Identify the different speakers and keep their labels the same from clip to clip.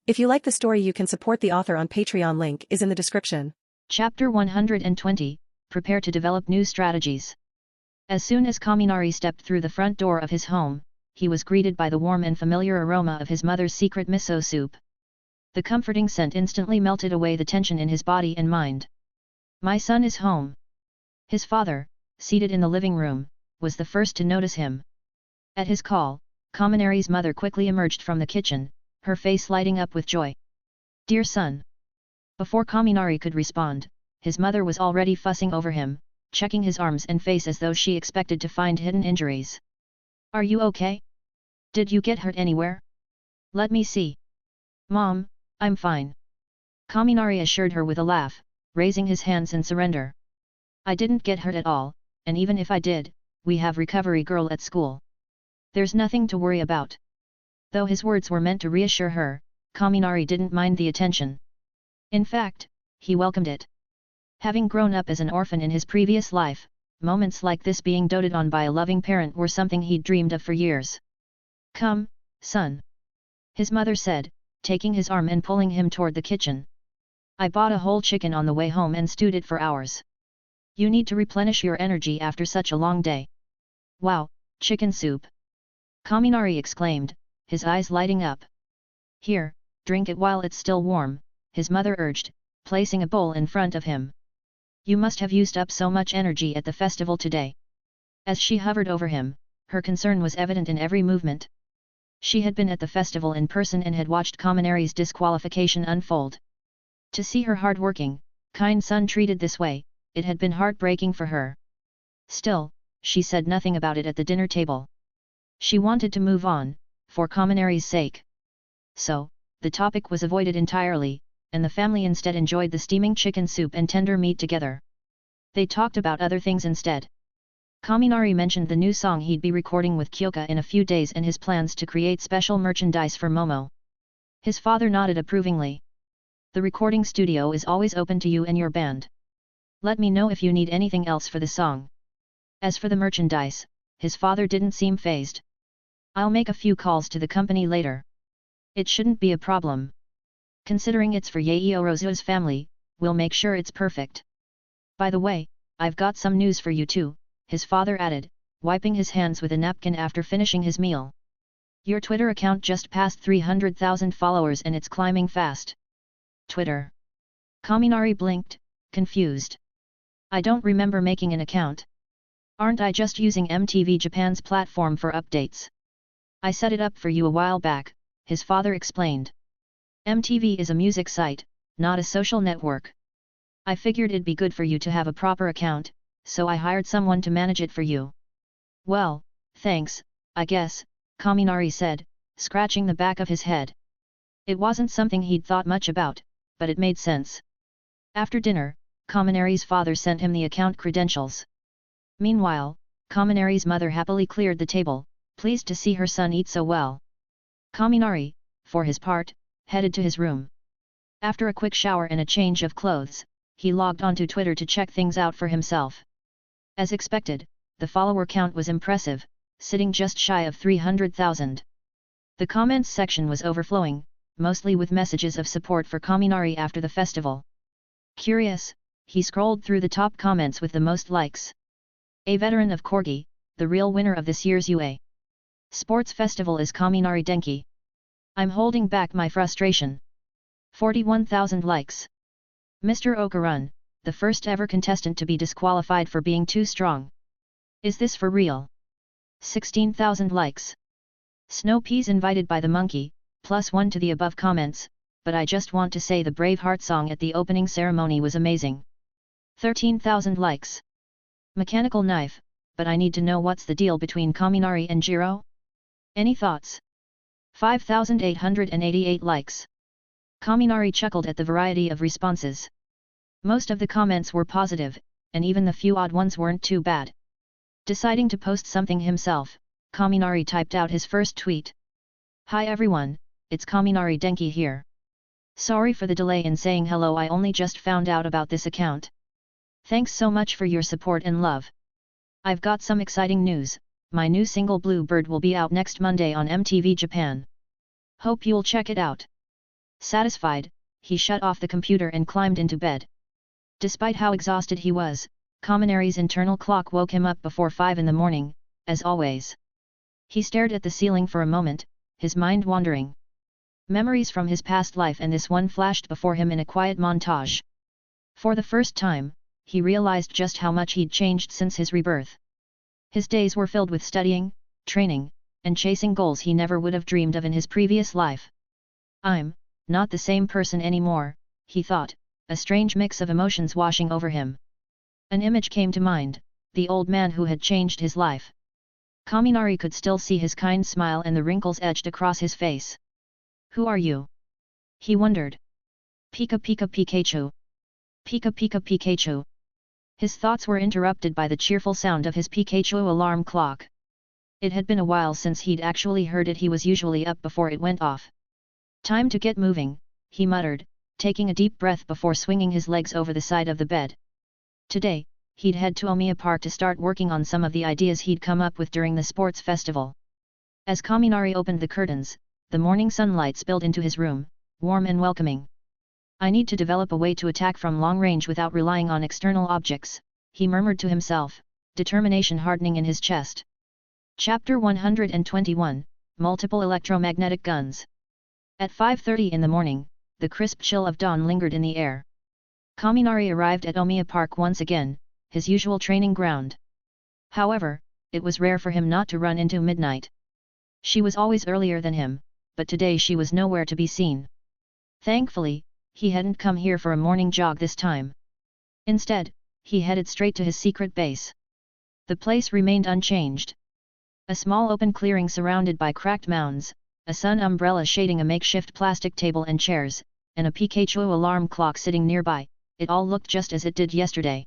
Speaker 1: If you like the story, you can support the author on Patreon. Link is in the description.
Speaker 2: Chapter 120, Prepare to develop new strategies. As soon as Kaminari stepped through the front door of his home, he was greeted by the warm and familiar aroma of his mother's secret miso soup. The comforting scent instantly melted away the tension in his body and mind. My son is home. His father, seated in the living room, was the first to notice him. At his call, Kaminari's mother quickly emerged from the kitchen, her face lighting up with joy. Dear son. Before Kaminari could respond, his mother was already fussing over him, checking his arms and face as though she expected to find hidden injuries. Are you okay? Did you get hurt anywhere? Let me see. Mom, I'm fine. Kaminari assured her with a laugh, raising his hands in surrender. I didn't get hurt at all, and even if I did, we have recovery girl at school. There's nothing to worry about. Though his words were meant to reassure her, Kaminari didn't mind the attention. In fact, he welcomed it. Having grown up as an orphan in his previous life, moments like this being doted on by a loving parent were something he'd dreamed of for years. Come, son. His mother said, taking his arm and pulling him toward the kitchen. I bought a whole chicken on the way home and stewed it for hours. You need to replenish your energy after such a long day. Wow, chicken soup! Kaminari exclaimed, his eyes lighting up. Here, drink it while it's still warm, his mother urged, placing a bowl in front of him. You must have used up so much energy at the festival today. As she hovered over him, her concern was evident in every movement. She had been at the festival in person and had watched Kaminari's disqualification unfold. To see her hard-working, kind son treated this way, it had been heartbreaking for her. Still, she said nothing about it at the dinner table. She wanted to move on, for Kaminari's sake. So, the topic was avoided entirely, and the family instead enjoyed the steaming chicken soup and tender meat together. They talked about other things instead. Kaminari mentioned the new song he'd be recording with Kyoka in a few days and his plans to create special merchandise for Momo. His father nodded approvingly. The recording studio is always open to you and your band. Let me know if you need anything else for the song. As for the merchandise, his father didn't seem fazed. I'll make a few calls to the company later. It shouldn't be a problem. Considering it's for Yaeorozu's family, we'll make sure it's perfect. By the way, I've got some news for you too, his father added, wiping his hands with a napkin after finishing his meal. Your Twitter account just passed 300,000 followers and it's climbing fast. Twitter? Kaminari blinked, confused. I don't remember making an account. Aren't I just using MTV Japan's platform for updates? I set it up for you a while back, his father explained. MTV is a music site, not a social network. I figured it'd be good for you to have a proper account, so I hired someone to manage it for you. Well, thanks, I guess, Kaminari said, scratching the back of his head. It wasn't something he'd thought much about, but it made sense. After dinner, Kaminari's father sent him the account credentials. Meanwhile, Kaminari's mother happily cleared the table, pleased to see her son eat so well. Kaminari, for his part, headed to his room. After a quick shower and a change of clothes, he logged onto Twitter to check things out for himself. As expected, the follower count was impressive, sitting just shy of 300,000. The comments section was overflowing, mostly with messages of support for Kaminari after the festival. Curious, he scrolled through the top comments with the most likes. A veteran of Corgi, the real winner of this year's UA Sports Festival is Kaminari Denki. I'm holding back my frustration. 41,000 likes. Mr. Okarun, the first ever contestant to be disqualified for being too strong. Is this for real? 16,000 likes. Snow Peas invited by the monkey, +1 to the above comments, but I just want to say the Braveheart song at the opening ceremony was amazing. 13,000 likes. Mechanical knife, but I need to know what's the deal between Kaminari and Jiro? Any thoughts? 5,888 likes. Kaminari chuckled at the variety of responses. Most of the comments were positive, and even the few odd ones weren't too bad. Deciding to post something himself, Kaminari typed out his first tweet. Hi everyone, it's Kaminari Denki here. Sorry for the delay in saying hello, I only just found out about this account. Thanks so much for your support and love. I've got some exciting news, my new single Blue Bird will be out next Monday on MTV Japan. Hope you'll check it out. Satisfied, he shut off the computer and climbed into bed. Despite how exhausted he was, Kaminari's internal clock woke him up before 5 in the morning, as always. He stared at the ceiling for a moment, his mind wandering. Memories from his past life and this one flashed before him in a quiet montage. For the first time, he realized just how much he'd changed since his rebirth. His days were filled with studying, training, and chasing goals he never would have dreamed of in his previous life. I'm not the same person anymore, he thought, a strange mix of emotions washing over him. An image came to mind, the old man who had changed his life. Kaminari could still see his kind smile and the wrinkles edged across his face. Who are you? He wondered. Pika Pika Pikachu. Pika Pika Pikachu. His thoughts were interrupted by the cheerful sound of his Pikachu alarm clock. It had been a while since he'd actually heard it. He was usually up before it went off. Time to get moving, he muttered, taking a deep breath before swinging his legs over the side of the bed. Today, he'd head to Omiya Park to start working on some of the ideas he'd come up with during the sports festival. As Kaminari opened the curtains, the morning sunlight spilled into his room, warm and welcoming. I need to develop a way to attack from long range without relying on external objects, he murmured to himself, determination hardening in his chest. Chapter 121, Multiple Electromagnetic Guns. At 5:30 in the morning, the crisp chill of dawn lingered in the air. Kaminari arrived at Omiya Park once again, his usual training ground. However, it was rare for him not to run into midnight. She was always earlier than him, but today she was nowhere to be seen. Thankfully, he hadn't come here for a morning jog this time. Instead, he headed straight to his secret base. The place remained unchanged. A small open clearing surrounded by cracked mounds, a sun umbrella shading a makeshift plastic table and chairs, and a Pikachu alarm clock sitting nearby, it all looked just as it did yesterday.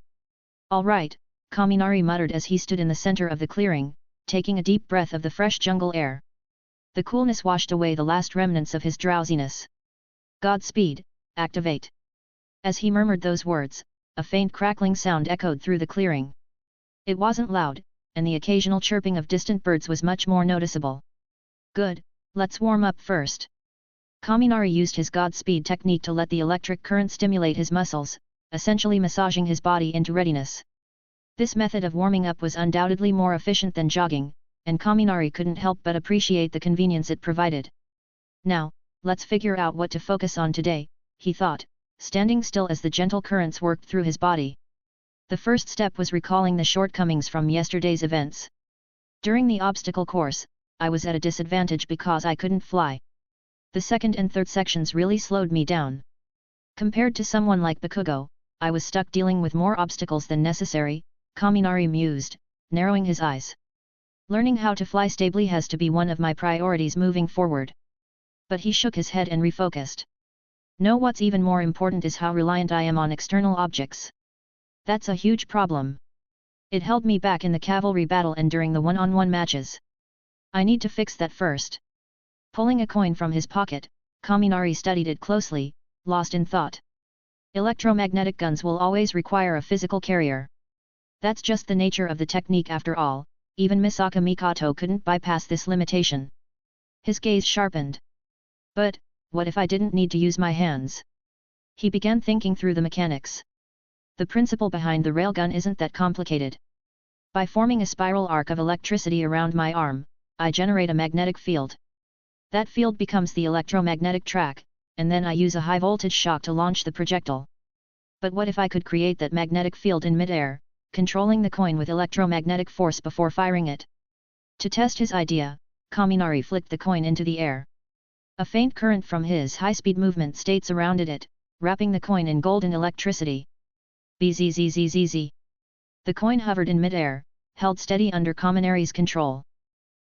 Speaker 2: All right, Kaminari muttered as he stood in the center of the clearing, taking a deep breath of the fresh jungle air. The coolness washed away the last remnants of his drowsiness. Godspeed, activate. As he murmured those words, a faint crackling sound echoed through the clearing. It wasn't loud, and the occasional chirping of distant birds was much more noticeable. Good, let's warm up first. Kaminari used his Godspeed technique to let the electric current stimulate his muscles, essentially massaging his body into readiness. This method of warming up was undoubtedly more efficient than jogging, and Kaminari couldn't help but appreciate the convenience it provided. Now, let's figure out what to focus on today, he thought, standing still as the gentle currents worked through his body. The first step was recalling the shortcomings from yesterday's events. During the obstacle course, I was at a disadvantage because I couldn't fly. The second and third sections really slowed me down. Compared to someone like Bakugo, I was stuck dealing with more obstacles than necessary, Kaminari mused, narrowing his eyes. Learning how to fly stably has to be one of my priorities moving forward. But he shook his head and refocused. No, what's even more important is how reliant I am on external objects. That's a huge problem. It held me back in the cavalry battle and during the one-on-one matches. I need to fix that first. Pulling a coin from his pocket, Kaminari studied it closely, lost in thought. Electromagnetic guns will always require a physical carrier. That's just the nature of the technique after all, even Misaka Mikoto couldn't bypass this limitation. His gaze sharpened. But, what if I didn't need to use my hands? He began thinking through the mechanics. The principle behind the railgun isn't that complicated. By forming a spiral arc of electricity around my arm, I generate a magnetic field. That field becomes the electromagnetic track, and then I use a high-voltage shock to launch the projectile. But what if I could create that magnetic field in mid-air, controlling the coin with electromagnetic force before firing it? To test his idea, Kaminari flicked the coin into the air. A faint current from his high-speed movement stayed surrounded it, wrapping the coin in golden electricity. Bzzzzz. The coin hovered in mid-air, held steady under Kaminari's control.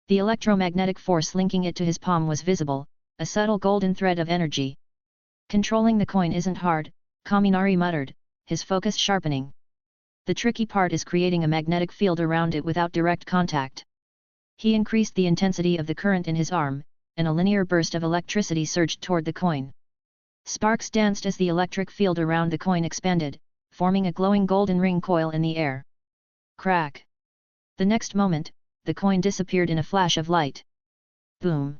Speaker 2: The electromagnetic force linking it to his palm was visible, a subtle golden thread of energy. Controlling the coin isn't hard, Kaminari muttered, his focus sharpening. The tricky part is creating a magnetic field around it without direct contact. He increased the intensity of the current in his arm, and a linear burst of electricity surged toward the coin. Sparks danced as the electric field around the coin expanded, forming a glowing golden ring coil in the air. Crack! The next moment, the coin disappeared in a flash of light. Boom!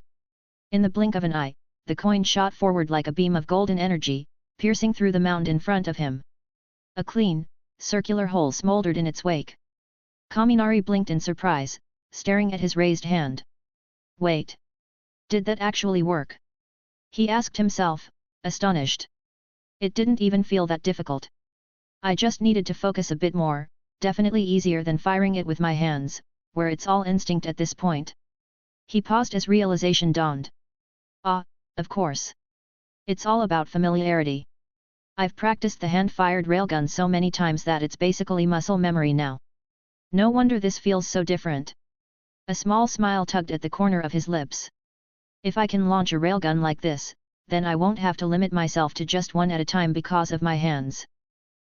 Speaker 2: In the blink of an eye, the coin shot forward like a beam of golden energy, piercing through the mound in front of him. A clean, circular hole smoldered in its wake. Kaminari blinked in surprise, staring at his raised hand. Wait! Did that actually work? He asked himself, astonished. It didn't even feel that difficult. I just needed to focus a bit more, definitely easier than firing it with my hands, where it's all instinct at this point. He paused as realization dawned. Ah, of course. It's all about familiarity. I've practiced the hand-fired railgun so many times that it's basically muscle memory now. No wonder this feels so different. A small smile tugged at the corner of his lips. If I can launch a railgun like this, then I won't have to limit myself to just one at a time because of my hands.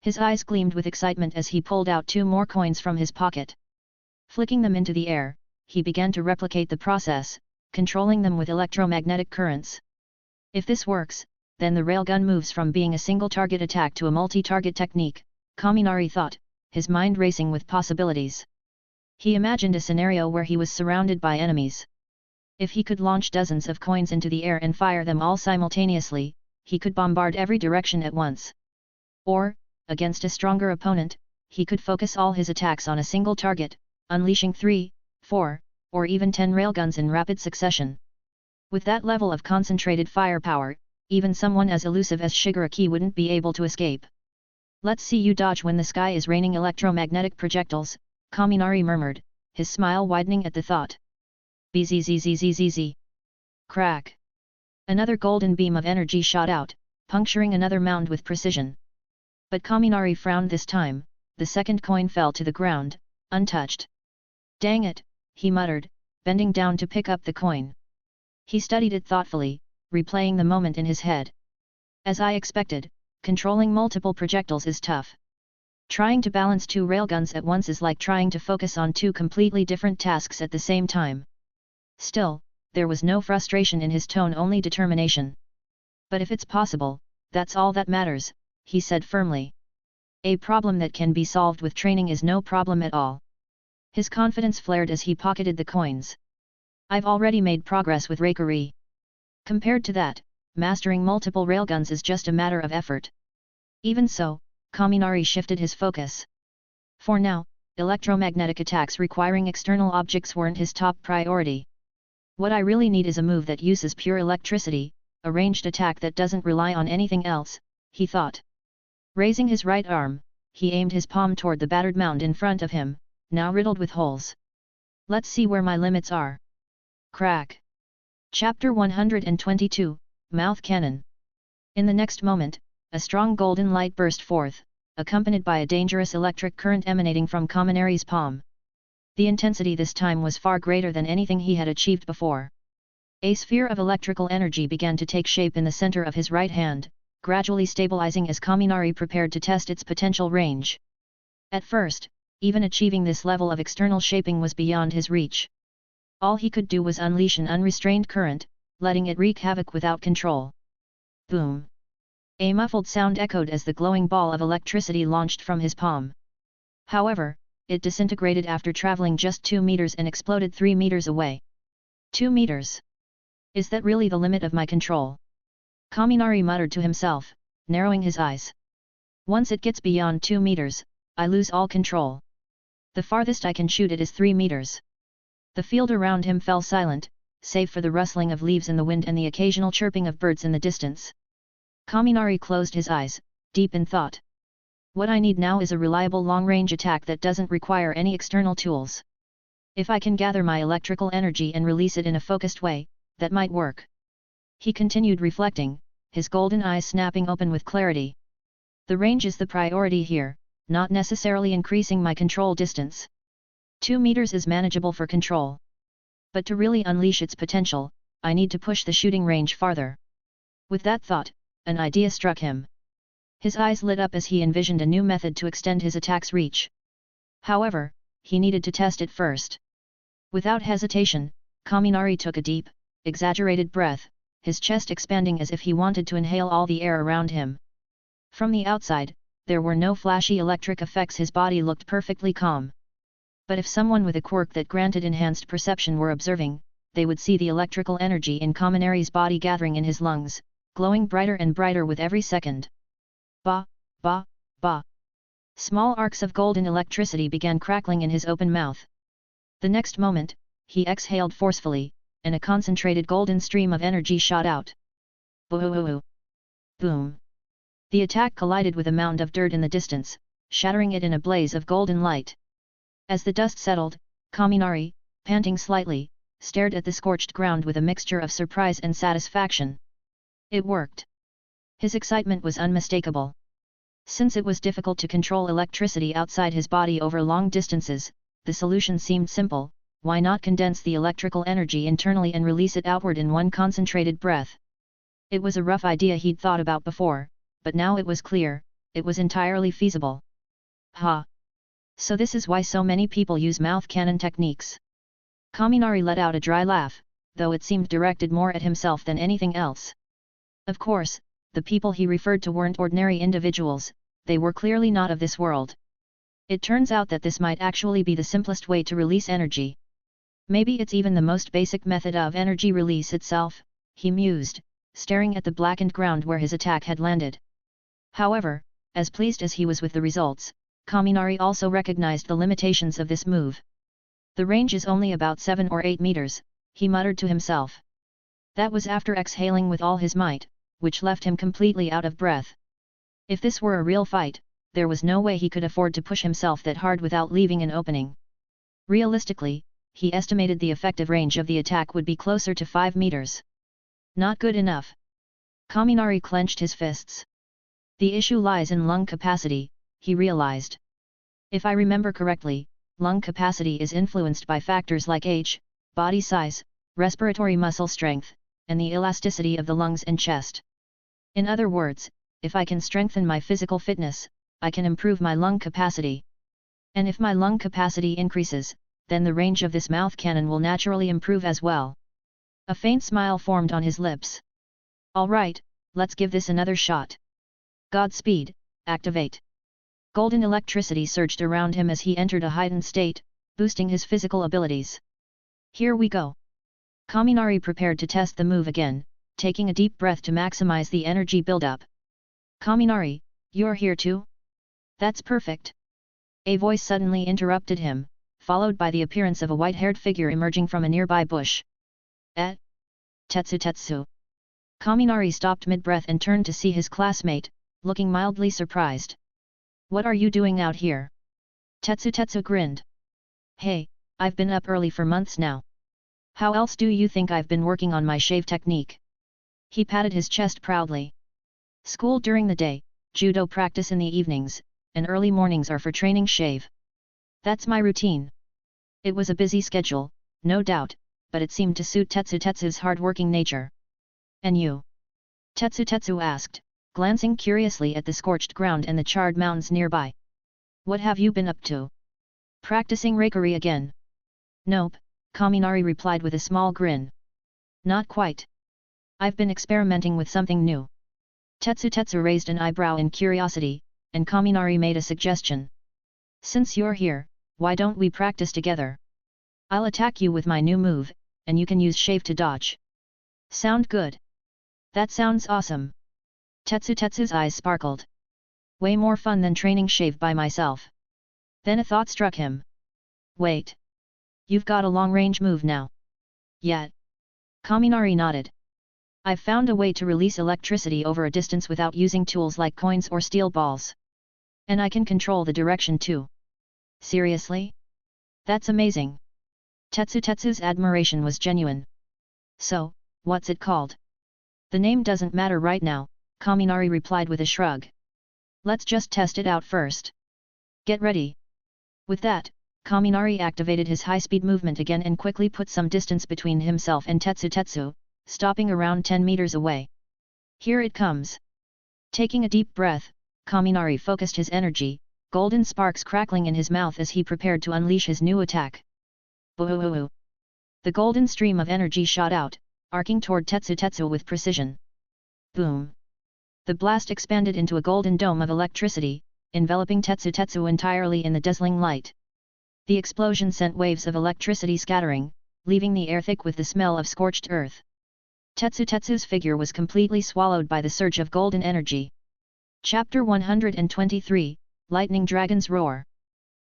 Speaker 2: His eyes gleamed with excitement as he pulled out 2 more coins from his pocket. Flicking them into the air, he began to replicate the process, controlling them with electromagnetic currents. If this works, then the railgun moves from being a single-target attack to a multi-target technique, Kaminari thought, his mind racing with possibilities. He imagined a scenario where he was surrounded by enemies. If he could launch dozens of coins into the air and fire them all simultaneously, he could bombard every direction at once. Or, against a stronger opponent, he could focus all his attacks on a single target, unleashing 3, 4, or even 10 railguns in rapid succession. With that level of concentrated firepower, even someone as elusive as Shigaraki wouldn't be able to escape. Let's see you dodge when the sky is raining electromagnetic projectiles, Kaminari murmured, his smile widening at the thought. Bzzzzzzz. Crack. Another golden beam of energy shot out, puncturing another mound with precision. But Kaminari frowned this time, the second coin fell to the ground, untouched. Dang it, he muttered, bending down to pick up the coin. He studied it thoughtfully, replaying the moment in his head. As I expected, controlling multiple projectiles is tough. Trying to balance 2 railguns at once is like trying to focus on 2 completely different tasks at the same time. Still, there was no frustration in his tone, only determination. But if it's possible, that's all that matters, he said firmly. A problem that can be solved with training is no problem at all. His confidence flared as he pocketed the coins. I've already made progress with Raikiri. Compared to that, mastering multiple railguns is just a matter of effort. Even so, Kaminari shifted his focus. For now, electromagnetic attacks requiring external objects weren't his top priority. What I really need is a move that uses pure electricity, a ranged attack that doesn't rely on anything else, he thought. Raising his right arm, he aimed his palm toward the battered mound in front of him, now riddled with holes. Let's see where my limits are. Crack. Chapter 122, Mouth Cannon. In the next moment, a strong golden light burst forth, accompanied by a dangerous electric current emanating from Kaminari's palm. The intensity this time was far greater than anything he had achieved before. A sphere of electrical energy began to take shape in the center of his right hand, gradually stabilizing as Kaminari prepared to test its potential range. At first, even achieving this level of external shaping was beyond his reach. All he could do was unleash an unrestrained current, letting it wreak havoc without control. Boom! A muffled sound echoed as the glowing ball of electricity launched from his palm. However, it disintegrated after traveling just 2 meters and exploded 3 meters away. 2 meters? Is that really the limit of my control? Kaminari muttered to himself, narrowing his eyes. Once it gets beyond 2 meters, I lose all control. The farthest I can shoot it is 3 meters. The field around him fell silent, save for the rustling of leaves in the wind and the occasional chirping of birds in the distance. Kaminari closed his eyes, deep in thought. What I need now is a reliable long-range attack that doesn't require any external tools. If I can gather my electrical energy and release it in a focused way, that might work. He continued reflecting, his golden eyes snapping open with clarity. The range is the priority here, not necessarily increasing my control distance. 2 meters is manageable for control. But to really unleash its potential, I need to push the shooting range farther. With that thought, an idea struck him. His eyes lit up as he envisioned a new method to extend his attack's reach. However, he needed to test it first. Without hesitation, Kaminari took a deep, exaggerated breath, his chest expanding as if he wanted to inhale all the air around him. From the outside, there were no flashy electric effects, his body looked perfectly calm. But if someone with a quirk that granted enhanced perception were observing, they would see the electrical energy in Kaminari's body gathering in his lungs, glowing brighter and brighter with every second. Ba, ba, ba. Small arcs of golden electricity began crackling in his open mouth. The next moment, he exhaled forcefully, and a concentrated golden stream of energy shot out. Boo-hoo-hoo. Boom. The attack collided with a mound of dirt in the distance, shattering it in a blaze of golden light. As the dust settled, Kaminari, panting slightly, stared at the scorched ground with a mixture of surprise and satisfaction. It worked. His excitement was unmistakable. Since it was difficult to control electricity outside his body over long distances, the solution seemed simple: why not condense the electrical energy internally and release it outward in one concentrated breath? It was a rough idea he'd thought about before, but now it was clear, it was entirely feasible. Ha! So this is why so many people use mouth cannon techniques. Kaminari let out a dry laugh, though it seemed directed more at himself than anything else. Of course, the people he referred to weren't ordinary individuals, they were clearly not of this world. It turns out that this might actually be the simplest way to release energy. Maybe it's even the most basic method of energy release itself, he mused, staring at the blackened ground where his attack had landed. However, as pleased as he was with the results, Kaminari also recognized the limitations of this move. The range is only about 7 or 8 meters, he muttered to himself. That was after exhaling with all his might, which left him completely out of breath. If this were a real fight, there was no way he could afford to push himself that hard without leaving an opening. Realistically, he estimated the effective range of the attack would be closer to 5 meters. Not good enough. Kaminari clenched his fists. The issue lies in lung capacity, he realized. If I remember correctly, lung capacity is influenced by factors like age, body size, respiratory muscle strength, and the elasticity of the lungs and chest. In other words, if I can strengthen my physical fitness, I can improve my lung capacity. And if my lung capacity increases, then the range of this mouth cannon will naturally improve as well. A faint smile formed on his lips. All right, let's give this another shot. Godspeed, activate. Golden electricity surged around him as he entered a heightened state, boosting his physical abilities. Here we go. Kaminari prepared to test the move again, taking a deep breath to maximize the energy buildup. Kaminari, you're here too? That's perfect. A voice suddenly interrupted him, followed by the appearance of a white-haired figure emerging from a nearby bush. Tetsu. Kaminari stopped mid-breath and turned to see his classmate, looking mildly surprised. What are you doing out here? Tetsu grinned. Hey, I've been up early for months now. How else do you think I've been working on my shave technique? He patted his chest proudly. School during the day, judo practice in the evenings, and early mornings are for training shave. That's my routine. It was a busy schedule, no doubt, but it seemed to suit Tetsu's hard-working nature. And you? Tetsu asked, glancing curiously at the scorched ground and the charred mounds nearby. What have you been up to? Practicing Raikiri again? Nope, Kaminari replied with a small grin. Not quite. I've been experimenting with something new. Tetsu raised an eyebrow in curiosity, and Kaminari made a suggestion. Since you're here, why don't we practice together? I'll attack you with my new move, and you can use shave to dodge. Sound good? That sounds awesome. Tetsu's eyes sparkled. Way more fun than training shave by myself. Then a thought struck him. Wait. You've got a long-range move now. Yeah. Kaminari nodded. I've found a way to release electricity over a distance without using tools like coins or steel balls. And I can control the direction too. Seriously? That's amazing. Tetsu's admiration was genuine. So, what's it called? The name doesn't matter right now, Kaminari replied with a shrug. Let's just test it out first. Get ready. With that, Kaminari activated his high-speed movement again and quickly put some distance between himself and Tetsu, stopping around 10 meters away. Here it comes. Taking a deep breath, Kaminari focused his energy, golden sparks crackling in his mouth as he prepared to unleash his new attack. Boo-hoo-hoo. The golden stream of energy shot out, arcing toward Tetsu with precision. Boom. The blast expanded into a golden dome of electricity, enveloping Tetsu entirely in the dazzling light. The explosion sent waves of electricity scattering, leaving the air thick with the smell of scorched earth. Tetsu's figure was completely swallowed by the surge of golden energy. Chapter 123, Lightning Dragon's Roar.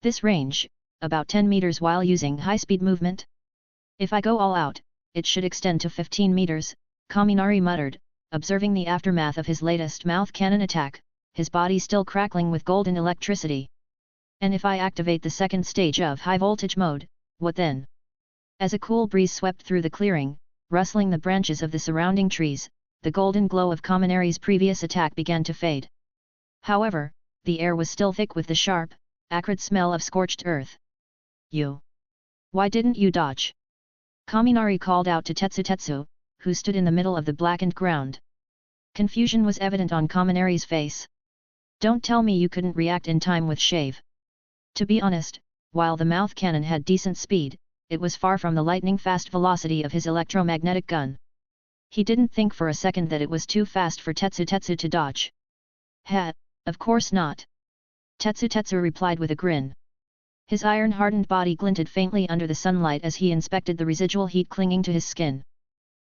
Speaker 2: This range, about 10 meters while using high-speed movement. If I go all out, it should extend to 15 meters, Kaminari muttered, observing the aftermath of his latest mouth cannon attack, his body still crackling with golden electricity. And if I activate the second stage of high-voltage mode, what then? As a cool breeze swept through the clearing, rustling the branches of the surrounding trees, the golden glow of Kaminari's previous attack began to fade. However, the air was still thick with the sharp, acrid smell of scorched earth. You! Why didn't you dodge? Kaminari called out to Tetsu, who stood in the middle of the blackened ground. Confusion was evident on Kaminari's face. Don't tell me you couldn't react in time with shave. To be honest, while the mouth cannon had decent speed, it was far from the lightning-fast velocity of his electromagnetic gun. He didn't think for a second that it was too fast for Tetsu to dodge. Of course not. Tetsu replied with a grin. His iron-hardened body glinted faintly under the sunlight as he inspected the residual heat clinging to his skin.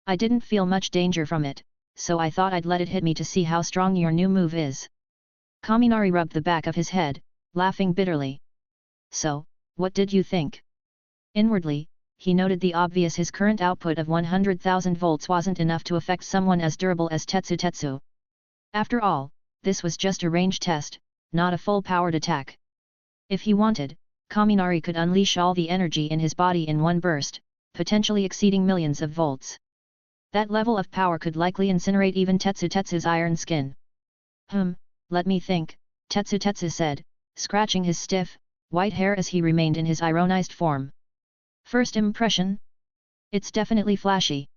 Speaker 2: I didn't feel much danger from it, so I thought I'd let it hit me to see how strong your new move is. Kaminari rubbed the back of his head, laughing bitterly. So, what did you think? Inwardly, he noted the obvious: his current output of 100,000 volts wasn't enough to affect someone as durable as Tetsu. After all, this was just a range test, not a full-powered attack. If he wanted, Kaminari could unleash all the energy in his body in one burst, potentially exceeding millions of volts. That level of power could likely incinerate even Tetsu's iron skin. Let me think, Tetsu said, scratching his stiff, white hair as he remained in his ironized form. First impression? It's definitely flashy.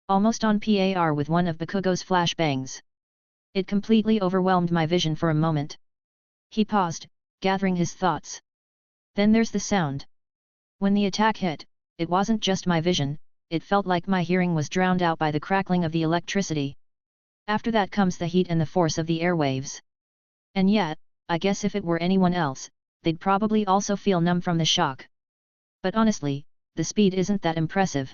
Speaker 2: Almost on par with one of Bakugo's flashbangs. It completely overwhelmed my vision for a moment. He paused, gathering his thoughts. Then there's the sound. When the attack hit, it wasn't just my vision, it felt like my hearing was drowned out by the crackling of the electricity. After that comes the heat and the force of the airwaves. And yet, I guess if it were anyone else, they'd probably also feel numb from the shock. But honestly, the speed isn't that impressive.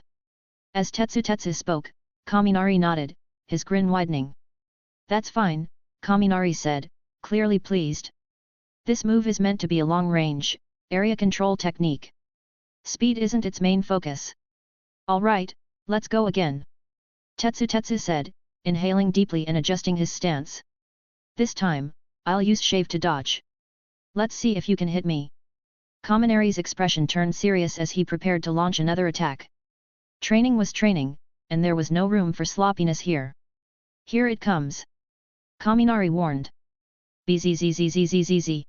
Speaker 2: As Tetsu spoke, Kaminari nodded, his grin widening. That's fine, Kaminari said, clearly pleased. This move is meant to be a long-range, area control technique. Speed isn't its main focus. Alright, let's go again. Tetsu said, inhaling deeply and adjusting his stance. This time, I'll use shave to dodge. Let's see if you can hit me. Kaminari's expression turned serious as he prepared to launch another attack. Training was training, and there was no room for sloppiness here. Here it comes. Kaminari warned. Bzzzzzzzzz.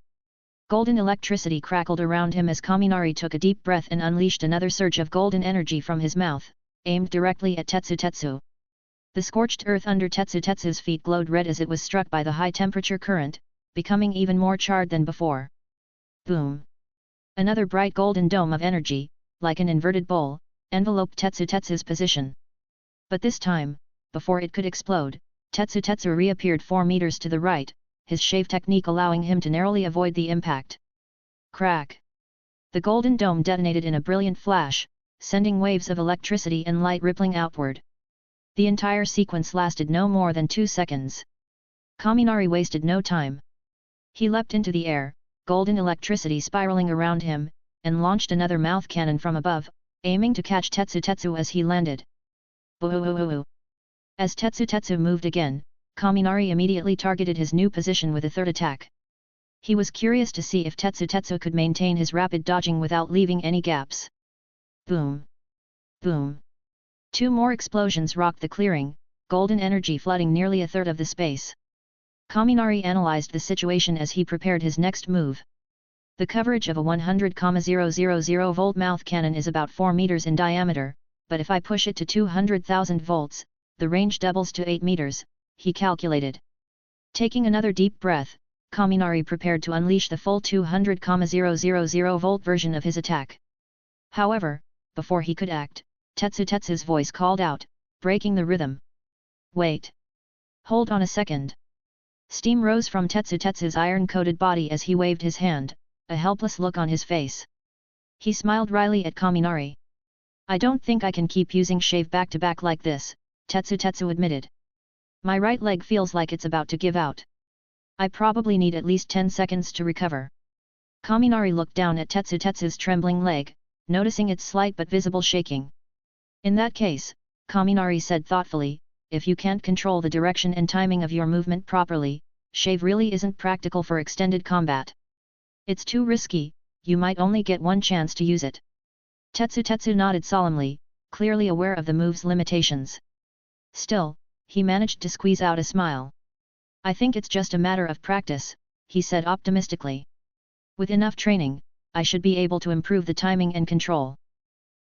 Speaker 2: Golden electricity crackled around him as Kaminari took a deep breath and unleashed another surge of golden energy from his mouth, aimed directly at Tetsu. The scorched earth under Tetsu's feet glowed red as it was struck by the high-temperature current, becoming even more charred than before. Boom! Another bright golden dome of energy, like an inverted bowl, enveloped Tetsu's position. But this time, before it could explode, Tetsu reappeared 4 meters to the right, his shave technique allowing him to narrowly avoid the impact. Crack! The golden dome detonated in a brilliant flash, sending waves of electricity and light rippling outward. The entire sequence lasted no more than 2 seconds. Kaminari wasted no time. He leapt into the air, golden electricity spiraling around him, and launched another mouth cannon from above, aiming to catch Tetsu as he landed. Boo-hoo-hoo-hoo. As Tetsu moved again, Kaminari immediately targeted his new position with a third attack. He was curious to see if Tetsu could maintain his rapid dodging without leaving any gaps. Boom! Boom! 2 more explosions rocked the clearing, golden energy flooding nearly a third of the space. Kaminari analyzed the situation as he prepared his next move. The coverage of a 100,000 volt mouth cannon is about 4 meters in diameter, but if I push it to 200,000 volts, the range doubles to 8 meters, he calculated. Taking another deep breath, Kaminari prepared to unleash the full 200,000 volt version of his attack. However, before he could act, Tetsu's voice called out, breaking the rhythm. Wait! Hold on a second! Steam rose from Tetsu's iron-coated body as he waved his hand, a helpless look on his face. He smiled wryly at Kaminari. I don't think I can keep using shave back to back like this, Tetsu admitted. My right leg feels like it's about to give out. I probably need at least 10 seconds to recover. Kaminari looked down at Tetsu's trembling leg, noticing its slight but visible shaking. In that case, Kaminari said thoughtfully, if you can't control the direction and timing of your movement properly, shave really isn't practical for extended combat. It's too risky, you might only get one chance to use it. Tetsu nodded solemnly, clearly aware of the move's limitations. Still, he managed to squeeze out a smile. I think it's just a matter of practice, he said optimistically. With enough training, I should be able to improve the timing and control.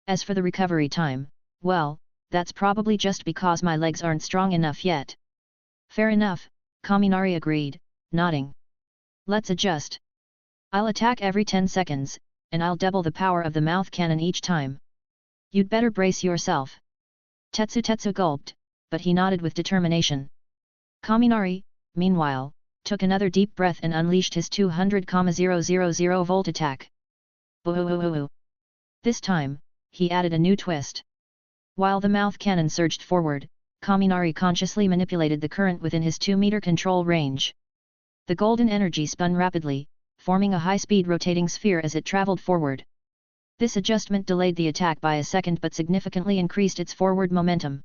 Speaker 2: As for the recovery time, well, that's probably just because my legs aren't strong enough yet. Fair enough, Kaminari agreed, nodding. Let's adjust. I'll attack every 10 seconds, and I'll double the power of the mouth cannon each time. You'd better brace yourself. Tetsu gulped, but he nodded with determination. Kaminari, meanwhile, took another deep breath and unleashed his 200,000 volt attack. Boo-hoo-hoo-hoo. This time, he added a new twist. While the mouth cannon surged forward, Kaminari consciously manipulated the current within his 2-meter control range. The golden energy spun rapidly, forming a high-speed rotating sphere as it traveled forward. This adjustment delayed the attack by a second but significantly increased its forward momentum.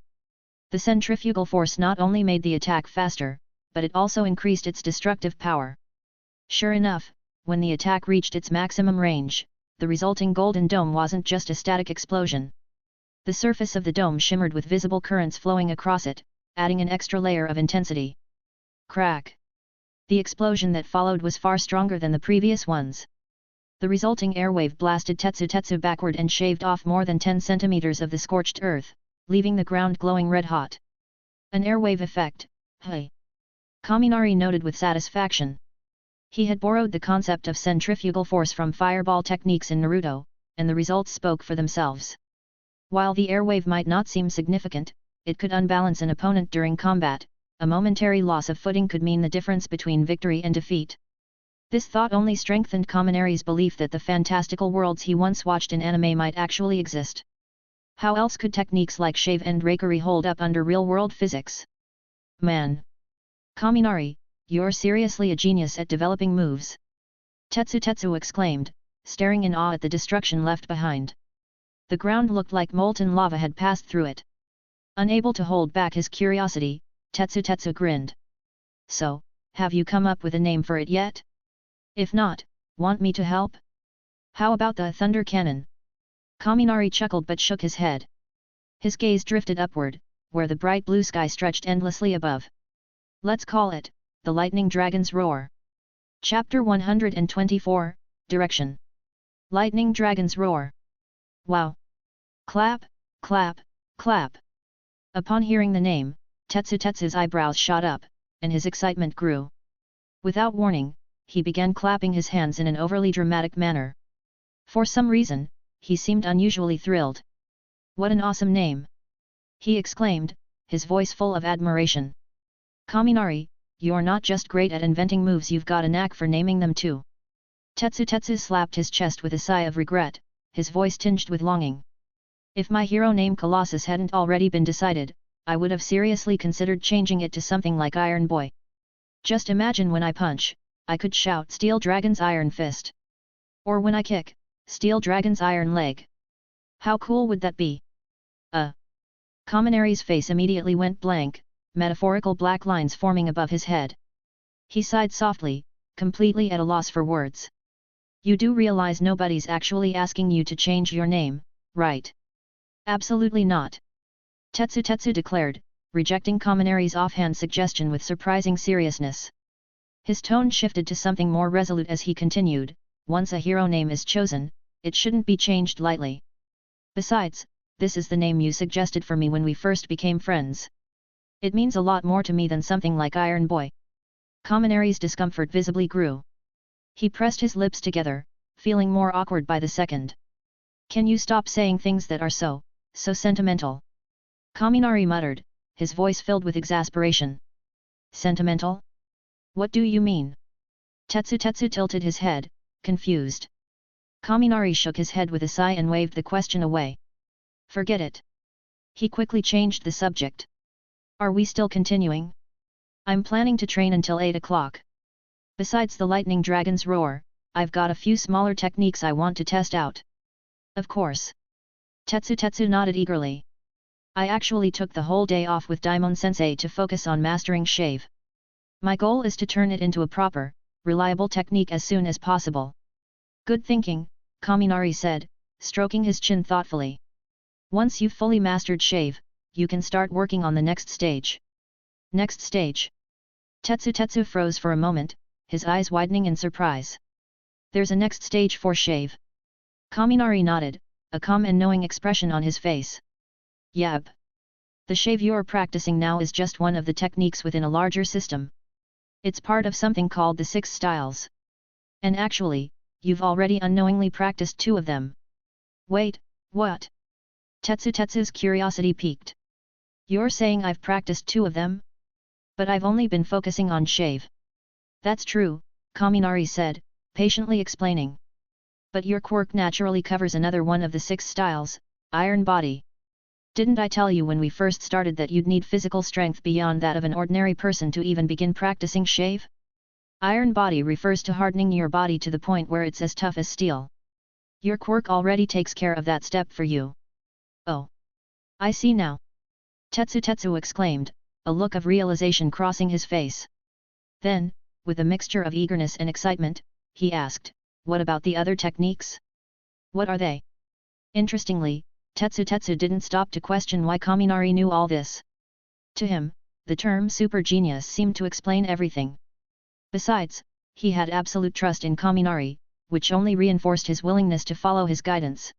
Speaker 2: The centrifugal force not only made the attack faster, but it also increased its destructive power. Sure enough, when the attack reached its maximum range, the resulting golden dome wasn't just a static explosion. The surface of the dome shimmered with visible currents flowing across it, adding an extra layer of intensity. Crack! The explosion that followed was far stronger than the previous ones. The resulting airwave blasted Tetsu backward and shaved off more than 10 centimeters of the scorched earth, leaving the ground glowing red-hot. An airwave effect, hey! Kaminari noted with satisfaction. He had borrowed the concept of centrifugal force from fireball techniques in Naruto, and the results spoke for themselves. While the airwave might not seem significant, it could unbalance an opponent during combat. A momentary loss of footing could mean the difference between victory and defeat. This thought only strengthened Kaminari's belief that the fantastical worlds he once watched in anime might actually exist. How else could techniques like shave and Raikiri hold up under real-world physics? Man! Kaminari, you're seriously a genius at developing moves. Tetsu exclaimed, staring in awe at the destruction left behind. The ground looked like molten lava had passed through it. Unable to hold back his curiosity, Tetsu grinned. So, have you come up with a name for it yet? If not, want me to help? How about the thunder cannon? Kaminari chuckled but shook his head. His gaze drifted upward, where the bright blue sky stretched endlessly above. Let's call it, the Lightning Dragon's Roar. Chapter 124, Direction. Lightning Dragon's Roar. Wow! Clap, clap, clap. Upon hearing the name, Tetsu's eyebrows shot up, and his excitement grew. Without warning, he began clapping his hands in an overly dramatic manner. For some reason, he seemed unusually thrilled. What an awesome name! He exclaimed, his voice full of admiration. Kaminari, you're not just great at inventing moves, you've got a knack for naming them too. Tetsu slapped his chest with a sigh of regret, his voice tinged with longing. If my hero name Colossus hadn't already been decided, I would have seriously considered changing it to something like Iron Boy. Just imagine when I punch, I could shout Steel Dragon's Iron Fist. Or when I kick, Steel Dragon's Iron Leg. How cool would that be? Kaminari's face immediately went blank, metaphorical black lines forming above his head. He sighed softly, completely at a loss for words. You do realize nobody's actually asking you to change your name, right? Absolutely not. Tetsu declared, rejecting Kaminari's offhand suggestion with surprising seriousness. His tone shifted to something more resolute as he continued, once a hero name is chosen, it shouldn't be changed lightly. Besides, this is the name you suggested for me when we first became friends. It means a lot more to me than something like Iron Boy. Kaminari's discomfort visibly grew. He pressed his lips together, feeling more awkward by the second. Can you stop saying things that are so sentimental? Kaminari muttered, his voice filled with exasperation. Sentimental? What do you mean? Tetsu tilted his head, confused. Kaminari shook his head with a sigh and waved the question away. Forget it. He quickly changed the subject. Are we still continuing? I'm planning to train until 8 o'clock. Besides the lightning dragon's roar, I've got a few smaller techniques I want to test out. Of course. Tetsu nodded eagerly. I actually took the whole day off with Daimon-sensei to focus on mastering shave. My goal is to turn it into a proper, reliable technique as soon as possible. Good thinking, Kaminari said, stroking his chin thoughtfully. Once you've fully mastered shave, you can start working on the next stage. Next stage? Tetsu froze for a moment, his eyes widening in surprise. There's a next stage for shave. Kaminari nodded, a calm and knowing expression on his face. Yep. The shave you're practicing now is just one of the techniques within a larger system. It's part of something called the 6 styles. And actually, you've already unknowingly practiced 2 of them. Wait, what? Tetsu's curiosity piqued. You're saying I've practiced 2 of them? But I've only been focusing on shave. That's true, Kaminari said, patiently explaining. But your quirk naturally covers another one of the 6 styles, iron body. Didn't I tell you when we first started that you'd need physical strength beyond that of an ordinary person to even begin practicing shave? Iron body refers to hardening your body to the point where it's as tough as steel. Your quirk already takes care of that step for you. Oh. I see now. Tetsu exclaimed, a look of realization crossing his face. Then, with a mixture of eagerness and excitement, he asked, what about the other techniques? What are they? Interestingly, Tetsu didn't stop to question why Kaminari knew all this. To him, the term super genius seemed to explain everything. Besides, he had absolute trust in Kaminari, which only reinforced his willingness to follow his guidance.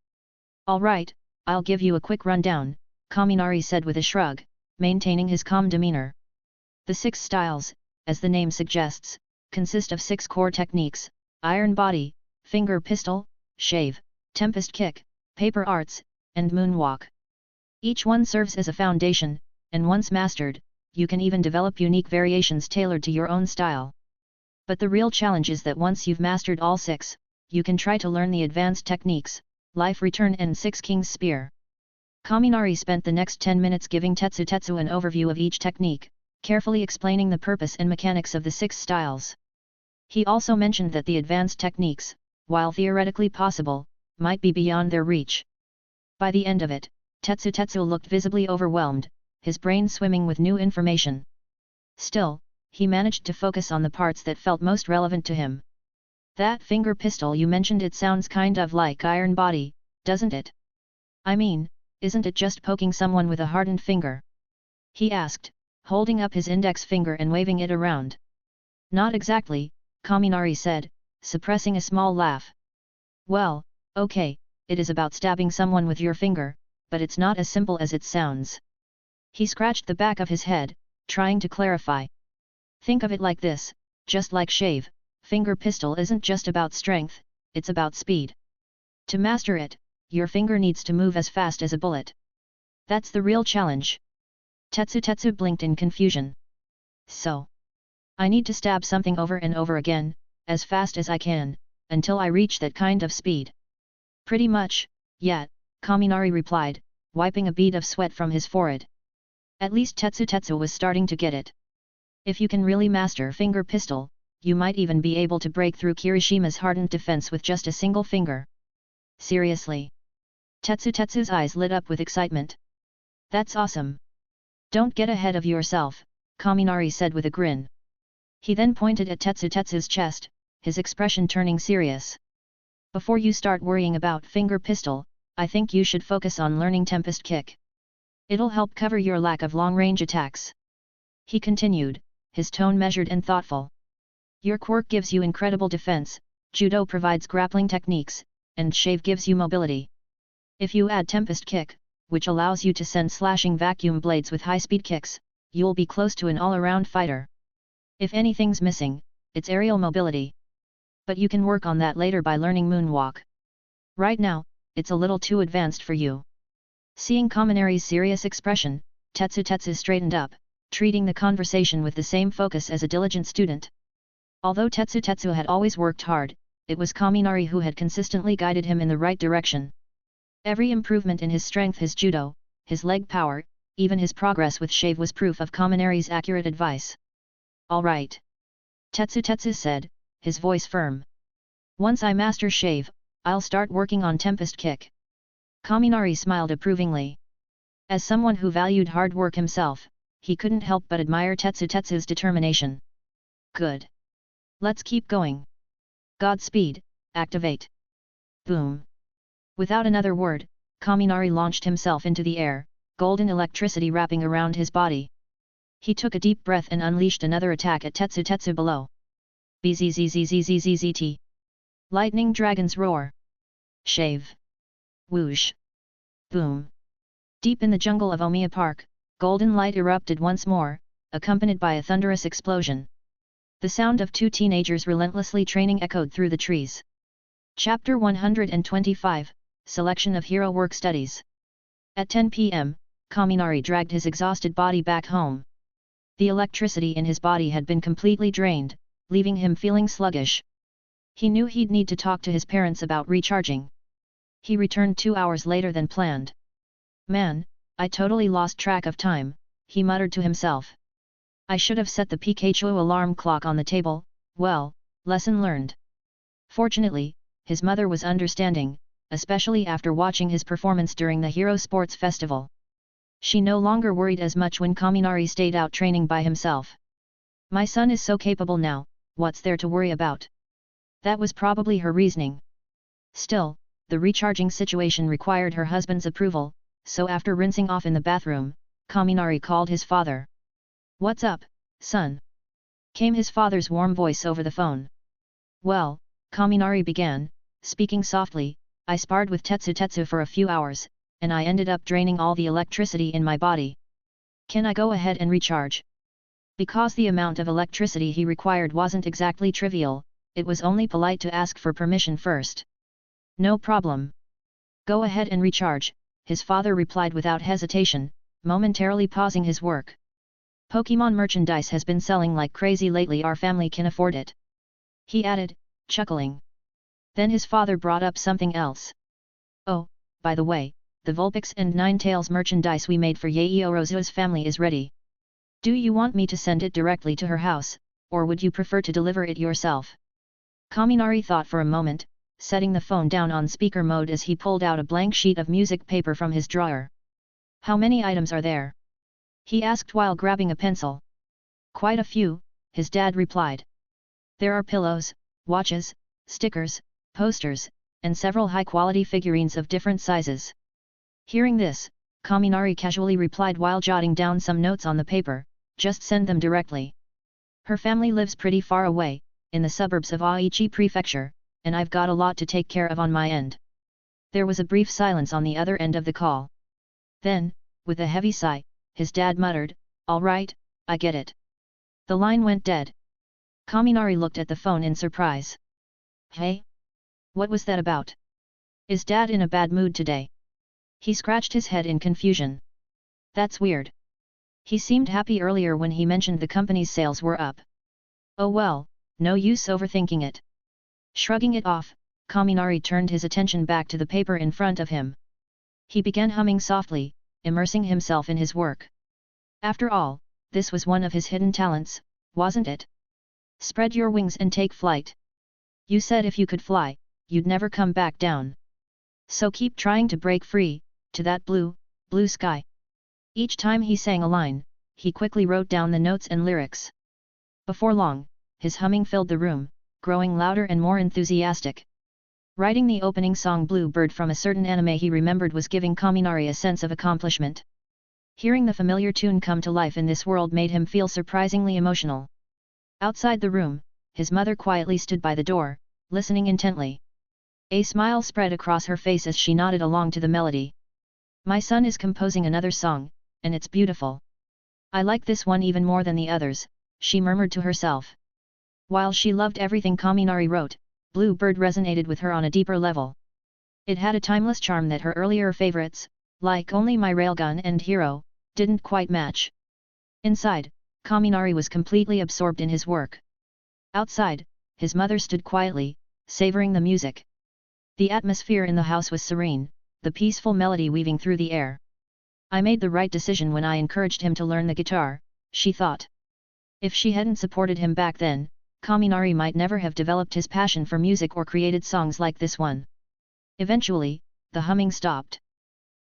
Speaker 2: All right, I'll give you a quick rundown, Kaminari said with a shrug, maintaining his calm demeanor. The 6 styles, as the name suggests, consist of 6 core techniques: iron body, finger pistol, shave, tempest kick, paper arts, and moonwalk. Each one serves as a foundation, and once mastered, you can even develop unique variations tailored to your own style. But the real challenge is that once you've mastered all 6, you can try to learn the advanced techniques, life return and 6 Kings Spear. Kaminari spent the next 10 minutes giving Tetsu an overview of each technique, carefully explaining the purpose and mechanics of the 6 styles. He also mentioned that the advanced techniques, while theoretically possible, might be beyond their reach. By the end of it, Tetsu looked visibly overwhelmed, his brain swimming with new information. Still, he managed to focus on the parts that felt most relevant to him. That finger pistol you mentioned, it sounds kind of like iron body, doesn't it? I mean, isn't it just poking someone with a hardened finger? He asked, holding up his index finger and waving it around. Not exactly, Kaminari said, suppressing a small laugh. Well, okay, it is about stabbing someone with your finger, but it's not as simple as it sounds. He scratched the back of his head, trying to clarify. Think of it like this, just like shave, finger pistol isn't just about strength, it's about speed. To master it, your finger needs to move as fast as a bullet. That's the real challenge. Tetsu blinked in confusion. So, I need to stab something over and over again, as fast as I can, until I reach that kind of speed. Pretty much, yeah, Kaminari replied, wiping a bead of sweat from his forehead. At least Tetsu was starting to get it. If you can really master finger pistol, you might even be able to break through Kirishima's hardened defense with just a single finger. Seriously? Tetsu's eyes lit up with excitement. That's awesome. Don't get ahead of yourself, Kaminari said with a grin. He then pointed at Tetsu's chest, his expression turning serious. Before you start worrying about finger pistol, I think you should focus on learning tempest kick. It'll help cover your lack of long-range attacks. He continued, his tone measured and thoughtful. Your quirk gives you incredible defense, judo provides grappling techniques, and shave gives you mobility. If you add tempest kick, which allows you to send slashing vacuum blades with high-speed kicks, you'll be close to an all-around fighter. If anything's missing, it's aerial mobility. But you can work on that later by learning moonwalk. Right now, it's a little too advanced for you. Seeing Kaminari's serious expression, Tetsu straightened up, treating the conversation with the same focus as a diligent student. Although Tetsu had always worked hard, it was Kaminari who had consistently guided him in the right direction. Every improvement in his strength, his judo, his leg power, even his progress with shave was proof of Kaminari's accurate advice. All right. Tetsu said, his voice firm. Once I master shave, I'll start working on Tempest Kick. Kaminari smiled approvingly. As someone who valued hard work himself, he couldn't help but admire Tetsu's determination. Good. Let's keep going. Godspeed, activate. Boom. Without another word, Kaminari launched himself into the air, golden electricity wrapping around his body. He took a deep breath and unleashed another attack at Tetsu below. Bzzzzzzzzzt. Lightning Dragon's Roar. Shave. Whoosh. Boom. Deep in the jungle of Omiya Park, golden light erupted once more, accompanied by a thunderous explosion. The sound of two teenagers relentlessly training echoed through the trees. Chapter 125, Selection of Hero Work Studies. At 10 p.m., Kaminari dragged his exhausted body back home. The electricity in his body had been completely drained, leaving him feeling sluggish. He knew he'd need to talk to his parents about recharging. He returned 2 hours later than planned. Man, I totally lost track of time, he muttered to himself. I should have set the Pikachu alarm clock on the table. Well, lesson learned. Fortunately, his mother was understanding, especially after watching his performance during the Hero Sports Festival. She no longer worried as much when Kaminari stayed out training by himself. My son is so capable now, what's there to worry about? That was probably her reasoning. Still, the recharging situation required her husband's approval, so after rinsing off in the bathroom, Kaminari called his father. What's up, son? Came his father's warm voice over the phone. Well, Kaminari began, speaking softly, I sparred with Tetsu for a few hours, and I ended up draining all the electricity in my body. Can I go ahead and recharge? Because the amount of electricity he required wasn't exactly trivial, it was only polite to ask for permission first. No problem. Go ahead and recharge, his father replied without hesitation, momentarily pausing his work. Pokemon merchandise has been selling like crazy lately, our family can afford it. He added, chuckling. Then his father brought up something else. Oh, by the way, the Vulpix and Ninetales merchandise we made for Yaoyorozu's family is ready. Do you want me to send it directly to her house, or would you prefer to deliver it yourself? Kaminari thought for a moment, setting the phone down on speaker mode as he pulled out a blank sheet of music paper from his drawer. How many items are there? He asked while grabbing a pencil. Quite a few, his dad replied. There are pillows, watches, stickers, posters, and several high-quality figurines of different sizes. Hearing this, Kaminari casually replied while jotting down some notes on the paper, just send them directly. Her family lives pretty far away, in the suburbs of Aichi Prefecture, and I've got a lot to take care of on my end. There was a brief silence on the other end of the call. Then, with a heavy sigh, his dad muttered, all right, I get it. The line went dead. Kaminari looked at the phone in surprise. Hey? What was that about? Is Dad in a bad mood today? He scratched his head in confusion. That's weird. He seemed happy earlier when he mentioned the company's sales were up. Oh well, no use overthinking it. Shrugging it off, Kaminari turned his attention back to the paper in front of him. He began humming softly, immersing himself in his work. After all, this was one of his hidden talents, wasn't it? Spread your wings and take flight. You said if you could fly, you'd never come back down. So keep trying to break free, to that blue, blue sky. Each time he sang a line, he quickly wrote down the notes and lyrics. Before long, his humming filled the room, growing louder and more enthusiastic. Writing the opening song Blue Bird from a certain anime he remembered was giving Kaminari a sense of accomplishment. Hearing the familiar tune come to life in this world made him feel surprisingly emotional. Outside the room, his mother quietly stood by the door, listening intently. A smile spread across her face as she nodded along to the melody. My son is composing another song, and it's beautiful. I like this one even more than the others, she murmured to herself. While she loved everything Kaminari wrote, Blue Bird resonated with her on a deeper level. It had a timeless charm that her earlier favorites, like Only My Railgun and Hero, didn't quite match. Inside, Kaminari was completely absorbed in his work. Outside, his mother stood quietly, savoring the music. The atmosphere in the house was serene, the peaceful melody weaving through the air. I made the right decision when I encouraged him to learn the guitar, she thought. If she hadn't supported him back then, Kaminari might never have developed his passion for music or created songs like this one. Eventually, the humming stopped.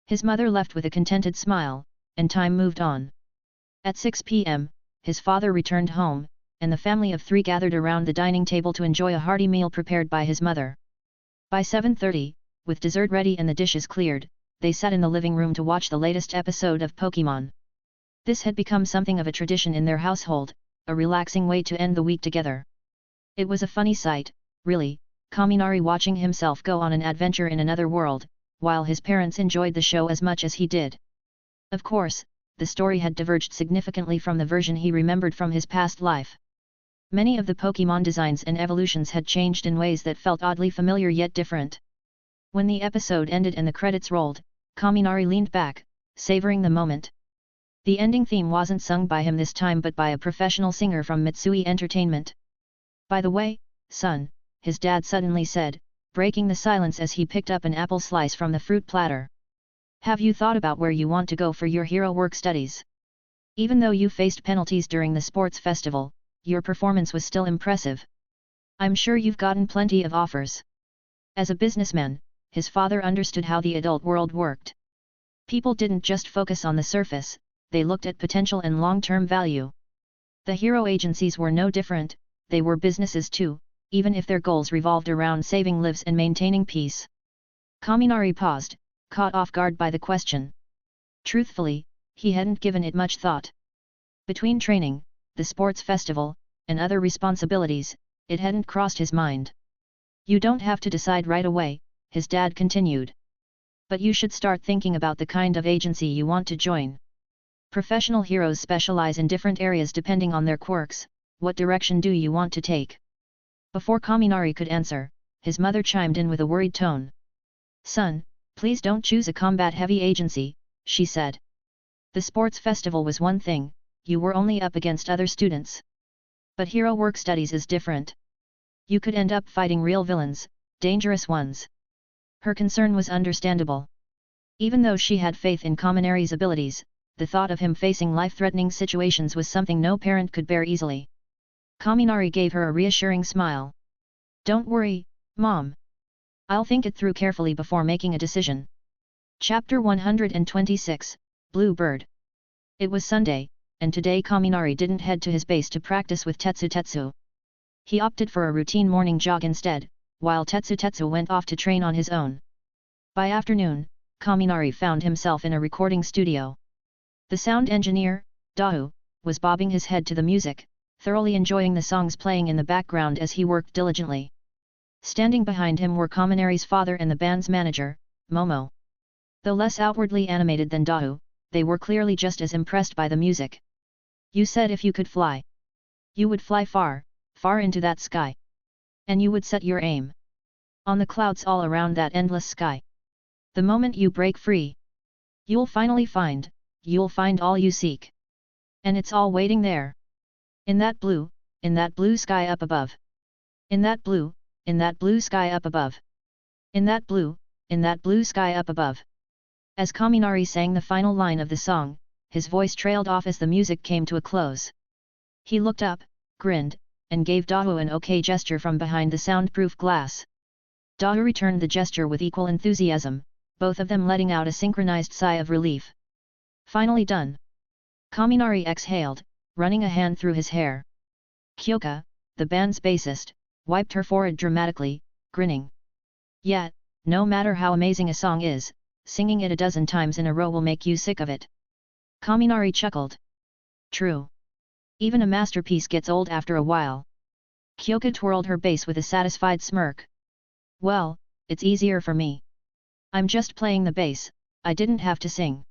Speaker 2: His mother left with a contented smile, and time moved on. At 6 p.m., his father returned home, and the family of 3 gathered around the dining table to enjoy a hearty meal prepared by his mother. By 7:30, with dessert ready and the dishes cleared, they sat in the living room to watch the latest episode of Pokémon. This had become something of a tradition in their household, a relaxing way to end the week together. It was a funny sight, really, Kaminari watching himself go on an adventure in another world, while his parents enjoyed the show as much as he did. Of course, the story had diverged significantly from the version he remembered from his past life. Many of the Pokémon designs and evolutions had changed in ways that felt oddly familiar yet different. When the episode ended and the credits rolled, Kaminari leaned back, savoring the moment. The ending theme wasn't sung by him this time but by a professional singer from Mitsui Entertainment. "By the way, son," his dad suddenly said, breaking the silence as he picked up an apple slice from the fruit platter. "Have you thought about where you want to go for your hero work studies? Even though you faced penalties during the sports festival, your performance was still impressive. I'm sure you've gotten plenty of offers." As a businessman, his father understood how the adult world worked. People didn't just focus on the surface, they looked at potential and long-term value. The hero agencies were no different, they were businesses too, even if their goals revolved around saving lives and maintaining peace. Kaminari paused, caught off guard by the question. Truthfully, he hadn't given it much thought. Between training, the sports festival, and other responsibilities, it hadn't crossed his mind. "You don't have to decide right away," his dad continued. "But you should start thinking about the kind of agency you want to join. Professional heroes specialize in different areas depending on their quirks. What direction do you want to take?" Before Kaminari could answer, his mother chimed in with a worried tone. "Son, please don't choose a combat-heavy agency," she said. "The sports festival was one thing, you were only up against other students. But hero work studies is different. You could end up fighting real villains, dangerous ones." Her concern was understandable. Even though she had faith in Kaminari's abilities, the thought of him facing life-threatening situations was something no parent could bear easily. Kaminari gave her a reassuring smile. "Don't worry, Mom. I'll think it through carefully before making a decision." Chapter 126, Blue Bird. It was Sunday, and today Kaminari didn't head to his base to practice with Tetsu. He opted for a routine morning jog instead, while Tetsu went off to train on his own. By afternoon, Kaminari found himself in a recording studio. The sound engineer, Dahu, was bobbing his head to the music, thoroughly enjoying the songs playing in the background as he worked diligently. Standing behind him were Kaminari's father and the band's manager, Momo. Though less outwardly animated than Dahu, they were clearly just as impressed by the music. "You said if you could fly, you would fly far, far into that sky. And you would set your aim on the clouds all around that endless sky. The moment you break free, you'll finally find all you seek. And it's all waiting there. In that blue sky up above. In that blue sky up above. In that blue sky up above." As Kaminari sang the final line of the song, his voice trailed off as the music came to a close. He looked up, grinned, and gave Dahu an okay gesture from behind the soundproof glass. Dahu returned the gesture with equal enthusiasm, both of them letting out a synchronized sigh of relief. "Finally done." Kaminari exhaled, running a hand through his hair. Kyoka, the band's bassist, wiped her forehead dramatically, grinning. "Yet, no matter how amazing a song is, singing it a dozen times in a row will make you sick of it." Kaminari chuckled. "True. Even a masterpiece gets old after a while." Kyoka twirled her bass with a satisfied smirk. "Well, it's easier for me. I'm just playing the bass, I didn't have to sing."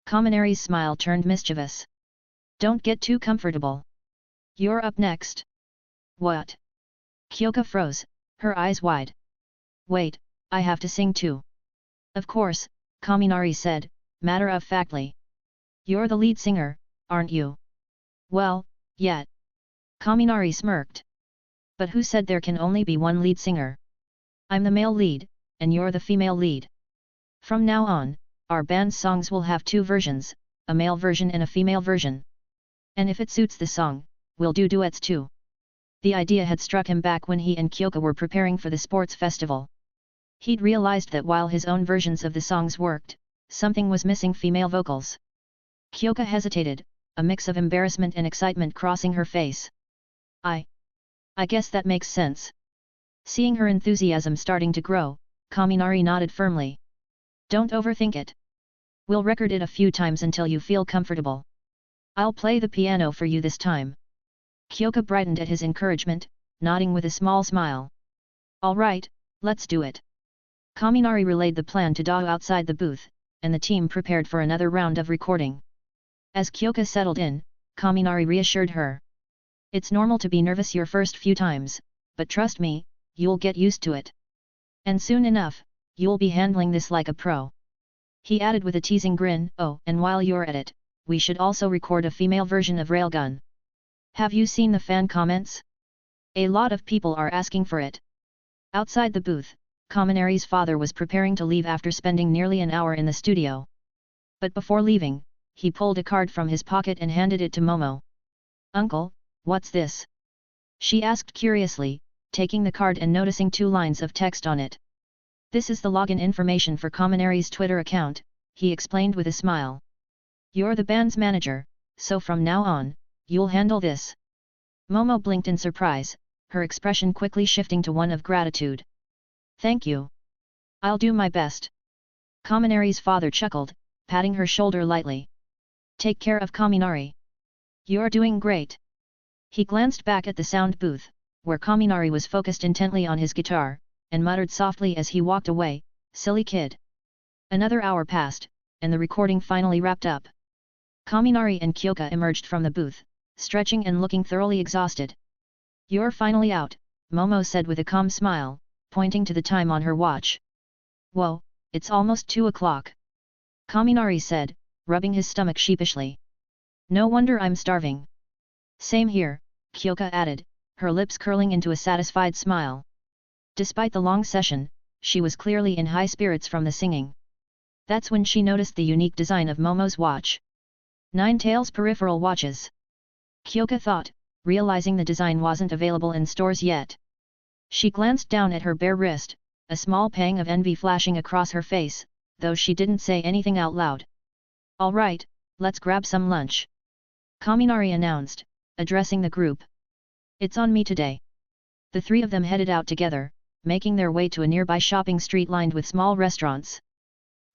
Speaker 2: Kaminari's smile turned mischievous. "Don't get too comfortable. You're up next." "What?" Kyoka froze, her eyes wide. "Wait, I have to sing too." "Of course," Kaminari said, matter-of-factly. "You're the lead singer, aren't you?" "Well, yet." Kaminari smirked. "But who said there can only be one lead singer? I'm the male lead, and you're the female lead." From now on, our band's songs will have two versions, a male version and a female version. And if it suits the song, we'll do duets too. The idea had struck him back when he and Kyoka were preparing for the sports festival. He'd realized that while his own versions of the songs worked, something was missing: female vocals. Kyoka hesitated, a mix of embarrassment and excitement crossing her face. I guess that makes sense. Seeing her enthusiasm starting to grow, Kaminari nodded firmly. Don't overthink it. We'll record it a few times until you feel comfortable. I'll play the piano for you this time. Kyoka brightened at his encouragement, nodding with a small smile. All right, let's do it. Kaminari relayed the plan to Dao outside the booth, and the team prepared for another round of recording. As Kyoka settled in, Kaminari reassured her. It's normal to be nervous your first few times, but trust me, you'll get used to it. And soon enough, you'll be handling this like a pro. He added with a teasing grin, oh, and while you're at it, we should also record a female version of Railgun. Have you seen the fan comments? A lot of people are asking for it. Outside the booth, Kaminari's father was preparing to leave after spending nearly an hour in the studio. But before leaving, he pulled a card from his pocket and handed it to Momo. Uncle, what's this? She asked curiously, taking the card and noticing two lines of text on it. This is the login information for Kaminari's Twitter account, he explained with a smile. You're the band's manager, so from now on, you'll handle this. Momo blinked in surprise, her expression quickly shifting to one of gratitude. Thank you. I'll do my best. Kaminari's father chuckled, patting her shoulder lightly. Take care of Kaminari. You're doing great. He glanced back at the sound booth, where Kaminari was focused intently on his guitar, and muttered softly as he walked away, silly kid. Another hour passed, and the recording finally wrapped up. Kaminari and Kyoka emerged from the booth, stretching and looking thoroughly exhausted. You're finally out, Momo said with a calm smile, pointing to the time on her watch. Whoa, it's almost 2 o'clock. Kaminari said, rubbing his stomach sheepishly. No wonder I'm starving. Same here, Kyoka added, her lips curling into a satisfied smile. Despite the long session, she was clearly in high spirits from the singing. That's when she noticed the unique design of Momo's watch. Nine-tails peripheral watches. Kyoka thought, realizing the design wasn't available in stores yet. She glanced down at her bare wrist, a small pang of envy flashing across her face, though she didn't say anything out loud. All right, let's grab some lunch. Kaminari announced, addressing the group. It's on me today. The three of them headed out together, making their way to a nearby shopping street lined with small restaurants.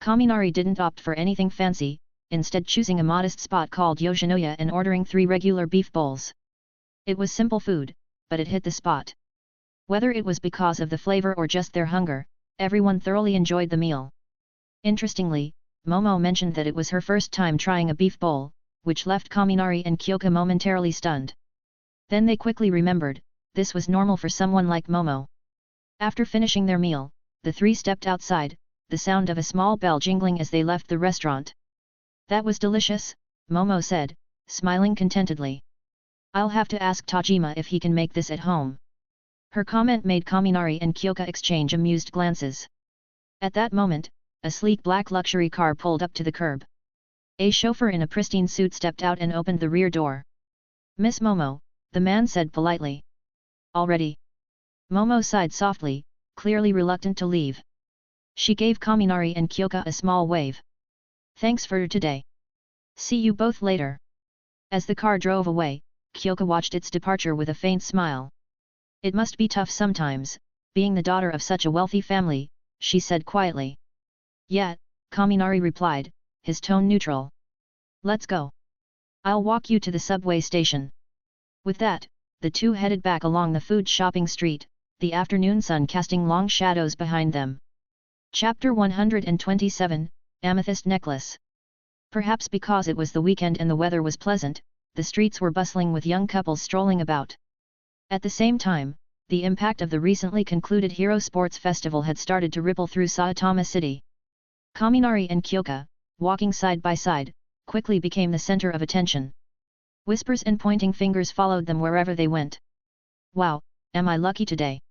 Speaker 2: Kaminari didn't opt for anything fancy, instead choosing a modest spot called Yoshinoya and ordering 3 regular beef bowls. It was simple food, but it hit the spot. Whether it was because of the flavor or just their hunger, everyone thoroughly enjoyed the meal. Interestingly, Momo mentioned that it was her first time trying a beef bowl, which left Kaminari and Kyoka momentarily stunned. Then they quickly remembered, this was normal for someone like Momo. After finishing their meal, the three stepped outside, the sound of a small bell jingling as they left the restaurant. That was delicious, Momo said, smiling contentedly. I'll have to ask Tajima if he can make this at home. Her comment made Kaminari and Kyoka exchange amused glances. At that moment, a sleek black luxury car pulled up to the curb. A chauffeur in a pristine suit stepped out and opened the rear door. Miss Momo, the man said politely. Already? Momo sighed softly, clearly reluctant to leave. She gave Kaminari and Kyoka a small wave. Thanks for today. See you both later. As the car drove away, Kyoka watched its departure with a faint smile. It must be tough sometimes, being the daughter of such a wealthy family, she said quietly. Yeah, Kaminari replied, his tone neutral. Let's go. I'll walk you to the subway station. With that, the two headed back along the food shopping street, the afternoon sun casting long shadows behind them. Chapter 127, Amethyst Necklace. Perhaps because it was the weekend and the weather was pleasant, the streets were bustling with young couples strolling about. At the same time, the impact of the recently concluded Hero Sports Festival had started to ripple through Saitama City. Kaminari and Kyoka, walking side by side, quickly became the center of attention. Whispers and pointing fingers followed them wherever they went. Wow, am I lucky today?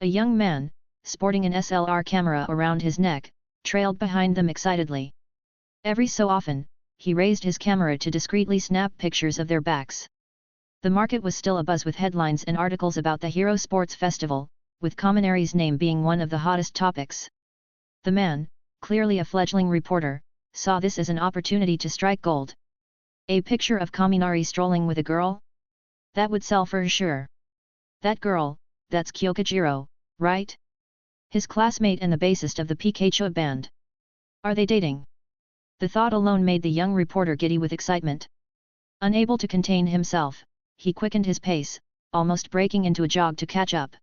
Speaker 2: A young man, sporting an SLR camera around his neck, trailed behind them excitedly. Every so often, he raised his camera to discreetly snap pictures of their backs. The market was still abuzz with headlines and articles about the Hero Sports Festival, with Kaminari's name being one of the hottest topics. The man, clearly a fledgling reporter, saw this as an opportunity to strike gold. A picture of Kaminari strolling with a girl? That would sell for sure. That girl, that's Kyokujiro, right? His classmate and the bassist of the Pikachu band. Are they dating? The thought alone made the young reporter giddy with excitement. Unable to contain himself, he quickened his pace, almost breaking into a jog to catch up.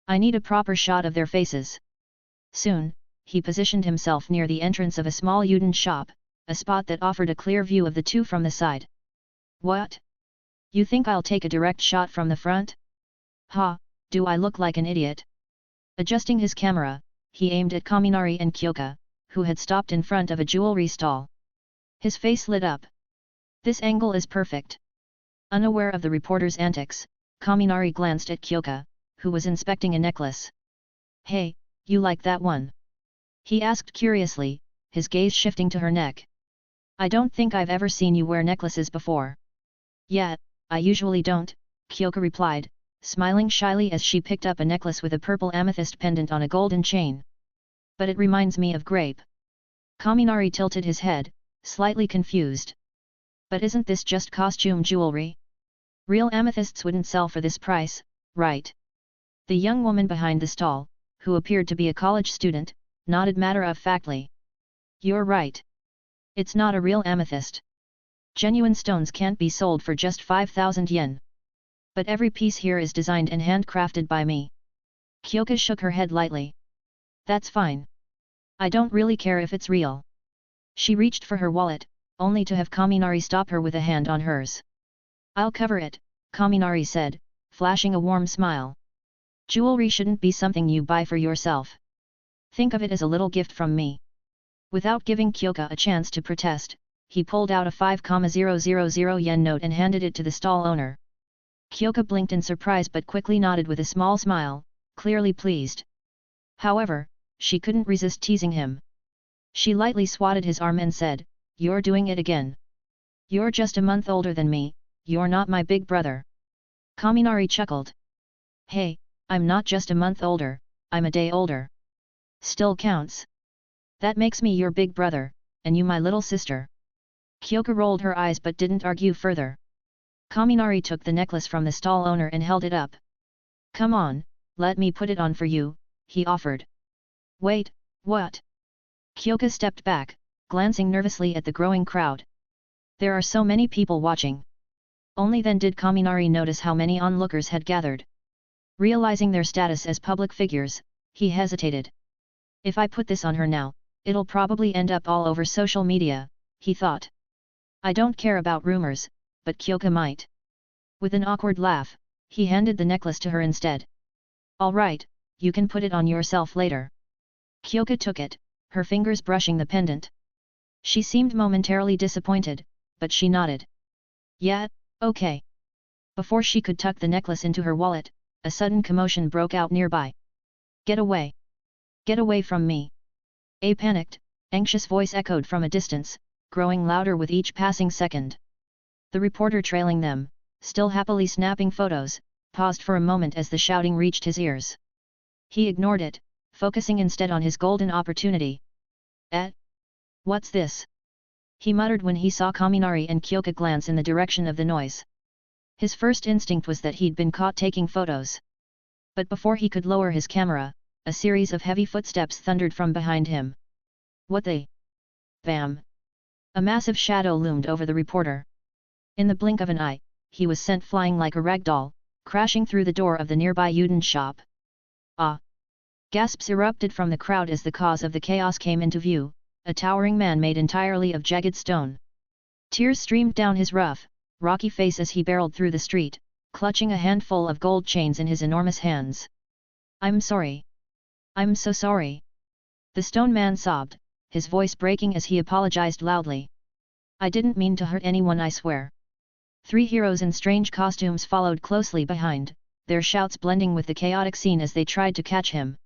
Speaker 2: I need a proper shot of their faces. Soon, he positioned himself near the entrance of a small udon shop, a spot that offered a clear view of the two from the side. What? You think I'll take a direct shot from the front? Ha, do I look like an idiot? Adjusting his camera, he aimed at Kaminari and Kyoka, who had stopped in front of a jewelry stall. His face lit up. This angle is perfect. Unaware of the reporter's antics, Kaminari glanced at Kyoka, who was inspecting a necklace. Hey, you like that one? He asked curiously, his gaze shifting to her neck. I don't think I've ever seen you wear necklaces before. Yeah, I usually don't, Kyoka replied, smiling shyly as she picked up a necklace with a purple amethyst pendant on a golden chain. But it reminds me of grape. Kaminari tilted his head, slightly confused. But isn't this just costume jewelry? Real amethysts wouldn't sell for this price, right? The young woman behind the stall, who appeared to be a college student, nodded matter-of-factly. You're right. It's not a real amethyst. Genuine stones can't be sold for just 5,000 yen. But every piece here is designed and handcrafted by me. Kyoka shook her head lightly. That's fine. I don't really care if it's real. She reached for her wallet, only to have Kaminari stop her with a hand on hers. I'll cover it, Kaminari said, flashing a warm smile. Jewelry shouldn't be something you buy for yourself. Think of it as a little gift from me. Without giving Kyoka a chance to protest, he pulled out a 5,000 yen note and handed it to the stall owner. Kyoka blinked in surprise but quickly nodded with a small smile, clearly pleased. However, she couldn't resist teasing him. She lightly swatted his arm and said, You're doing it again. You're just a month older than me, you're not my big brother. Kaminari chuckled. Hey, I'm not just a month older, I'm a day older. Still counts. That makes me your big brother, and you my little sister. Kyoka rolled her eyes but didn't argue further. Kaminari took the necklace from the stall owner and held it up. Come on, let me put it on for you, he offered. Wait, what? Kyoka stepped back, glancing nervously at the growing crowd. There are so many people watching. Only then did Kaminari notice how many onlookers had gathered. Realizing their status as public figures, he hesitated. If I put this on her now, it'll probably end up all over social media, he thought. I don't care about rumors, but Kyoka might. With an awkward laugh, he handed the necklace to her instead. All right, you can put it on yourself later. Kyoka took it, her fingers brushing the pendant. She seemed momentarily disappointed, but she nodded. Yeah, okay. Before she could tuck the necklace into her wallet, a sudden commotion broke out nearby. Get away! Get away from me! A panicked, anxious voice echoed from a distance, growing louder with each passing second. The reporter trailing them, still happily snapping photos, paused for a moment as the shouting reached his ears. He ignored it, focusing instead on his golden opportunity. What's this? He muttered when he saw Kaminari and Kyoka glance in the direction of the noise. His first instinct was that he'd been caught taking photos. But before he could lower his camera, a series of heavy footsteps thundered from behind him. What the? Bam! A massive shadow loomed over the reporter. In the blink of an eye, he was sent flying like a rag doll, crashing through the door of the nearby udon shop. Ah! Gasps erupted from the crowd as the cause of the chaos came into view, a towering man made entirely of jagged stone. Tears streamed down his rough, rocky face as he barreled through the street, clutching a handful of gold chains in his enormous hands. I'm sorry. I'm so sorry. The stone man sobbed, his voice breaking as he apologized loudly. I didn't mean to hurt anyone, I swear. Three heroes in strange costumes followed closely behind, their shouts blending with the chaotic scene as they tried to catch him.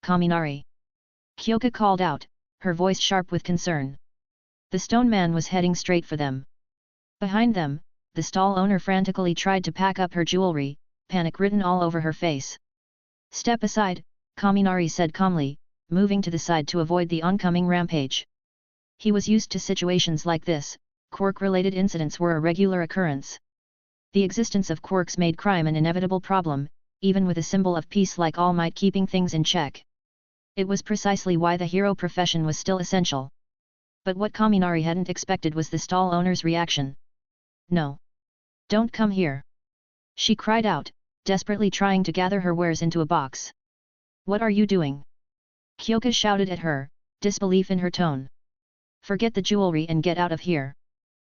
Speaker 2: Kaminari! Kyoka called out, her voice sharp with concern. The stone man was heading straight for them. Behind them, the stall owner frantically tried to pack up her jewelry, panic written all over her face. "Step aside," Kaminari said calmly, moving to the side to avoid the oncoming rampage. He was used to situations like this. Quirk-related incidents were a regular occurrence. The existence of quirks made crime an inevitable problem, even with a symbol of peace like All Might keeping things in check. It was precisely why the hero profession was still essential. But what Kaminari hadn't expected was the stall owner's reaction. "No. Don't come here!" she cried out, desperately trying to gather her wares into a box. "What are you doing?" Kyoka shouted at her, disbelief in her tone. "Forget the jewelry and get out of here."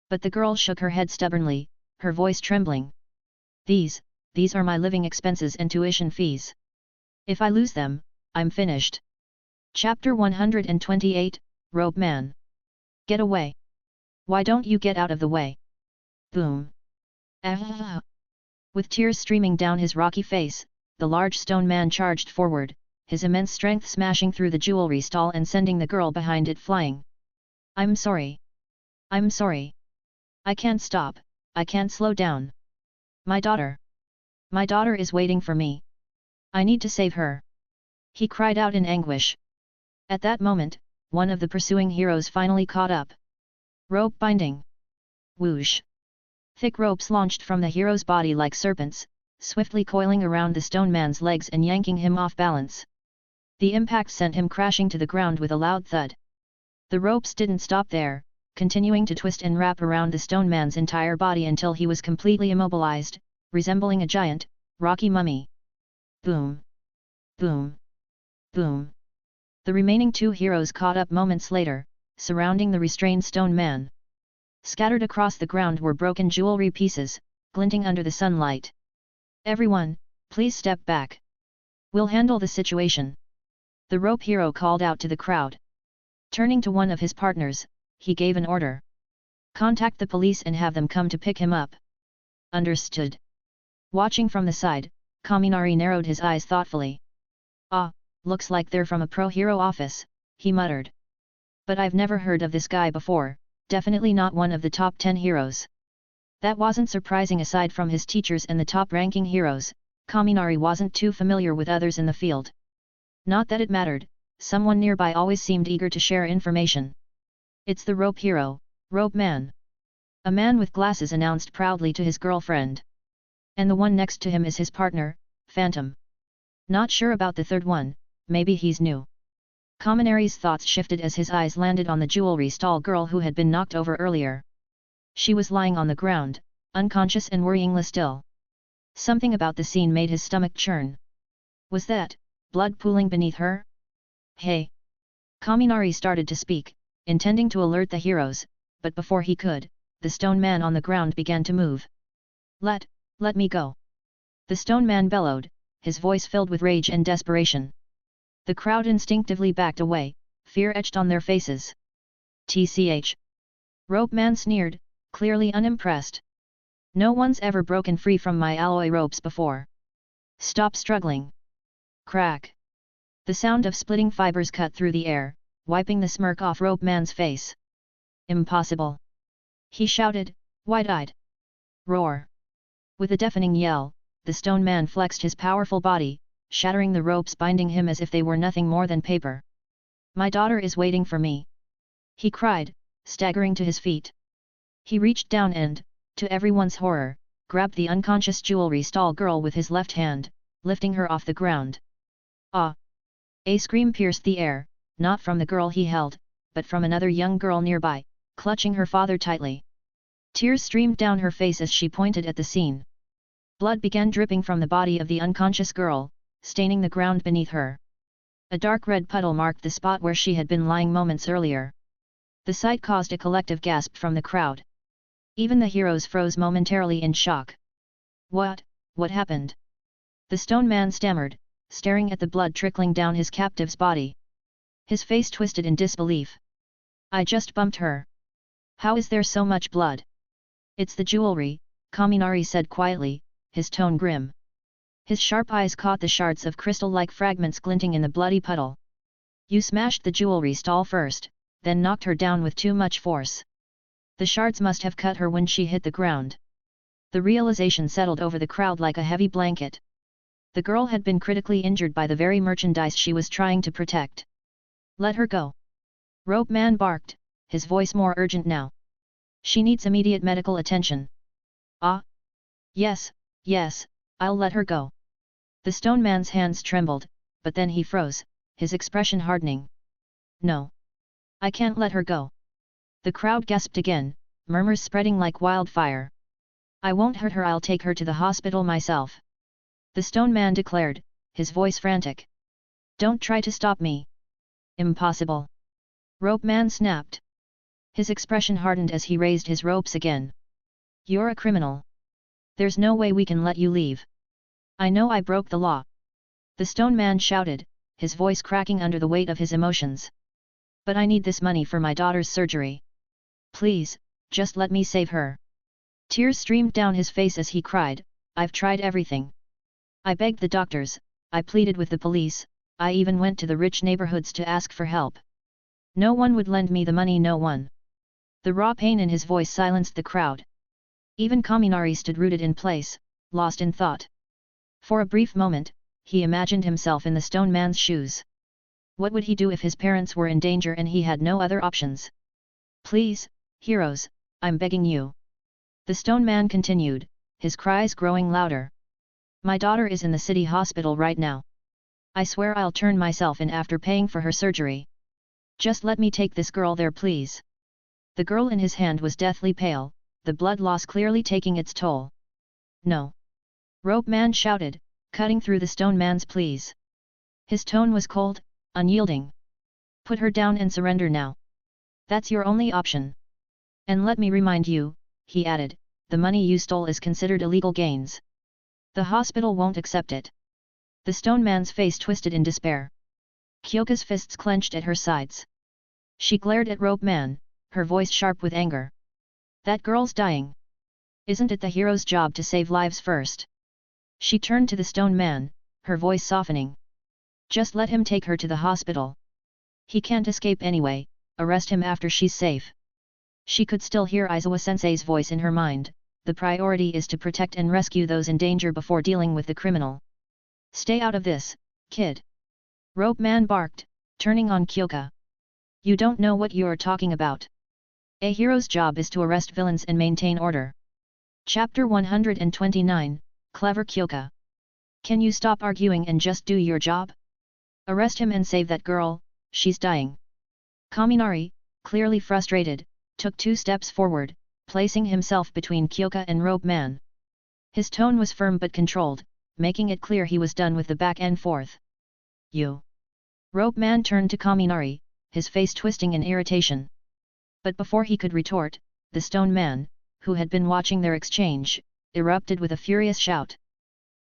Speaker 2: But the girl shook her head stubbornly, her voice trembling. These are my living expenses and tuition fees. If I lose them, I'm finished." Chapter 128, Rope Man. "Get away! Why don't you get out of the way?" Boom! Ah! With tears streaming down his rocky face, the large stone man charged forward, his immense strength smashing through the jewelry stall and sending the girl behind it flying. "I'm sorry. I'm sorry. I can't stop, I can't slow down. My daughter. My daughter is waiting for me. I need to save her," he cried out in anguish. At that moment, one of the pursuing heroes finally caught up. Rope binding. Whoosh! Thick ropes launched from the hero's body like serpents, swiftly coiling around the stone man's legs and yanking him off balance. The impact sent him crashing to the ground with a loud thud. The ropes didn't stop there, continuing to twist and wrap around the stone man's entire body until he was completely immobilized, resembling a giant, rocky mummy. Boom! Boom! Boom! The remaining two heroes caught up moments later, surrounding the restrained stone man. Scattered across the ground were broken jewelry pieces, glinting under the sunlight. "Everyone, please step back. We'll handle the situation," the rope hero called out to the crowd. Turning to one of his partners, he gave an order. "Contact the police and have them come to pick him up." "Understood." Watching from the side, Kaminari narrowed his eyes thoughtfully. "Ah, looks like they're from a pro-hero office," he muttered. "But I've never heard of this guy before, definitely not one of the top 10 heroes." That wasn't surprising. Aside from his teachers and the top-ranking heroes, Kaminari wasn't too familiar with others in the field. Not that it mattered, someone nearby always seemed eager to share information. "It's the rope hero, Rope Man," a man with glasses announced proudly to his girlfriend. "And the one next to him is his partner, Phantom. Not sure about the third one, maybe he's new." Kaminari's thoughts shifted as his eyes landed on the jewelry stall girl who had been knocked over earlier. She was lying on the ground, unconscious and worryingly still. Something about the scene made his stomach churn. Was that blood pooling beneath her? "Hey!" Kaminari started to speak, intending to alert the heroes, but before he could, the stone man on the ground began to move. Let me go!" the stone man bellowed, his voice filled with rage and desperation. The crowd instinctively backed away, fear etched on their faces. "Tch!" Rope Man sneered, clearly unimpressed. "No one's ever broken free from my alloy ropes before. Stop struggling!" Crack! The sound of splitting fibers cut through the air, wiping the smirk off Rope Man's face. "Impossible!" he shouted, wide-eyed. Roar! With a deafening yell, the stone man flexed his powerful body, shattering the ropes binding him as if they were nothing more than paper. "My daughter is waiting for me!" he cried, staggering to his feet. He reached down and, to everyone's horror, grabbed the unconscious jewelry stall girl with his left hand, lifting her off the ground. "Ah!" A scream pierced the air, not from the girl he held, but from another young girl nearby, clutching her father tightly. Tears streamed down her face as she pointed at the scene. Blood began dripping from the body of the unconscious girl, staining the ground beneath her. A dark red puddle marked the spot where she had been lying moments earlier. The sight caused a collective gasp from the crowd. Even the heroes froze momentarily in shock. What happened?" the stone man stammered, staring at the blood trickling down his captive's body. His face twisted in disbelief. "I just bumped her. How is there so much blood?" "It's the jewelry," Kaminari said quietly, his tone grim. His sharp eyes caught the shards of crystal-like fragments glinting in the bloody puddle. You smashed the jewelry stall first, then knocked her down with too much force. The shards must have cut her when she hit the ground. The realization settled over the crowd like a heavy blanket. The girl had been critically injured by the very merchandise she was trying to protect. Let her go. Rope Man barked, his voice more urgent now. She needs immediate medical attention. Ah? Yes, yes, I'll let her go. The stone man's hands trembled, but then he froze, his expression hardening. No. I can't let her go. The crowd gasped again, murmurs spreading like wildfire. I won't hurt her, I'll take her to the hospital myself. The stone man declared, his voice frantic. Don't try to stop me. Impossible. Rope Man snapped. His expression hardened as he raised his ropes again. You're a criminal. There's no way we can let you leave. I know I broke the law. The stone man shouted, his voice cracking under the weight of his emotions. But I need this money for my daughter's surgery. Please, just let me save her. Tears streamed down his face as he cried, I've tried everything. I begged the doctors, I pleaded with the police, I even went to the rich neighborhoods to ask for help. No one would lend me the money, no one. The raw pain in his voice silenced the crowd. Even Kaminari stood rooted in place, lost in thought. For a brief moment, he imagined himself in the stone man's shoes. What would he do if his parents were in danger and he had no other options? Please, heroes, I'm begging you. The stone man continued, his cries growing louder. My daughter is in the city hospital right now. I swear I'll turn myself in after paying for her surgery. Just let me take this girl there, please. The girl in his hand was deathly pale, the blood loss clearly taking its toll. No. Rope Man shouted, cutting through the stone man's pleas. His tone was cold, unyielding. Put her down and surrender now. That's your only option. And let me remind you, he added, the money you stole is considered illegal gains. The hospital won't accept it. The stone man's face twisted in despair. Kyoka's fists clenched at her sides. She glared at Rope Man, her voice sharp with anger. That girl's dying. Isn't it the hero's job to save lives first? She turned to the stone man, her voice softening. Just let him take her to the hospital. He can't escape anyway, arrest him after she's safe. She could still hear Aizawa-sensei's voice in her mind, the priority is to protect and rescue those in danger before dealing with the criminal. Stay out of this, kid. Rope Man barked, turning on Kyoka. You don't know what you're talking about. A hero's job is to arrest villains and maintain order. Chapter 129, Clever Kyoka. Can you stop arguing and just do your job? Arrest him and save that girl, she's dying. Kaminari, clearly frustrated, took 2 steps forward, placing himself between Kyoka and Rope Man. His tone was firm but controlled, making it clear he was done with the back and forth. You. Rope Man turned to Kaminari, his face twisting in irritation. But before he could retort, the stone man, who had been watching their exchange, erupted with a furious shout.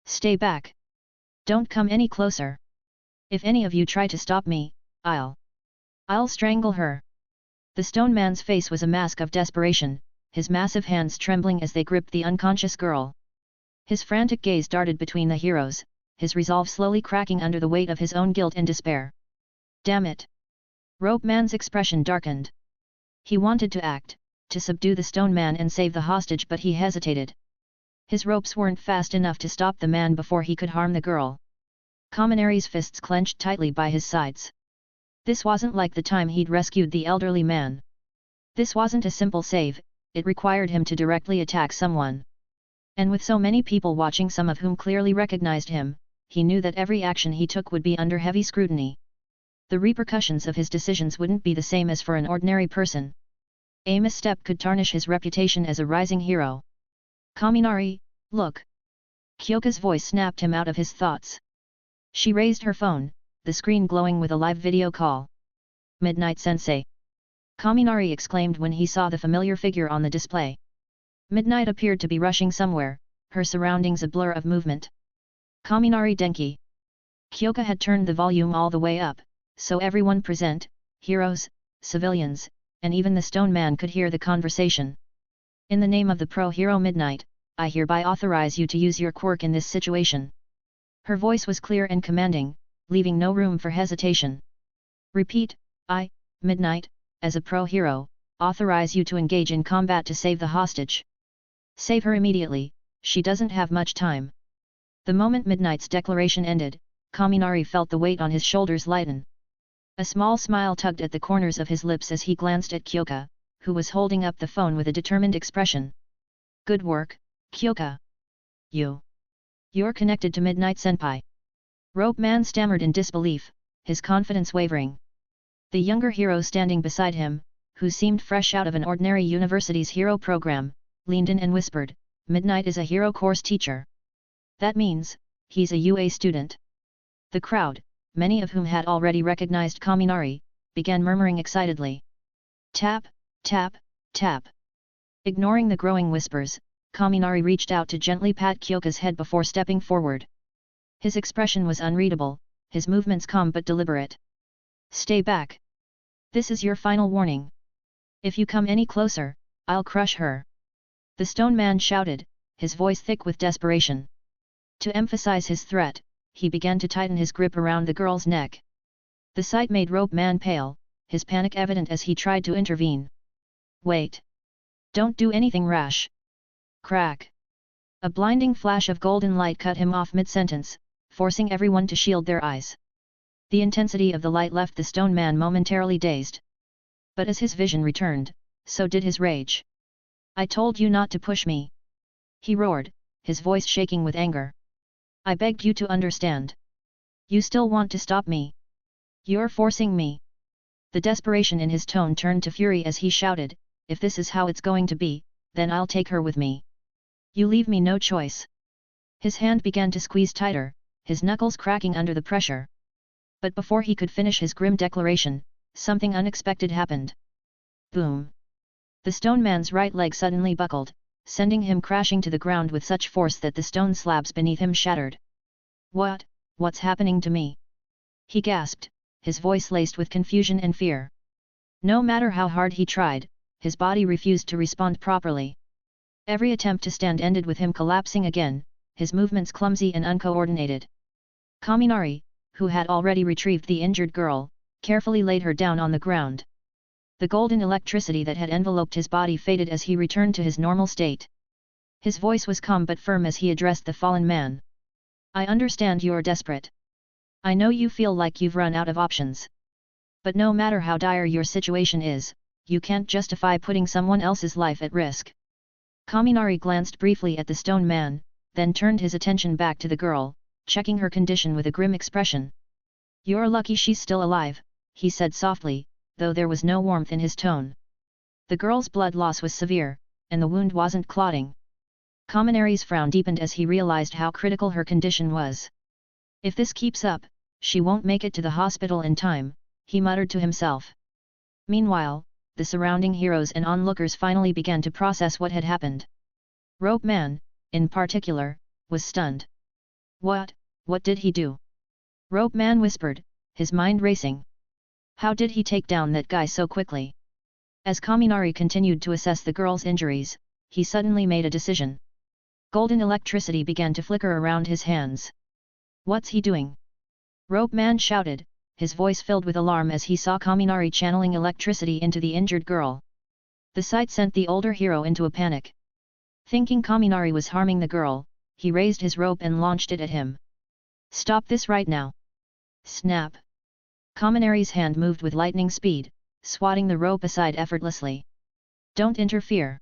Speaker 2: Stay back! Don't come any closer! If any of you try to stop me, I'll strangle her! The stone man's face was a mask of desperation, his massive hands trembling as they gripped the unconscious girl. His frantic gaze darted between the heroes, his resolve slowly cracking under the weight of his own guilt and despair. Damn it! Rope Man's expression darkened. He wanted to act, to subdue the stone man and save the hostage, but he hesitated. His ropes weren't fast enough to stop the man before he could harm the girl. Kaminari's fists clenched tightly by his sides. This wasn't like the time he'd rescued the elderly man. This wasn't a simple save, it required him to directly attack someone. And with so many people watching, some of whom clearly recognized him, he knew that every action he took would be under heavy scrutiny. The repercussions of his decisions wouldn't be the same as for an ordinary person. A misstep could tarnish his reputation as a rising hero. Kaminari, look! Kyoka's voice snapped him out of his thoughts. She raised her phone, the screen glowing with a live video call. Midnight Sensei! Kaminari exclaimed when he saw the familiar figure on the display. Midnight appeared to be rushing somewhere, her surroundings a blur of movement. Kaminari Denki! Kyoka had turned the volume all the way up, so everyone present, heroes, civilians, and even the stone man could hear the conversation. In the name of the pro-hero Midnight, I hereby authorize you to use your quirk in this situation. Her voice was clear and commanding, leaving no room for hesitation. Repeat, I, Midnight, as a pro-hero, authorize you to engage in combat to save the hostage. Save her immediately, she doesn't have much time. The moment Midnight's declaration ended, Kaminari felt the weight on his shoulders lighten. A small smile tugged at the corners of his lips as he glanced at Kyoka, who was holding up the phone with a determined expression. Good work, Kyoka. You're connected to Midnight Senpai. Rope Man stammered in disbelief, his confidence wavering. The younger hero standing beside him, who seemed fresh out of an ordinary university's hero program, leaned in and whispered, Midnight is a hero course teacher. That means, he's a UA student. The crowd, many of whom had already recognized Kaminari, began murmuring excitedly. Tap, tap, tap. Ignoring the growing whispers, Kaminari reached out to gently pat Kyoka's head before stepping forward. His expression was unreadable, his movements calm but deliberate. Stay back. This is your final warning. If you come any closer, I'll crush her. The stone man shouted, his voice thick with desperation. To emphasize his threat, he began to tighten his grip around the girl's neck. The sight made Rope Man pale, his panic evident as he tried to intervene. Wait. Don't do anything rash. Crack. A blinding flash of golden light cut him off mid-sentence, forcing everyone to shield their eyes. The intensity of the light left the stone man momentarily dazed. But as his vision returned, so did his rage. I told you not to push me. He roared, his voice shaking with anger. I begged you to understand. You still want to stop me? You're forcing me. The desperation in his tone turned to fury as he shouted, if this is how it's going to be, then I'll take her with me. You leave me no choice. His hand began to squeeze tighter, his knuckles cracking under the pressure. But before he could finish his grim declaration, something unexpected happened. Boom! The stone man's right leg suddenly buckled, sending him crashing to the ground with such force that the stone slabs beneath him shattered. What's happening to me? He gasped, his voice laced with confusion and fear. No matter how hard he tried, his body refused to respond properly. Every attempt to stand ended with him collapsing again, his movements clumsy and uncoordinated. Kaminari, who had already retrieved the injured girl, carefully laid her down on the ground. The golden electricity that had enveloped his body faded as he returned to his normal state. His voice was calm but firm as he addressed the fallen man. I understand you're desperate. I know you feel like you've run out of options. But no matter how dire your situation is, you can't justify putting someone else's life at risk. Kaminari glanced briefly at the stone man, then turned his attention back to the girl, checking her condition with a grim expression. You're lucky she's still alive, he said softly, though there was no warmth in his tone. The girl's blood loss was severe, and the wound wasn't clotting. Kaminari's frown deepened as he realized how critical her condition was. If this keeps up, she won't make it to the hospital in time, he muttered to himself. Meanwhile, the surrounding heroes and onlookers finally began to process what had happened. Rope Man, in particular, was stunned. What did he do? Rope Man whispered, his mind racing. How did he take down that guy so quickly? As Kaminari continued to assess the girl's injuries, he suddenly made a decision. Golden electricity began to flicker around his hands. What's he doing? Rope Man shouted, his voice filled with alarm as he saw Kaminari channeling electricity into the injured girl. The sight sent the older hero into a panic. Thinking Kaminari was harming the girl, he raised his rope and launched it at him. Stop this right now! Snap! Kaminari's hand moved with lightning speed, swatting the rope aside effortlessly. Don't interfere!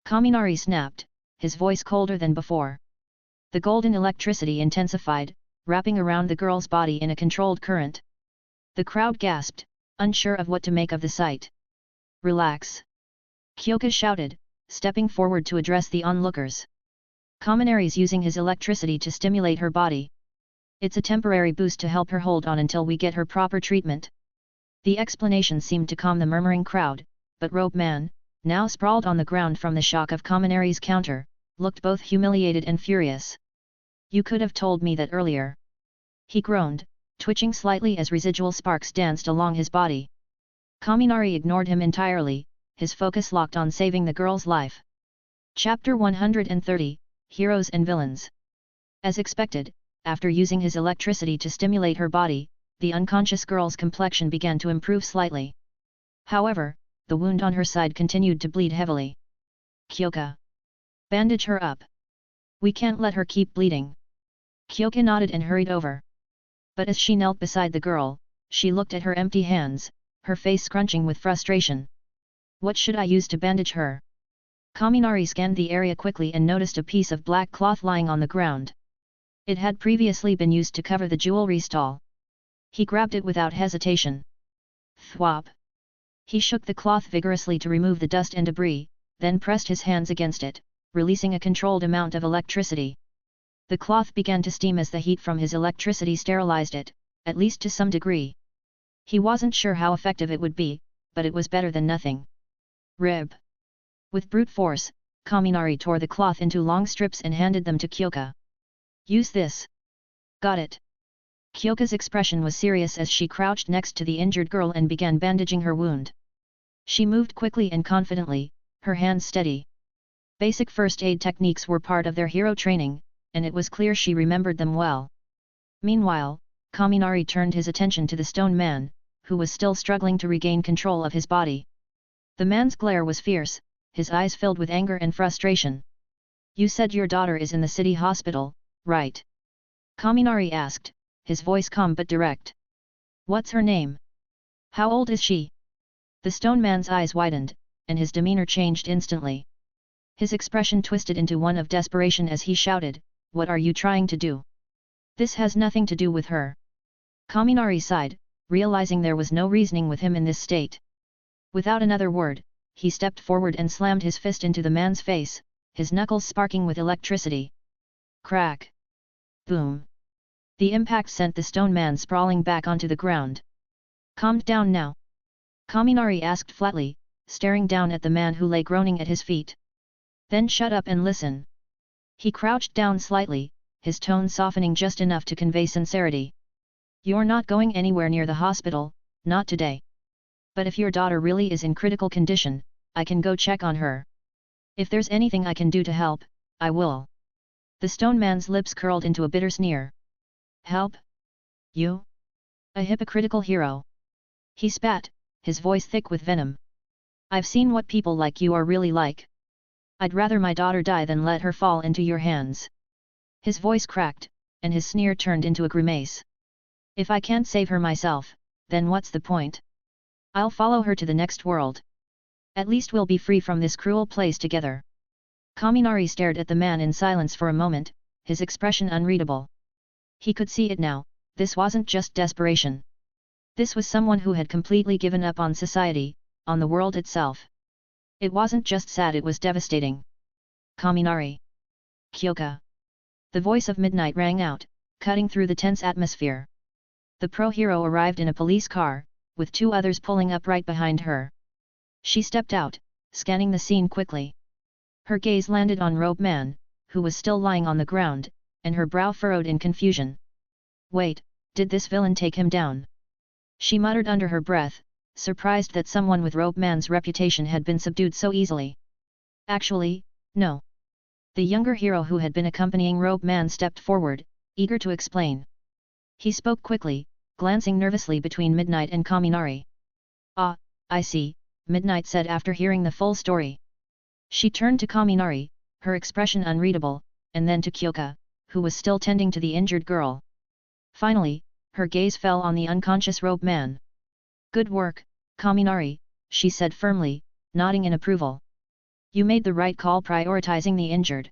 Speaker 2: Kaminari snapped, his voice colder than before. The golden electricity intensified, wrapping around the girl's body in a controlled current. The crowd gasped, unsure of what to make of the sight. Relax! Kyoka shouted, stepping forward to address the onlookers. Kaminari's using his electricity to stimulate her body. It's a temporary boost to help her hold on until we get her proper treatment. The explanation seemed to calm the murmuring crowd, but Rope Man, now sprawled on the ground from the shock of Kaminari's counter, looked both humiliated and furious. You could have told me that earlier. He groaned, twitching slightly as residual sparks danced along his body. Kaminari ignored him entirely, his focus locked on saving the girl's life. Chapter 130, Heroes and Villains. As expected, after using his electricity to stimulate her body, the unconscious girl's complexion began to improve slightly. However, the wound on her side continued to bleed heavily. Kyoka. Bandage her up. We can't let her keep bleeding. Kyoka nodded and hurried over. But as she knelt beside the girl, she looked at her empty hands, her face scrunching with frustration. What should I use to bandage her? Kaminari scanned the area quickly and noticed a piece of black cloth lying on the ground. It had previously been used to cover the jewelry stall. He grabbed it without hesitation. Thwop! He shook the cloth vigorously to remove the dust and debris, then pressed his hands against it, releasing a controlled amount of electricity. The cloth began to steam as the heat from his electricity sterilized it, at least to some degree. He wasn't sure how effective it would be, but it was better than nothing. Rib. With brute force, Kaminari tore the cloth into long strips and handed them to Kyoka. Use this. Got it. Kyoka's expression was serious as she crouched next to the injured girl and began bandaging her wound. She moved quickly and confidently, her hands steady. Basic first aid techniques were part of their hero training, and it was clear she remembered them well. Meanwhile, Kaminari turned his attention to the stone man, who was still struggling to regain control of his body. The man's glare was fierce, his eyes filled with anger and frustration. You said your daughter is in the city hospital, right? Kaminari asked, his voice calm but direct. What's her name? How old is she? The stone man's eyes widened, and his demeanor changed instantly. His expression twisted into one of desperation as he shouted, What are you trying to do? This has nothing to do with her. Kaminari sighed, realizing there was no reasoning with him in this state. Without another word, he stepped forward and slammed his fist into the man's face, his knuckles sparking with electricity. Crack! Boom! The impact sent the stone man sprawling back onto the ground. Calmed down now? Kaminari asked flatly, staring down at the man who lay groaning at his feet. Then shut up and listen. He crouched down slightly, his tone softening just enough to convey sincerity. You're not going anywhere near the hospital, not today. But if your daughter really is in critical condition, I can go check on her. If there's anything I can do to help, I will. The stone man's lips curled into a bitter sneer. Help? You? A hypocritical hero. He spat, his voice thick with venom. I've seen what people like you are really like. I'd rather my daughter die than let her fall into your hands. His voice cracked, and his sneer turned into a grimace. If I can't save her myself, then what's the point? I'll follow her to the next world. At least we'll be free from this cruel place together. Kaminari stared at the man in silence for a moment, his expression unreadable. He could see it now, this wasn't just desperation. This was someone who had completely given up on society, on the world itself. It wasn't just sad, it was devastating. Kaminari. Kyoka. The voice of Midnight rang out, cutting through the tense atmosphere. The pro-hero arrived in a police car, with two others pulling up right behind her. She stepped out, scanning the scene quickly. Her gaze landed on Robe Man, who was still lying on the ground, and her brow furrowed in confusion. Wait, did this villain take him down? She muttered under her breath, surprised that someone with Robe Man's reputation had been subdued so easily. Actually, no. The younger hero who had been accompanying Robe Man stepped forward, eager to explain. He spoke quickly, glancing nervously between Midnight and Kaminari. Ah, I see, Midnight said after hearing the full story. She turned to Kaminari, her expression unreadable, and then to Kyoka, who was still tending to the injured girl. Finally, her gaze fell on the unconscious Robe Man. Good work, Kaminari, she said firmly, nodding in approval. You made the right call prioritizing the injured.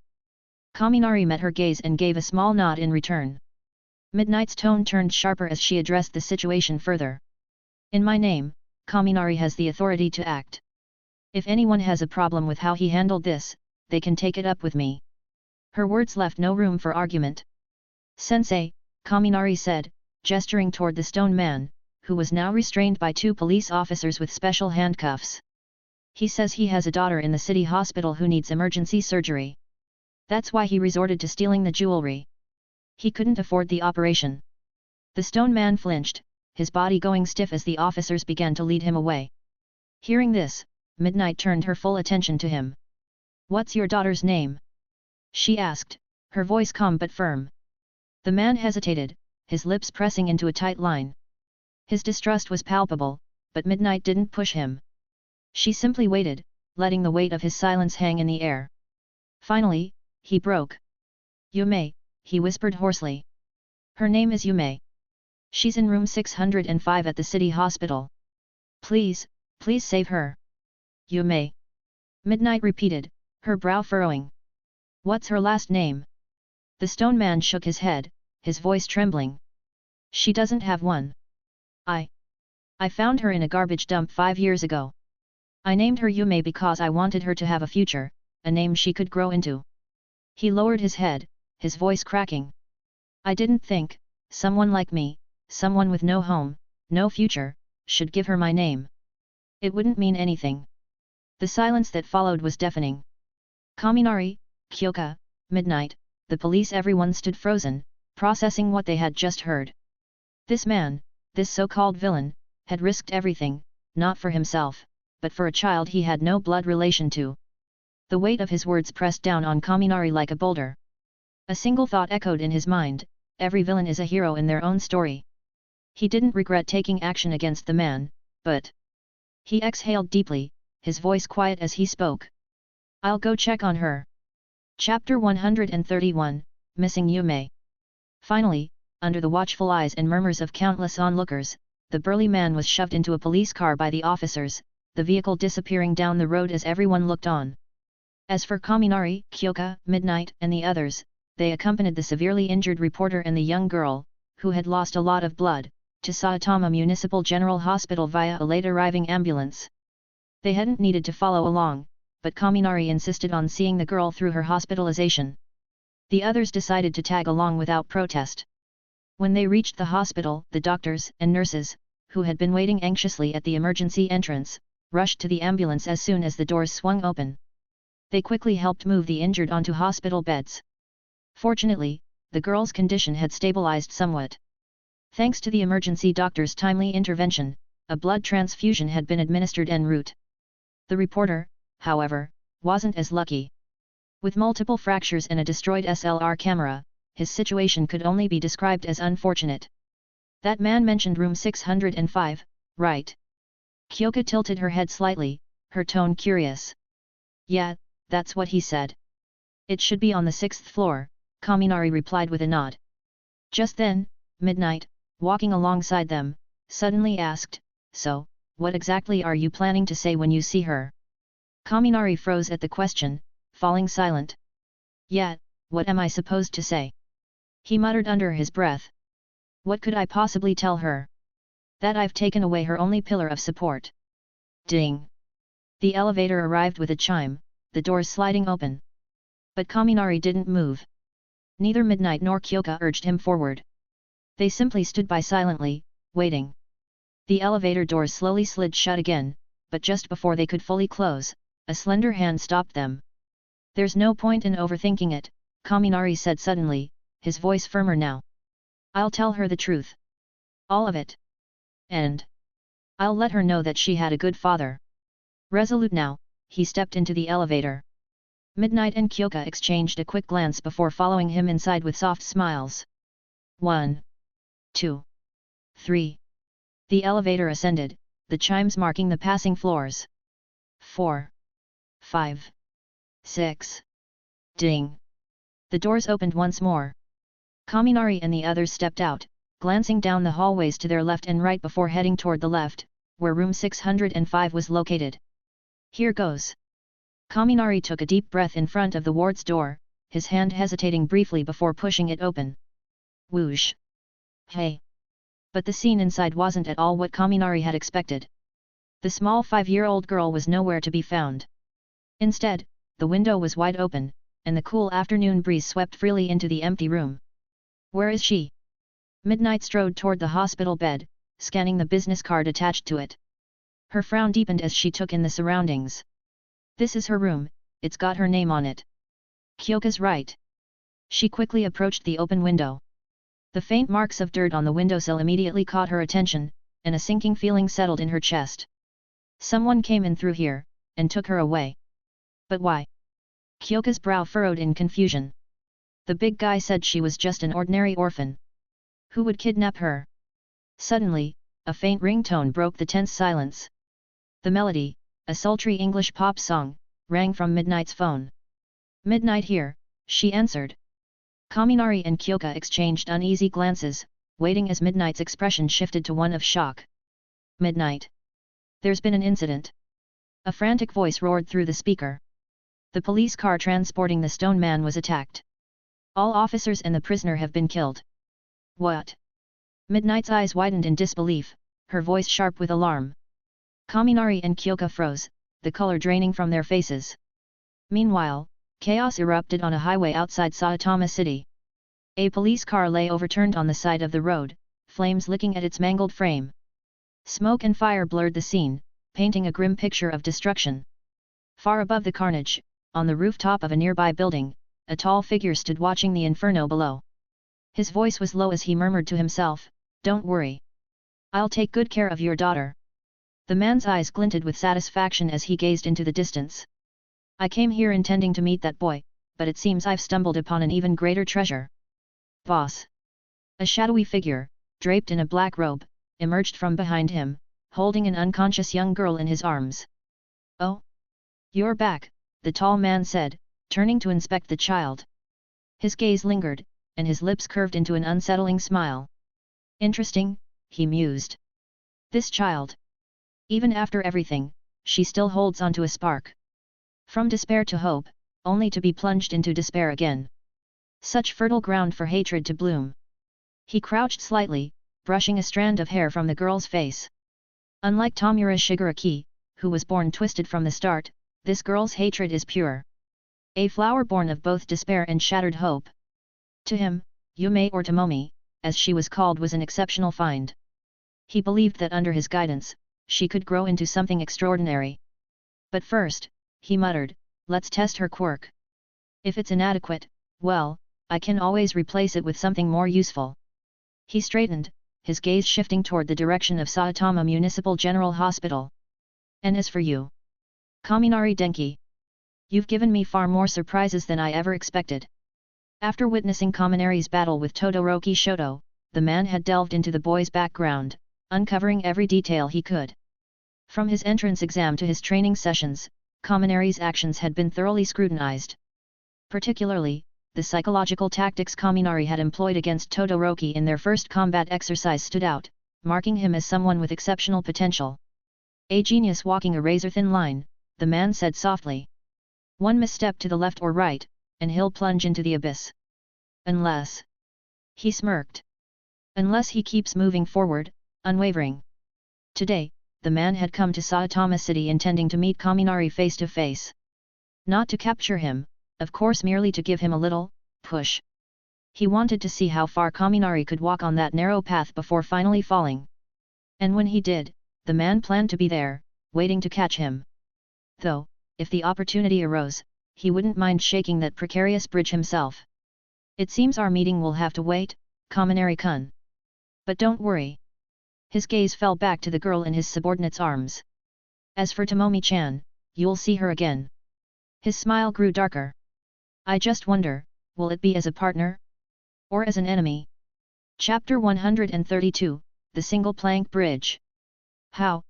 Speaker 2: Kaminari met her gaze and gave a small nod in return. Midnight's tone turned sharper as she addressed the situation further. In my name, Kaminari has the authority to act. If anyone has a problem with how he handled this, they can take it up with me. Her words left no room for argument. Sensei, Kaminari said, gesturing toward the stone man, who was now restrained by two police officers with special handcuffs. He says he has a daughter in the city hospital who needs emergency surgery. That's why he resorted to stealing the jewelry. He couldn't afford the operation. The stone man flinched, his body going stiff as the officers began to lead him away. Hearing this, Midnight turned her full attention to him. What's your daughter's name? She asked, her voice calm but firm. The man hesitated, his lips pressing into a tight line. His distrust was palpable, but Midnight didn't push him. She simply waited, letting the weight of his silence hang in the air. Finally, he broke. Yume, he whispered hoarsely. Her name is Yume. She's in room 605 at the city hospital. Please, please save her. Yume. Midnight repeated, her brow furrowing. What's her last name? The stone man shook his head, his voice trembling. She doesn't have one. I found her in a garbage dump 5 years ago. I named her Yume because I wanted her to have a future, a name she could grow into. He lowered his head, his voice cracking. I didn't think, someone like me, someone with no home, no future, should give her my name. It wouldn't mean anything. The silence that followed was deafening. Kaminari, Kyoka, Midnight, the police, everyone stood frozen, processing what they had just heard. This man, this so-called villain, had risked everything, not for himself, but for a child he had no blood relation to. The weight of his words pressed down on Kaminari like a boulder. A single thought echoed in his mind, every villain is a hero in their own story. He didn't regret taking action against the man, but... He exhaled deeply, his voice quiet as he spoke. I'll go check on her. Chapter 131, Missing Yume. Finally, under the watchful eyes and murmurs of countless onlookers, the burly man was shoved into a police car by the officers, the vehicle disappearing down the road as everyone looked on. As for Kaminari, Kyoka, Midnight, and the others, they accompanied the severely injured reporter and the young girl, who had lost a lot of blood, to Saitama Municipal General Hospital via a late arriving ambulance. They hadn't needed to follow along, but Kaminari insisted on seeing the girl through her hospitalization. The others decided to tag along without protest. When they reached the hospital, the doctors and nurses, who had been waiting anxiously at the emergency entrance, rushed to the ambulance as soon as the doors swung open. They quickly helped move the injured onto hospital beds. Fortunately, the girl's condition had stabilized somewhat. Thanks to the emergency doctor's timely intervention, a blood transfusion had been administered en route. The reporter, however, wasn't as lucky. With multiple fractures and a destroyed SLR camera, his situation could only be described as unfortunate. That man mentioned room 605, right? Kyoka tilted her head slightly, her tone curious. Yeah, that's what he said. It should be on the 6th floor, Kaminari replied with a nod. Just then, Midnight, walking alongside them, suddenly asked, so, what exactly are you planning to say when you see her? Kaminari froze at the question, falling silent. Yeah, what am I supposed to say? He muttered under his breath. What could I possibly tell her? That I've taken away her only pillar of support. Ding! The elevator arrived with a chime, the doors sliding open. But Kaminari didn't move. Neither Midnight nor Kyoka urged him forward. They simply stood by silently, waiting. The elevator doors slowly slid shut again, but just before they could fully close, a slender hand stopped them. There's no point in overthinking it, Kaminari said suddenly, his voice firmer now. I'll tell her the truth. All of it. And I'll let her know that she had a good father. Resolute now, he stepped into the elevator. Midnight and Kyoka exchanged a quick glance before following him inside with soft smiles. 1, 2, 3. The elevator ascended, the chimes marking the passing floors. 4, 5, 6. Ding! The doors opened once more. Kaminari and the others stepped out, glancing down the hallways to their left and right before heading toward the left, where room 605 was located. Here goes. Kaminari took a deep breath in front of the ward's door, his hand hesitating briefly before pushing it open. Whoosh! Hey! But the scene inside wasn't at all what Kaminari had expected. The small 5-year-old girl was nowhere to be found. Instead, the window was wide open, and the cool afternoon breeze swept freely into the empty room. Where is she? Midnight strode toward the hospital bed, scanning the business card attached to it. Her frown deepened as she took in the surroundings. This is her room, it's got her name on it. Kyoka's right. She quickly approached the open window. The faint marks of dirt on the windowsill immediately caught her attention, and a sinking feeling settled in her chest. Someone came in through here, and took her away. But why? Kyoka's brow furrowed in confusion. The big guy said she was just an ordinary orphan. Who would kidnap her? Suddenly, a faint ringtone broke the tense silence. The melody, a sultry English pop song, rang from Midnight's phone. "Midnight here," she answered. Kaminari and Kyoka exchanged uneasy glances, waiting as Midnight's expression shifted to one of shock. "Midnight. There's been an incident." A frantic voice roared through the speaker. "The police car transporting the stone man was attacked. All officers and the prisoner have been killed." "What?" Midnight's eyes widened in disbelief, her voice sharp with alarm. Kaminari and Kyoka froze, the color draining from their faces. Meanwhile, chaos erupted on a highway outside Saitama City. A police car lay overturned on the side of the road, flames licking at its mangled frame. Smoke and fire blurred the scene, painting a grim picture of destruction. Far above the carnage, on the rooftop of a nearby building, a tall figure stood watching the inferno below. His voice was low as he murmured to himself, "Don't worry. I'll take good care of your daughter." The man's eyes glinted with satisfaction as he gazed into the distance. "I came here intending to meet that boy, but it seems I've stumbled upon an even greater treasure." "Boss." A shadowy figure, draped in a black robe, emerged from behind him, holding an unconscious young girl in his arms. "Oh? You're back," the tall man said, turning to inspect the child. His gaze lingered, and his lips curved into an unsettling smile. "Interesting," he mused. "This child. Even after everything, she still holds on to a spark. From despair to hope, only to be plunged into despair again. Such fertile ground for hatred to bloom." He crouched slightly, brushing a strand of hair from the girl's face. Unlike Tomura Shigaraki, who was born twisted from the start, this girl's hatred is pure. A flower born of both despair and shattered hope. To him, Yume or Tomomi, as she was called, was an exceptional find. He believed that under his guidance, she could grow into something extraordinary. "But first," he muttered, "let's test her quirk. If it's inadequate, well, I can always replace it with something more useful." He straightened, his gaze shifting toward the direction of Saitama Municipal General Hospital. "And as for you, Kaminari Denki, you've given me far more surprises than I ever expected." After witnessing Kaminari's battle with Todoroki Shoto, the man had delved into the boy's background, uncovering every detail he could. From his entrance exam to his training sessions, Kaminari's actions had been thoroughly scrutinized. Particularly, the psychological tactics Kaminari had employed against Todoroki in their first combat exercise stood out, marking him as someone with exceptional potential. "A genius walking a razor-thin line," the man said softly. "One misstep to the left or right, and he'll plunge into the abyss. Unless..." He smirked. "Unless he keeps moving forward, unwavering." Today, the man had come to Saitama City intending to meet Kaminari face to face. Not to capture him, of course, merely to give him a little push. He wanted to see how far Kaminari could walk on that narrow path before finally falling. And when he did, the man planned to be there, waiting to catch him. Though, if the opportunity arose, he wouldn't mind shaking that precarious bridge himself. "It seems our meeting will have to wait, Kaminari-kun. But don't worry." His gaze fell back to the girl in his subordinate's arms. "As for Tomomi-chan, you'll see her again." His smile grew darker. "I just wonder, will it be as a partner? Or as an enemy?" Chapter 132, The Single Plank Bridge. How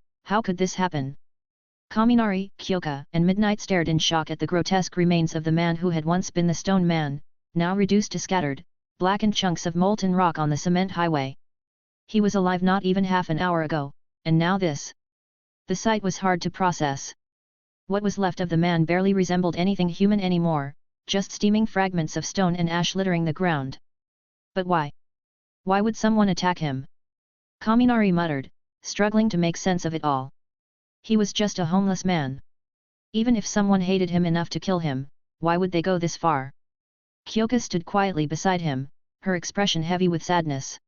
Speaker 2: could this happen? Kaminari, Kyoka, and Midnight stared in shock at the grotesque remains of the man who had once been the stone man, now reduced to scattered, blackened chunks of molten rock on the cement highway. He was alive not even half an hour ago, and now this. The sight was hard to process. What was left of the man barely resembled anything human anymore, just steaming fragments of stone and ash littering the ground. But why? Why would someone attack him? Kaminari muttered, struggling to make sense of it all. He was just a homeless man. Even if someone hated him enough to kill him, why would they go this far? Kyoka stood quietly beside him, her expression heavy with sadness.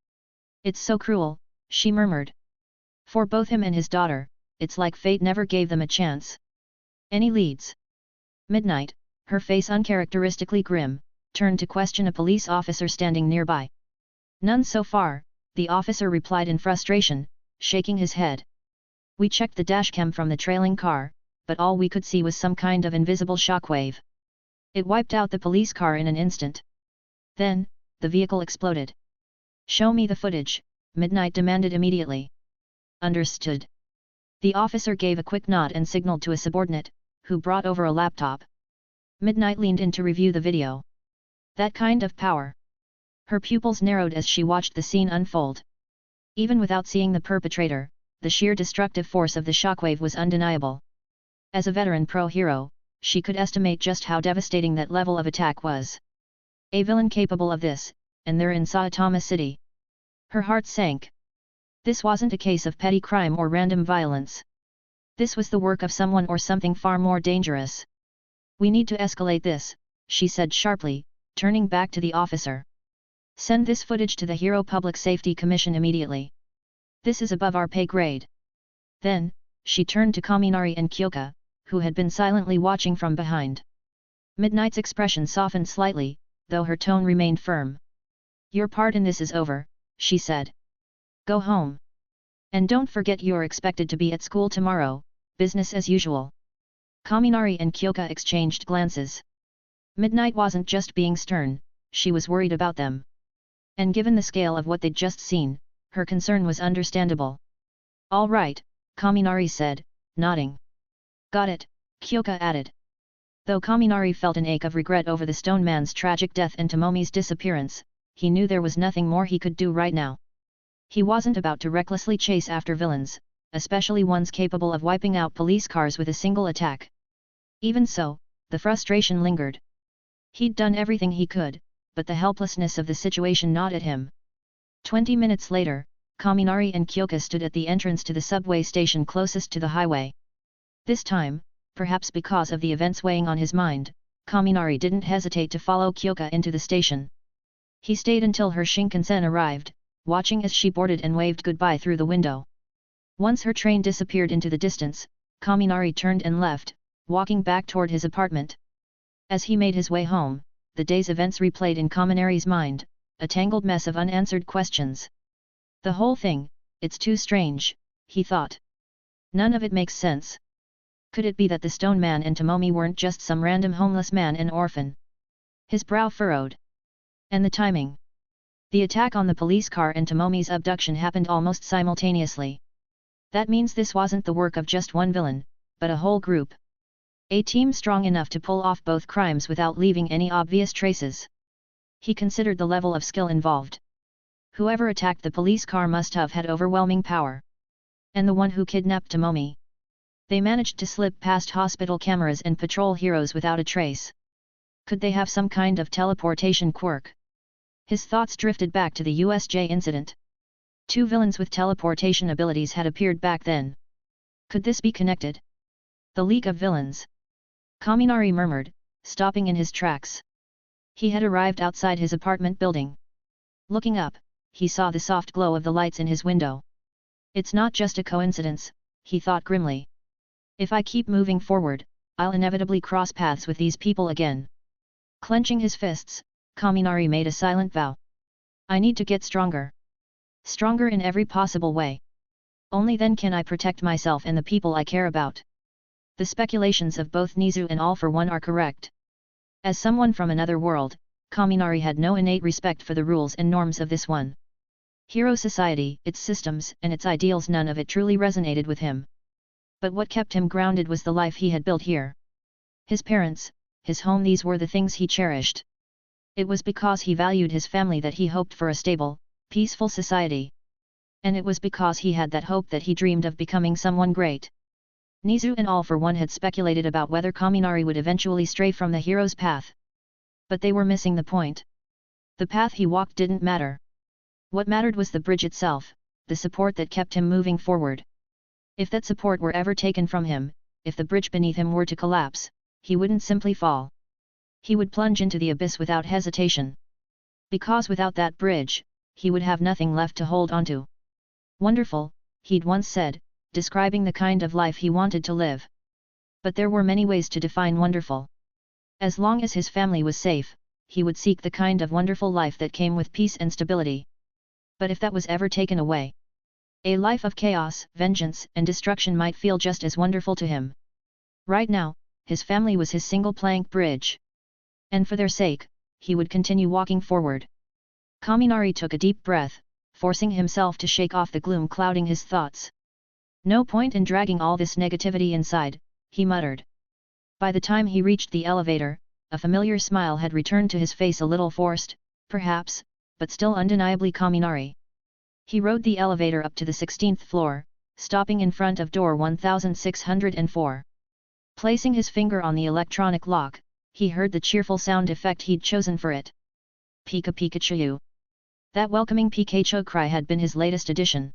Speaker 2: "It's so cruel," she murmured. "For both him and his daughter, it's like fate never gave them a chance." "Any leads?" Midnight, her face uncharacteristically grim, turned to question a police officer standing nearby. "None so far," the officer replied in frustration, shaking his head. "We checked the dashcam from the trailing car, but all we could see was some kind of invisible shockwave. It wiped out the police car in an instant. Then, the vehicle exploded." "Show me the footage," Midnight demanded immediately. understood. The officer gave a quick nod and signaled to a subordinate, who brought over a laptop. Midnight leaned in to review the video. That kind of power. Her pupils narrowed as she watched the scene unfold. Even without seeing the perpetrator, the sheer destructive force of the shockwave was undeniable. As a veteran pro-hero, she could estimate just how devastating that level of attack was. A villain capable of this, and they're in Saitama City. Her heart sank. This wasn't a case of petty crime or random violence. This was the work of someone or something far more dangerous. We need to escalate this, she said sharply, turning back to the officer. Send this footage to the Hero Public Safety Commission immediately. This is above our pay grade. Then, she turned to Kaminari and Kyoka, who had been silently watching from behind. Midnight's expression softened slightly, though her tone remained firm. Your part in this is over, she said. Go home. And don't forget you're expected to be at school tomorrow, business as usual. Kaminari and Kyoka exchanged glances. Midnight wasn't just being stern, she was worried about them. And given the scale of what they'd just seen, her concern was understandable. All right, Kaminari said, nodding. Got it, Kyoka added. Though Kaminari felt an ache of regret over the stone man's tragic death and Tomomi's disappearance, he knew there was nothing more he could do right now. He wasn't about to recklessly chase after villains, especially ones capable of wiping out police cars with a single attack. Even so, the frustration lingered. He'd done everything he could, but the helplessness of the situation gnawed at him. 20 minutes later, Kaminari and Kyoka stood at the entrance to the subway station closest to the highway. This time, perhaps because of the events weighing on his mind, Kaminari didn't hesitate to follow Kyoka into the station. He stayed until her Shinkansen arrived, watching as she boarded and waved goodbye through the window. Once her train disappeared into the distance, Kaminari turned and left, walking back toward his apartment. As he made his way home, the day's events replayed in Kaminari's mind, a tangled mess of unanswered questions. The whole thing, it's too strange, he thought. None of it makes sense. Could it be that the stone man and Tomomi weren't just some random homeless man and orphan? His brow furrowed. And the timing. The attack on the police car and Tomomi's abduction happened almost simultaneously. That means this wasn't the work of just one villain, but a whole group. A team strong enough to pull off both crimes without leaving any obvious traces. He considered the level of skill involved. Whoever attacked the police car must have had overwhelming power. And the one who kidnapped Tomomi. They managed to slip past hospital cameras and patrol heroes without a trace. Could they have some kind of teleportation quirk? His thoughts drifted back to the USJ incident. 2 villains with teleportation abilities had appeared back then. Could this be connected? The League of Villains. Kaminari murmured, stopping in his tracks. He had arrived outside his apartment building. Looking up, he saw the soft glow of the lights in his window. It's not just a coincidence, he thought grimly. If I keep moving forward, I'll inevitably cross paths with these people again. Clenching his fists, Kaminari made a silent vow. I need to get stronger. Stronger in every possible way. Only then can I protect myself and the people I care about. The speculations of both Nizu and All for One are correct. As someone from another world, Kaminari had no innate respect for the rules and norms of this one. Hero society, its systems and its ideals, none of it truly resonated with him. But what kept him grounded was the life he had built here. His parents, his home, these were the things he cherished. It was because he valued his family that he hoped for a stable, peaceful society. And it was because he had that hope that he dreamed of becoming someone great. Nizu and All for One had speculated about whether Kaminari would eventually stray from the hero's path. But they were missing the point. The path he walked didn't matter. What mattered was the bridge itself, the support that kept him moving forward. If that support were ever taken from him, if the bridge beneath him were to collapse, he wouldn't simply fall. He would plunge into the abyss without hesitation. Because without that bridge, he would have nothing left to hold onto. Wonderful, he'd once said, describing the kind of life he wanted to live. But there were many ways to define wonderful. As long as his family was safe, he would seek the kind of wonderful life that came with peace and stability. But if that was ever taken away, a life of chaos, vengeance, and destruction might feel just as wonderful to him. Right now, his family was his single plank bridge. And for their sake, he would continue walking forward. Kaminari took a deep breath, forcing himself to shake off the gloom clouding his thoughts. No point in dragging all this negativity inside, he muttered. By the time he reached the elevator, a familiar smile had returned to his face, a little forced, perhaps, but still undeniably Kaminari. He rode the elevator up to the 16th floor, stopping in front of door 1604. Placing his finger on the electronic lock, he heard the cheerful sound effect he'd chosen for it. Pika Pikachu. That welcoming Pikachu cry had been his latest addition.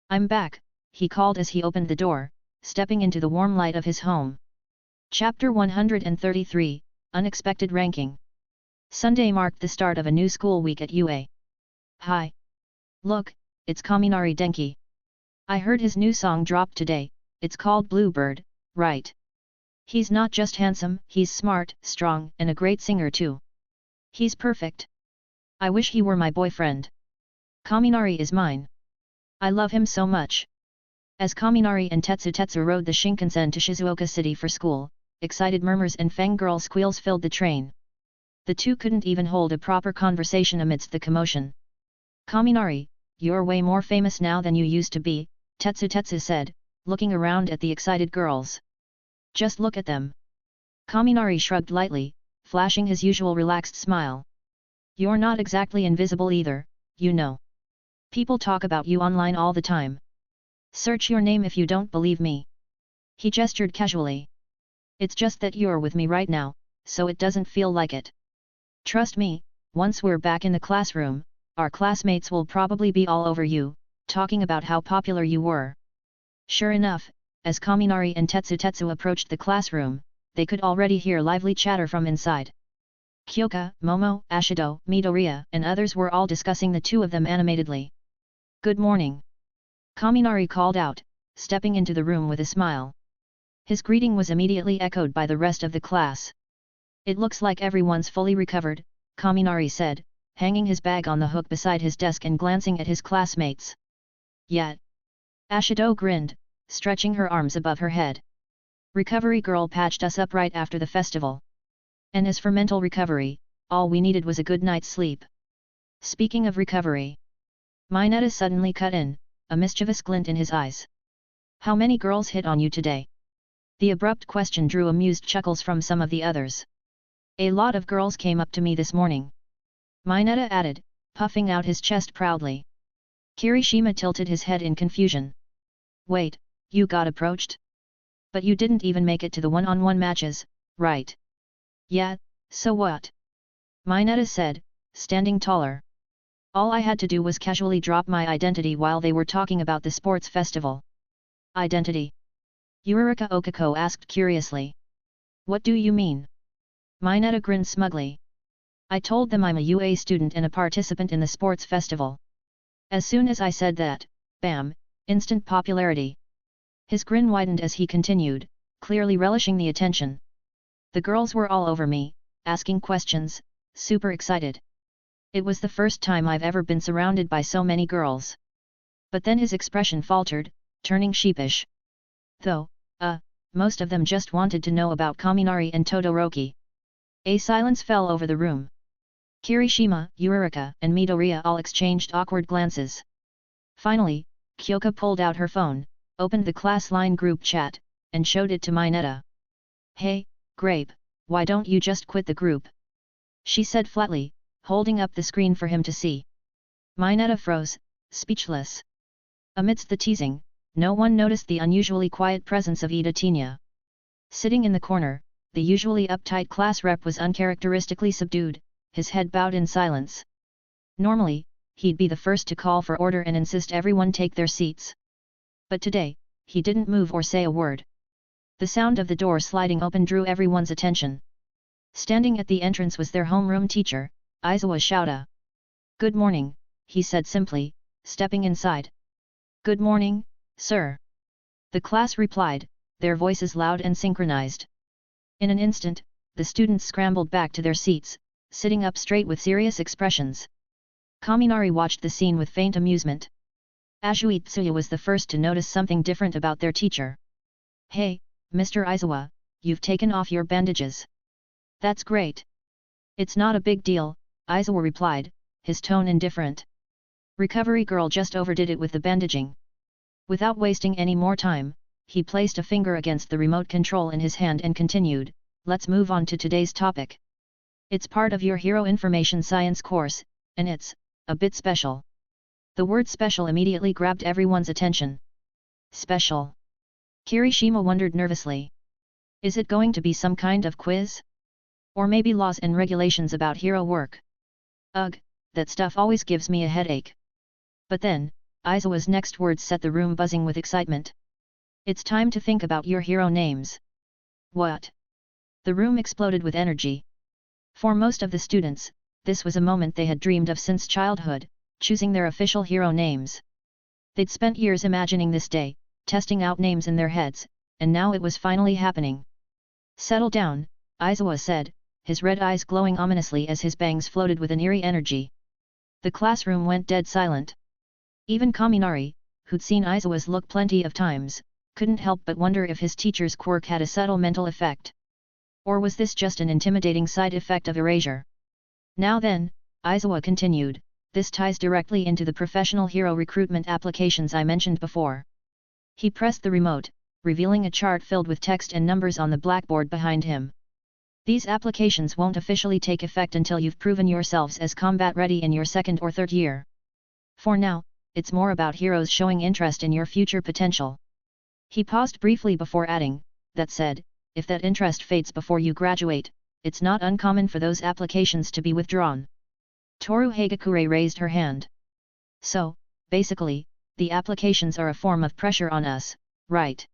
Speaker 2: I'm back, he called as he opened the door, stepping into the warm light of his home. Chapter 133, Unexpected Ranking. Sunday marked the start of a new school week at UA. Hi. Look, it's Kaminari Denki. I heard his new song dropped today, it's called Bluebird, right? He's not just handsome, he's smart, strong, and a great singer too. He's perfect. I wish he were my boyfriend. Kaminari is mine. I love him so much. As Kaminari and Tetsu rode the Shinkansen to Shizuoka City for school, excited murmurs and fangirl squeals filled the train. The two couldn't even hold a proper conversation amidst the commotion. Kaminari, you're way more famous now than you used to be, Tetsu said, looking around at the excited girls. Just look at them. Kaminari shrugged lightly, flashing his usual relaxed smile. You're not exactly invisible either, you know. People talk about you online all the time. Search your name if you don't believe me. He gestured casually. It's just that you're with me right now, so it doesn't feel like it. Trust me, once we're back in the classroom, our classmates will probably be all over you, talking about how popular you were. Sure enough, as Kaminari and Tetsu approached the classroom, they could already hear lively chatter from inside. Kyoka, Momo, Ashido, Midoriya, and others were all discussing the two of them animatedly. Good morning. Kaminari called out, stepping into the room with a smile. His greeting was immediately echoed by the rest of the class. It looks like everyone's fully recovered, Kaminari said, hanging his bag on the hook beside his desk and glancing at his classmates. Yet. Ashido grinned, stretching her arms above her head. Recovery girl patched us up right after the festival. And as for mental recovery, all we needed was a good night's sleep. Speaking of recovery. Mineta suddenly cut in, a mischievous glint in his eyes. How many girls hit on you today? The abrupt question drew amused chuckles from some of the others. A lot of girls came up to me this morning. Mineta added, puffing out his chest proudly. Kirishima tilted his head in confusion. Wait, you got approached? But you didn't even make it to the one-on-one matches, right? Yeah, so what? Mineta said, standing taller. All I had to do was casually drop my identity while they were talking about the sports festival. Identity? Yurika Okako asked curiously. What do you mean? Mineta grinned smugly. I told them I'm a UA student and a participant in the sports festival. As soon as I said that, bam, instant popularity. His grin widened as he continued, clearly relishing the attention. The girls were all over me, asking questions, super excited. It was the first time I've ever been surrounded by so many girls. But then his expression faltered, turning sheepish. Though, most of them just wanted to know about Kaminari and Todoroki. A silence fell over the room. Kirishima, Yurika, and Midoriya all exchanged awkward glances. Finally, Kyoka pulled out her phone, opened the class line group chat, and showed it to Mineta. Hey, Grape, why don't you just quit the group? She said flatly, holding up the screen for him to see. Mineta froze, speechless. Amidst the teasing, no one noticed the unusually quiet presence of Ida Tinya. Sitting in the corner, the usually uptight class rep was uncharacteristically subdued, his head bowed in silence. Normally, he'd be the first to call for order and insist everyone take their seats. But today, he didn't move or say a word. The sound of the door sliding open drew everyone's attention. Standing at the entrance was their homeroom teacher, Aizawa Shouta. Good morning, he said simply, stepping inside. Good morning, sir. The class replied, their voices loud and synchronized. In an instant, the students scrambled back to their seats, sitting up straight with serious expressions. Kaminari watched the scene with faint amusement. Ashuitsuya was the first to notice something different about their teacher. Hey, Mr. Aizawa, you've taken off your bandages. That's great. It's not a big deal, Aizawa replied, his tone indifferent. Recovery girl just overdid it with the bandaging. Without wasting any more time, he placed a finger against the remote control in his hand and continued, let's move on to today's topic. It's part of your Hero Information Science course, and it's a bit special. The word special immediately grabbed everyone's attention. Special? Kirishima wondered nervously. Is it going to be some kind of quiz? Or maybe laws and regulations about hero work? Ugh, that stuff always gives me a headache. But then, Aizawa's next words set the room buzzing with excitement. It's time to think about your hero names. What? The room exploded with energy. For most of the students, this was a moment they had dreamed of since childhood, choosing their official hero names. They'd spent years imagining this day, testing out names in their heads, and now it was finally happening. Settle down, Aizawa said, his red eyes glowing ominously as his bangs floated with an eerie energy. The classroom went dead silent. Even Kaminari, who'd seen Aizawa's look plenty of times, couldn't help but wonder if his teacher's quirk had a subtle mental effect. Or was this just an intimidating side effect of erasure? Now then, Aizawa continued, this ties directly into the professional hero recruitment applications I mentioned before. He pressed the remote, revealing a chart filled with text and numbers on the blackboard behind him. These applications won't officially take effect until you've proven yourselves as combat ready in your second or third year. For now, it's more about heroes showing interest in your future potential. He paused briefly before adding, that said, if that interest fades before you graduate, it's not uncommon for those applications to be withdrawn. Toru Hagakure raised her hand. So, basically, the applications are a form of pressure on us, right?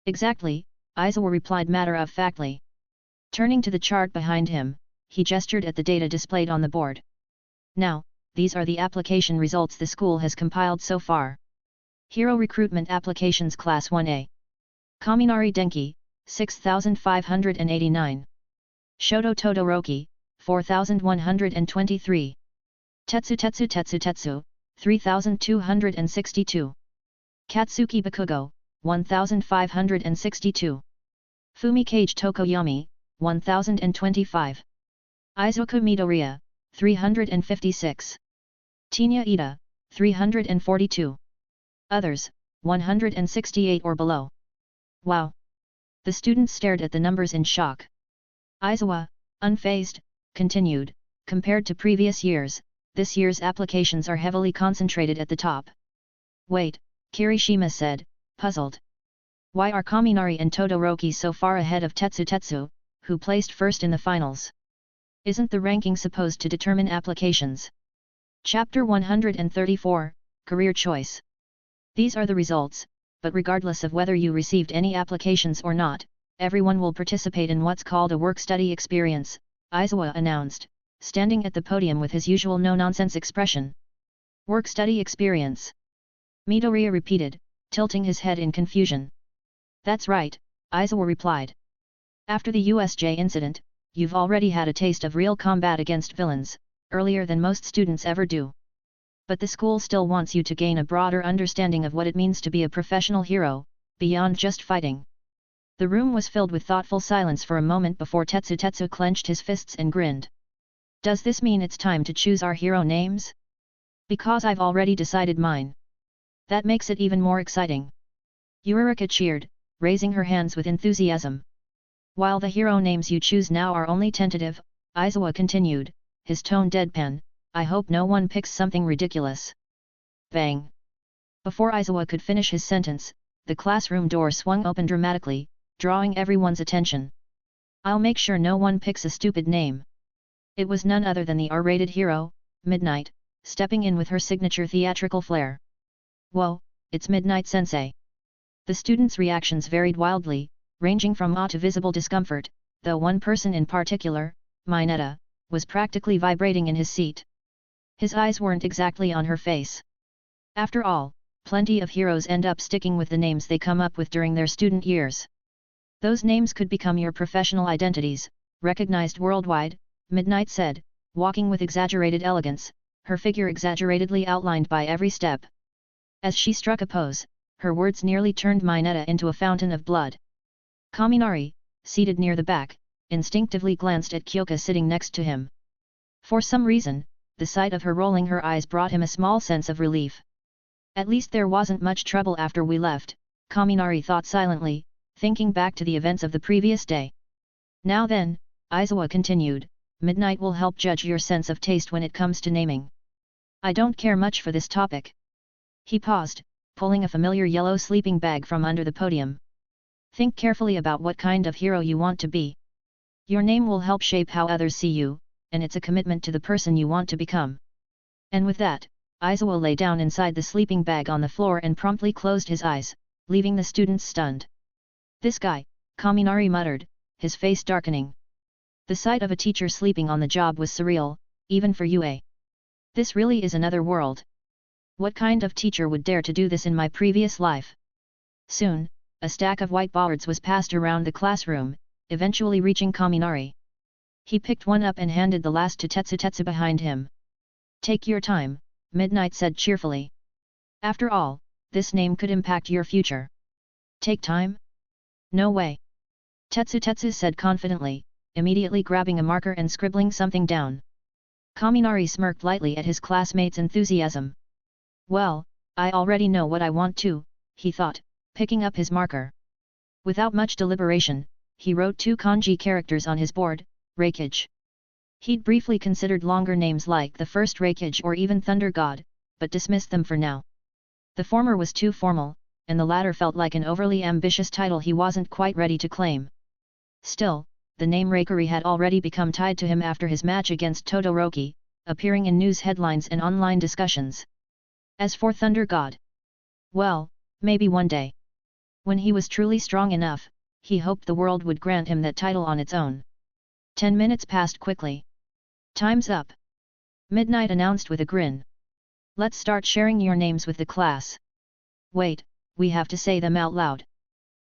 Speaker 2: Exactly, Aizawa replied matter-of-factly. Turning to the chart behind him, he gestured at the data displayed on the board. Now, these are the application results the school has compiled so far. Hero Recruitment Applications Class 1A. Kaminari Denki, 6,589. Shoto Todoroki, 4,123. Tetsu, 3,262. Katsuki Bakugo, 1,562. Fumikage Tokoyami, 1,025. Izuku Midoriya, 356. Tinya Ida, 342. Others, 168 or below. Wow! The students stared at the numbers in shock. Aizawa, unfazed, continued, compared to previous years, this year's applications are heavily concentrated at the top. Wait, Kirishima said, puzzled. Why are Kaminari and Todoroki so far ahead of Tetsu, who placed first in the finals? Isn't the ranking supposed to determine applications? Chapter 134, Career Choice. These are the results, but regardless of whether you received any applications or not, everyone will participate in what's called a work-study experience, Aizawa announced, standing at the podium with his usual no-nonsense expression. Work-study experience. Midoriya repeated, tilting his head in confusion. That's right, Aizawa replied. After the USJ incident, you've already had a taste of real combat against villains, earlier than most students ever do. But the school still wants you to gain a broader understanding of what it means to be a professional hero, beyond just fighting. The room was filled with thoughtful silence for a moment before Tetsu clenched his fists and grinned. Does this mean it's time to choose our hero names? Because I've already decided mine. That makes it even more exciting. Yurika cheered, raising her hands with enthusiasm. While the hero names you choose now are only tentative, Aizawa continued, his tone deadpan, I hope no one picks something ridiculous. Bang! Before Aizawa could finish his sentence, the classroom door swung open dramatically, drawing everyone's attention. I'll make sure no one picks a stupid name. It was none other than the R-rated hero, Midnight, stepping in with her signature theatrical flair. Whoa, it's Midnight Sensei. The students' reactions varied wildly, ranging from awe to visible discomfort, though one person in particular, Mineta, was practically vibrating in his seat. His eyes weren't exactly on her face. After all, plenty of heroes end up sticking with the names they come up with during their student years. Those names could become your professional identities, recognized worldwide, Midnight said, walking with exaggerated elegance, her figure exaggeratedly outlined by every step. As she struck a pose, her words nearly turned Mineta into a fountain of blood. Kaminari, seated near the back, instinctively glanced at Kyoka sitting next to him. For some reason, the sight of her rolling her eyes brought him a small sense of relief. At least there wasn't much trouble after we left, Kaminari thought silently, thinking back to the events of the previous day. Now then, Aizawa continued, midnight will help judge your sense of taste when it comes to naming. I don't care much for this topic. He paused, pulling a familiar yellow sleeping bag from under the podium. Think carefully about what kind of hero you want to be. Your name will help shape how others see you, and it's a commitment to the person you want to become. And with that, Aizawa lay down inside the sleeping bag on the floor and promptly closed his eyes, leaving the students stunned. This guy, Kaminari muttered, his face darkening. The sight of a teacher sleeping on the job was surreal, even for UA. This really is another world. What kind of teacher would dare to do this in my previous life? Soon, a stack of whiteboards was passed around the classroom, eventually reaching Kaminari. He picked one up and handed the last to Tetsu behind him. Take your time, Midnight said cheerfully. After all, this name could impact your future. Take time? No way. Tetsu said confidently, immediately grabbing a marker and scribbling something down. Kaminari smirked lightly at his classmates' enthusiasm. Well, I already know what I want to, he thought, picking up his marker. Without much deliberation, he wrote 2 kanji characters on his board, Raikiri. He'd briefly considered longer names like the first Raikiri or even Thunder God, but dismissed them for now. The former was too formal, and the latter felt like an overly ambitious title he wasn't quite ready to claim. Still, the name Raikiri had already become tied to him after his match against Todoroki, appearing in news headlines and online discussions. As for Thunder God, well, maybe one day. When he was truly strong enough, he hoped the world would grant him that title on its own. 10 minutes passed quickly. Time's up. Midnight announced with a grin. Let's start sharing your names with the class. Wait, we have to say them out loud.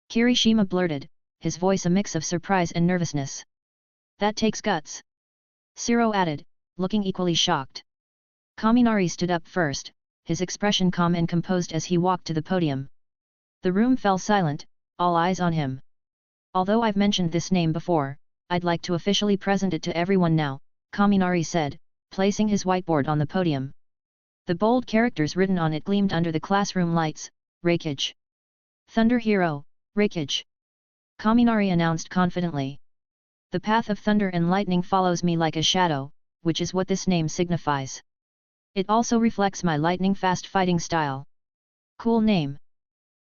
Speaker 2: Kirishima blurted, his voice a mix of surprise and nervousness. That takes guts. Shiro added, looking equally shocked. Kaminari stood up first, his expression calm and composed as he walked to the podium. The room fell silent, all eyes on him. Although I've mentioned this name before, I'd like to officially present it to everyone now, Kaminari said, placing his whiteboard on the podium. The bold characters written on it gleamed under the classroom lights, Raikiri. Thunder Hero, Raikiri. Kaminari announced confidently. The path of thunder and lightning follows me like a shadow, which is what this name signifies. It also reflects my lightning-fast fighting style. Cool name.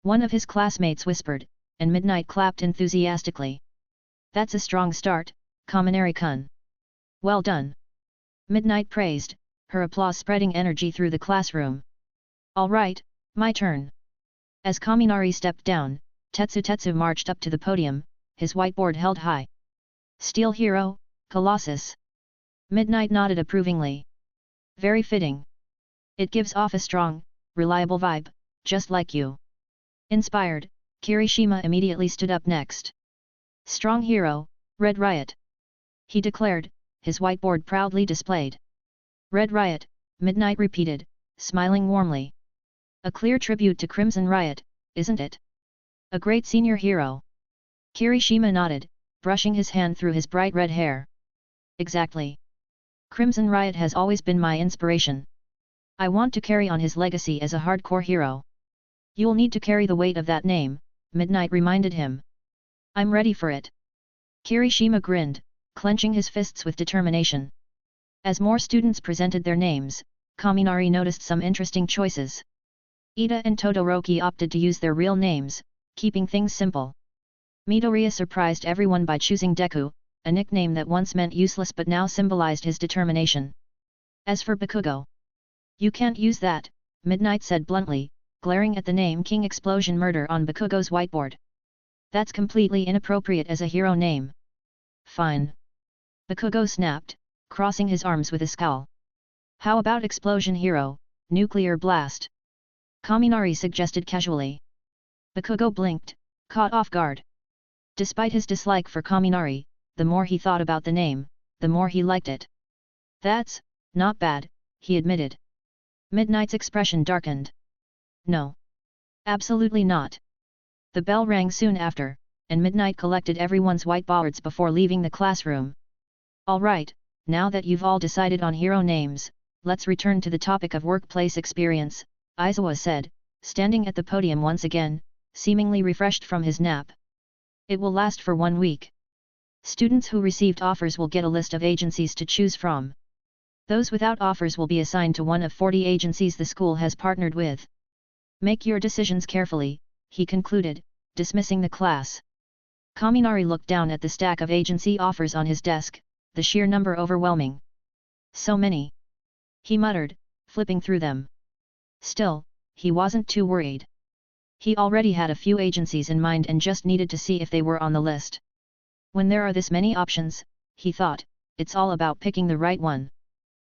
Speaker 2: One of his classmates whispered, and Midnight clapped enthusiastically. That's a strong start, Kaminari-kun. Well done. Midnight praised, her applause spreading energy through the classroom. All right, my turn. As Kaminari stepped down, Tetsu marched up to the podium, his whiteboard held high. Steel Hero, Colossus. Midnight nodded approvingly. Very fitting. It gives off a strong, reliable vibe, just like you. Inspired, Kirishima immediately stood up next. Strong Hero, Red Riot. He declared, his whiteboard proudly displayed. Red Riot, Midnight repeated, smiling warmly. A clear tribute to Crimson Riot, isn't it? A great senior hero. Kirishima nodded, brushing his hand through his bright red hair. Exactly. Crimson Riot has always been my inspiration. I want to carry on his legacy as a hardcore hero. You'll need to carry the weight of that name, Midnight reminded him. I'm ready for it. Kirishima grinned, clenching his fists with determination. As more students presented their names, Kaminari noticed some interesting choices. Ida and Todoroki opted to use their real names, keeping things simple. Midoriya surprised everyone by choosing Deku, a nickname that once meant useless but now symbolized his determination. As for Bakugo, you can't use that, Midnight said bluntly, glaring at the name King Explosion Murder on Bakugo's whiteboard. That's completely inappropriate as a hero name. Fine. Bakugo snapped, crossing his arms with a scowl. How about Explosion Hero, Nuclear Blast? Kaminari suggested casually. Bakugo blinked, caught off guard. Despite his dislike for Kaminari, the more he thought about the name, the more he liked it. That's not bad, he admitted. Midnight's expression darkened. No. Absolutely not. The bell rang soon after, and Midnight collected everyone's whiteboards before leaving the classroom. All right, now that you've all decided on hero names, let's return to the topic of workplace experience, Aizawa said, standing at the podium once again, seemingly refreshed from his nap. It will last for 1 week. Students who received offers will get a list of agencies to choose from. Those without offers will be assigned to one of 40 agencies the school has partnered with. Make your decisions carefully, he concluded, dismissing the class. Kaminari looked down at the stack of agency offers on his desk, the sheer number overwhelming. So many. He muttered, flipping through them. Still, he wasn't too worried. He already had a few agencies in mind and just needed to see if they were on the list. When there are this many options, he thought, it's all about picking the right one.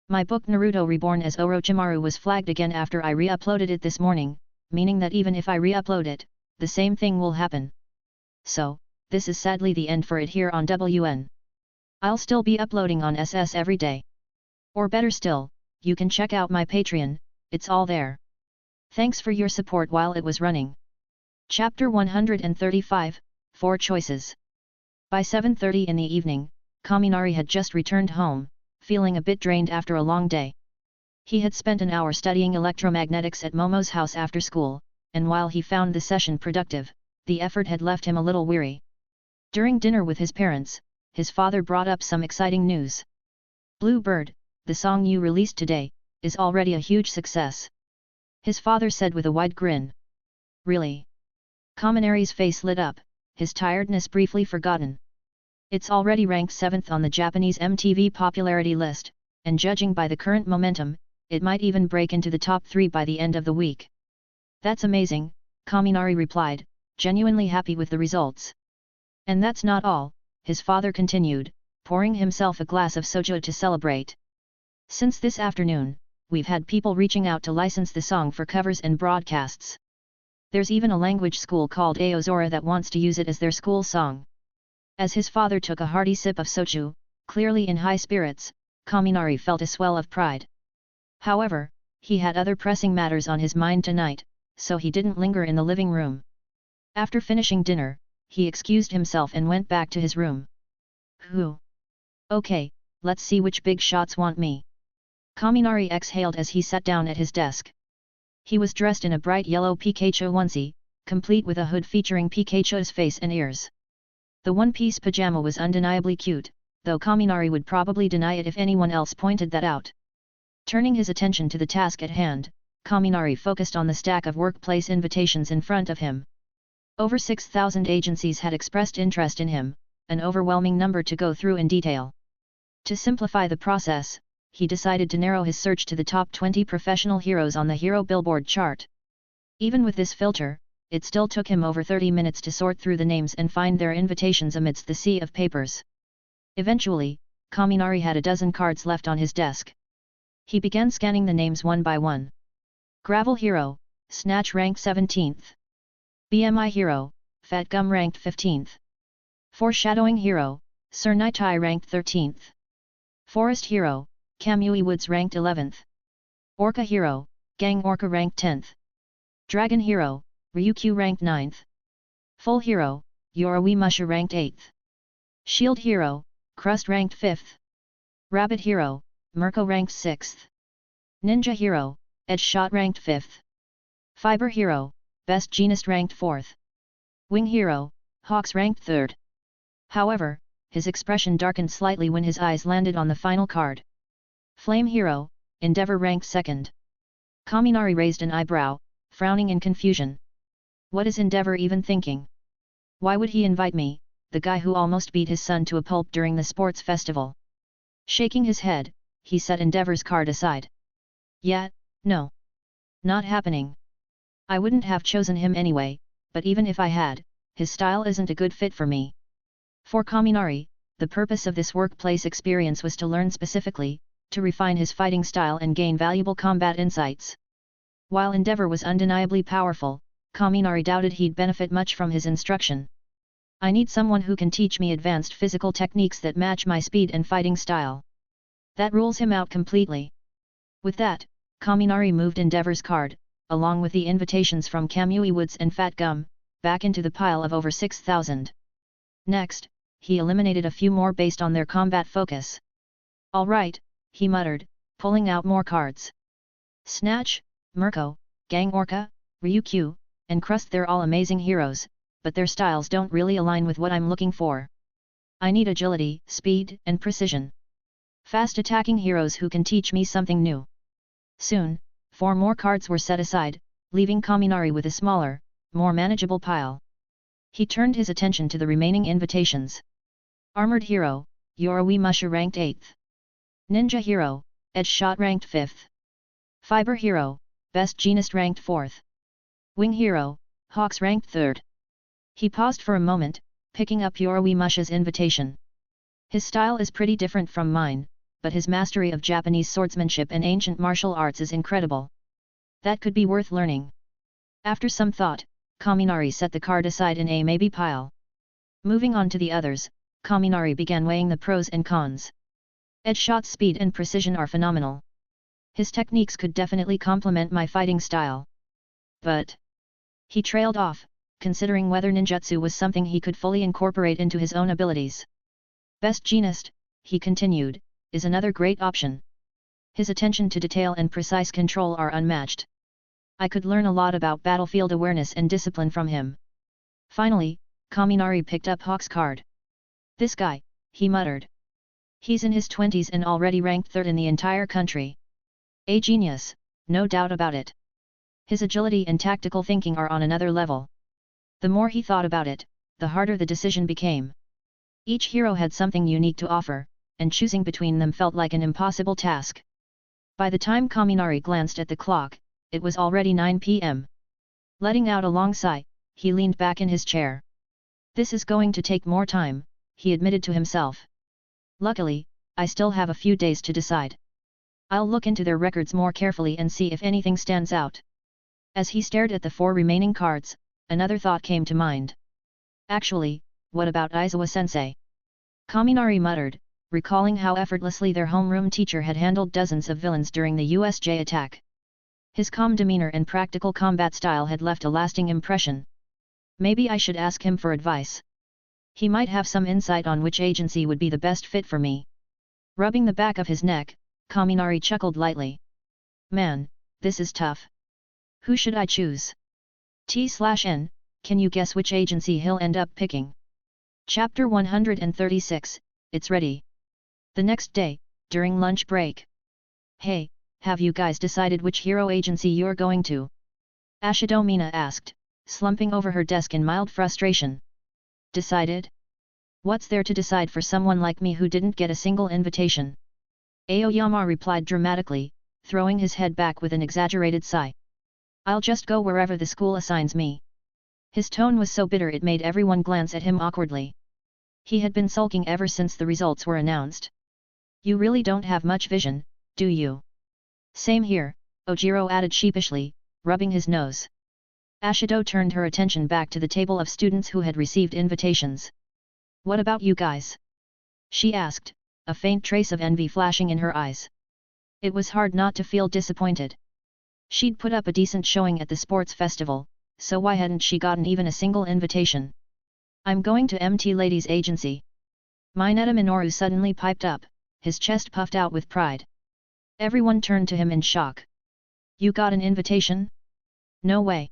Speaker 2: My book Naruto Reborn as Orochimaru was flagged again after I re-uploaded it this morning, meaning that even if I re-upload it, the same thing will happen. So, this is sadly the end for it here on WN. I'll still be uploading on SS every day. Or better still, you can check out my Patreon, it's all there. Thanks for your support while it was running. Chapter 135, 4 Choices. By 7:30 in the evening, Kaminari had just returned home, feeling a bit drained after a long day. He had spent an hour studying electromagnetics at Momo's house after school, and while he found the session productive, the effort had left him a little weary. During dinner with his parents, his father brought up some exciting news. "Blue Bird, the song you released today, is already a huge success," his father said with a wide grin. "Really?" Kaminari's face lit up, his tiredness briefly forgotten. "It's already ranked 7th on the Japanese MTV popularity list, and judging by the current momentum, it might even break into the top 3 by the end of the week." "That's amazing," Kaminari replied, genuinely happy with the results. "And that's not all," his father continued, pouring himself a glass of soju to celebrate. "Since this afternoon, we've had people reaching out to license the song for covers and broadcasts. There's even a language school called Aozora that wants to use it as their school song." As his father took a hearty sip of soju, clearly in high spirits, Kaminari felt a swell of pride. However, he had other pressing matters on his mind tonight, so he didn't linger in the living room. After finishing dinner, he excused himself and went back to his room. Okay, let's see which big shots want me." Kaminari exhaled as he sat down at his desk. He was dressed in a bright yellow Pikachu onesie, complete with a hood featuring Pikachu's face and ears. The one-piece pajama was undeniably cute, though Kaminari would probably deny it if anyone else pointed that out. Turning his attention to the task at hand, Kaminari focused on the stack of workplace invitations in front of him. Over 6,000 agencies had expressed interest in him, an overwhelming number to go through in detail. To simplify the process, he decided to narrow his search to the top 20 professional heroes on the Hero Billboard chart. Even with this filter, it still took him over 30 minutes to sort through the names and find their invitations amidst the sea of papers. Eventually, Kaminari had a dozen cards left on his desk. He began scanning the names one by one. Gravel Hero, Snatch ranked 17th. BMI Hero, Fat Gum ranked 15th. Foreshadowing Hero, Sir Nitai ranked 13th. Forest Hero, Kamui Woods ranked 11th. Orca Hero, Gang Orca ranked 10th. Dragon Hero, Ryukyu ranked 9th. Full Hero, Yorawi Musha ranked 8th. Shield Hero, Crust ranked 5th. Rabbit Hero, Mirko ranked 6th. Ninja Hero, Edge Shot ranked 5th. Fiber Hero, Best Jeanist ranked 4th. Wing Hero, Hawks ranked 3rd. However, his expression darkened slightly when his eyes landed on the final card. Flame Hero, Endeavor ranked 2nd. Kaminari raised an eyebrow, frowning in confusion. What is Endeavor even thinking? Why would he invite me, the guy who almost beat his son to a pulp during the sports festival? Shaking his head, he set Endeavor's card aside. Yeah, no. Not happening. I wouldn't have chosen him anyway, but even if I had, his style isn't a good fit for me. For Kaminari, the purpose of this workplace experience was to learn specifically, to refine his fighting style and gain valuable combat insights. While Endeavor was undeniably powerful, Kaminari doubted he'd benefit much from his instruction. I need someone who can teach me advanced physical techniques that match my speed and fighting style. That rules him out completely. With that, Kaminari moved Endeavor's card, along with the invitations from Kamui Woods and Fat Gum, back into the pile of over 6,000. Next, he eliminated a few more based on their combat focus. All right, he muttered, pulling out more cards. Snatch, Mirko, Gang Orca, Ryukyu, and Crust. They're all amazing heroes, but their styles don't really align with what I'm looking for. I need agility, speed, and precision. Fast attacking heroes who can teach me something new. Soon, 4 more cards were set aside, leaving Kaminari with a smaller, more manageable pile. He turned his attention to the remaining invitations. Armored Hero, Yoroi Musha ranked 8th. Ninja Hero, Edge Shot ranked 5th. Fiber Hero, Best Genist ranked 4th. Wing Hero, Hawks ranked 3rd. He paused for a moment, picking up Yoroi Musha's invitation. His style is pretty different from mine, but his mastery of Japanese swordsmanship and ancient martial arts is incredible. That could be worth learning. After some thought, Kaminari set the card aside in a maybe pile. Moving on to the others, Kaminari began weighing the pros and cons. Edge shot speed and precision are phenomenal. His techniques could definitely complement my fighting style. But he trailed off, considering whether ninjutsu was something he could fully incorporate into his own abilities. Best Genist, he continued, is another great option. His attention to detail and precise control are unmatched. I could learn a lot about battlefield awareness and discipline from him. Finally, Kaminari picked up Hawk's card. This guy, he muttered. He's in his 20s and already ranked 3rd in the entire country. A genius, no doubt about it. His agility and tactical thinking are on another level. The more he thought about it, the harder the decision became. Each hero had something unique to offer, and choosing between them felt like an impossible task. By the time Kaminari glanced at the clock, it was already 9 p.m. Letting out a long sigh, he leaned back in his chair. This is going to take more time, he admitted to himself. Luckily, I still have a few days to decide. I'll look into their records more carefully and see if anything stands out. As he stared at the 4 remaining cards, another thought came to mind. Actually, what about Aizawa-sensei? Kaminari muttered, recalling how effortlessly their homeroom teacher had handled dozens of villains during the USJ attack. His calm demeanor and practical combat style had left a lasting impression. Maybe I should ask him for advice. He might have some insight on which agency would be the best fit for me. Rubbing the back of his neck, Kaminari chuckled lightly. Man, this is tough. Who should I choose? T/N, can you guess which agency he'll end up picking? Chapter 136, It's ready. The next day, during lunch break. Hey, have you guys decided which hero agency you're going to? Ashido Mina asked, slumping over her desk in mild frustration. Decided? What's there to decide for someone like me who didn't get a single invitation? Aoyama replied dramatically, throwing his head back with an exaggerated sigh. I'll just go wherever the school assigns me. His tone was so bitter it made everyone glance at him awkwardly. He had been sulking ever since the results were announced. You really don't have much vision, do you? Same here, Ojiro added sheepishly, rubbing his nose. Ashido turned her attention back to the table of students who had received invitations. What about you guys? She asked, a faint trace of envy flashing in her eyes. It was hard not to feel disappointed. She'd put up a decent showing at the sports festival, so why hadn't she gotten even a single invitation? I'm going to MT Ladies Agency. Mineta Minoru suddenly piped up, his chest puffed out with pride. Everyone turned to him in shock. You got an invitation? No way.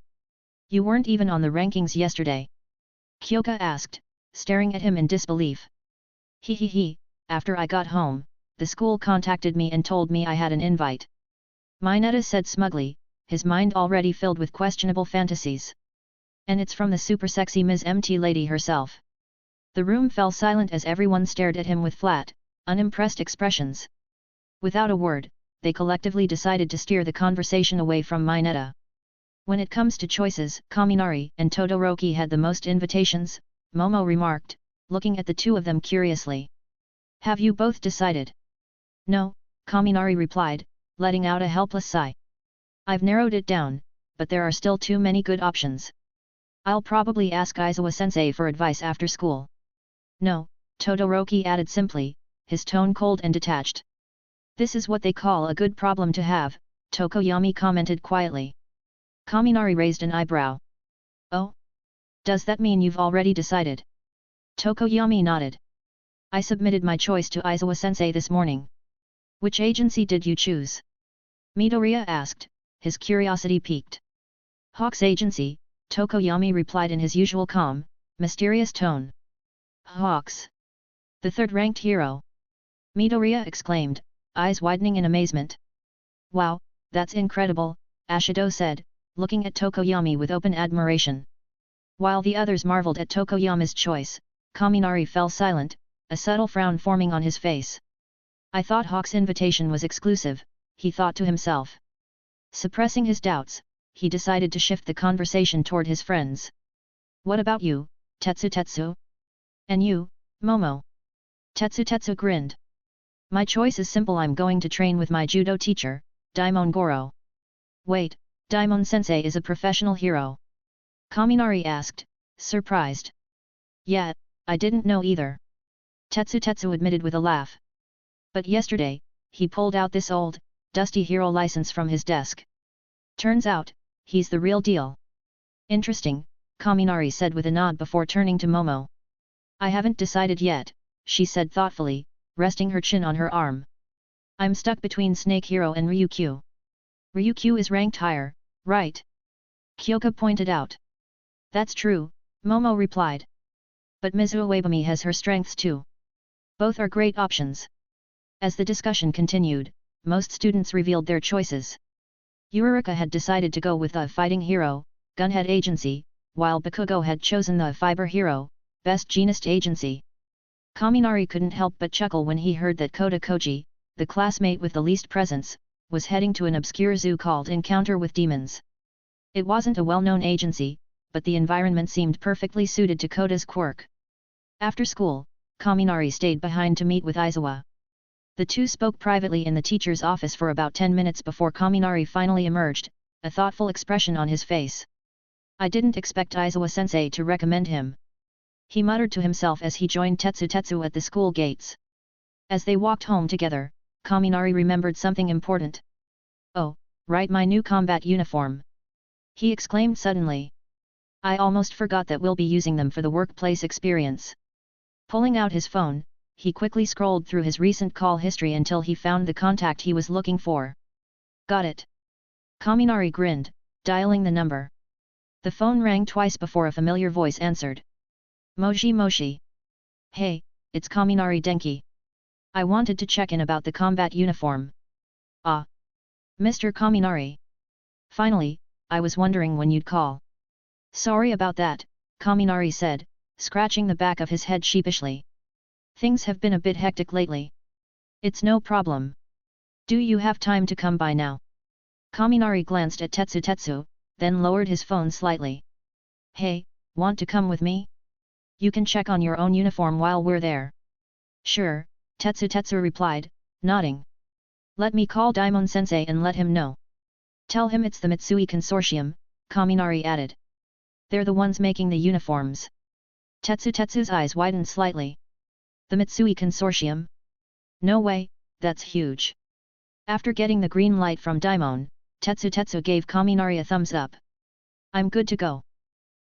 Speaker 2: You weren't even on the rankings yesterday. Kyoka asked, staring at him in disbelief. He, after I got home, the school contacted me and told me I had an invite. Mineta said smugly, his mind already filled with questionable fantasies. And it's from the super sexy Ms. MT lady herself. The room fell silent as everyone stared at him with flat, unimpressed expressions. Without a word, they collectively decided to steer the conversation away from Mineta. When it comes to choices, Kaminari and Todoroki had the most invitations, Momo remarked, looking at the two of them curiously. Have you both decided? No, Kaminari replied, letting out a helpless sigh. I've narrowed it down, but there are still too many good options. I'll probably ask Aizawa-sensei for advice after school. No, Todoroki added simply, his tone cold and detached. This is what they call a good problem to have, Tokoyami commented quietly. Kaminari raised an eyebrow. Oh? Does that mean you've already decided? Tokoyami nodded. I submitted my choice to Aizawa-sensei this morning. Which agency did you choose? Midoriya asked, his curiosity piqued. Hawk's agency, Tokoyami replied in his usual calm, mysterious tone. Hawks. The third-ranked hero. Midoriya exclaimed, eyes widening in amazement. Wow, that's incredible, Ashido said, looking at Tokoyami with open admiration. While the others marveled at Tokoyami's choice, Kaminari fell silent, a subtle frown forming on his face. I thought Hawk's invitation was exclusive, he thought to himself. Suppressing his doubts, he decided to shift the conversation toward his friends. What about you, Tetsu? And you, Momo? Tetsu grinned. My choice is simple, I'm going to train with my judo teacher, Daimon Goro. Wait, Daimon sensei is a professional hero? Kaminari asked, surprised. Yeah, I didn't know either. Tetsu admitted with a laugh. But yesterday, he pulled out this old, dusty hero license from his desk. Turns out, he's the real deal. Interesting, Kaminari said with a nod before turning to Momo. I haven't decided yet, she said thoughtfully, resting her chin on her arm. I'm stuck between Snake Hero and Ryukyu. Ryukyu is ranked higher, right? Kyoka pointed out. That's true, Momo replied. But Mizuo Uebami has her strengths too. Both are great options. As the discussion continued, most students revealed their choices. Uraraka had decided to go with the fighting hero, Gunhead Agency, while Bakugo had chosen the fiber hero, Best Jeanist Agency. Kaminari couldn't help but chuckle when he heard that Kota Koji, the classmate with the least presence, was heading to an obscure zoo called Encounter with Demons. It wasn't a well-known agency, but the environment seemed perfectly suited to Kota's quirk. After school, Kaminari stayed behind to meet with Aizawa. The two spoke privately in the teacher's office for about 10 minutes before Kaminari finally emerged, a thoughtful expression on his face. I didn't expect Aizawa-sensei to recommend him. He muttered to himself as he joined Tetsu at the school gates. As they walked home together, Kaminari remembered something important. Oh, right, my new combat uniform. He exclaimed suddenly. I almost forgot that we'll be using them for the workplace experience. Pulling out his phone, he quickly scrolled through his recent call history until he found the contact he was looking for. Got it. Kaminari grinned, dialing the number. The phone rang twice before a familiar voice answered. Moshi. Hey, it's Kaminari Denki. I wanted to check in about the combat uniform. Ah. Mr. Kaminari. Finally, I was wondering when you'd call. Sorry about that, Kaminari said, scratching the back of his head sheepishly. Things have been a bit hectic lately. It's no problem. Do you have time to come by now? Kaminari glanced at Tetsu, then lowered his phone slightly. Hey, want to come with me? You can check on your own uniform while we're there. Sure, Tetsu replied, nodding. Let me call Daimon-sensei and let him know. Tell him it's the Mitsui Consortium, Kaminari added. They're the ones making the uniforms. Tetsu's eyes widened slightly. The Mitsui Consortium? No way, that's huge. After getting the green light from Daimon, Tetsu gave Kaminari a thumbs up. I'm good to go.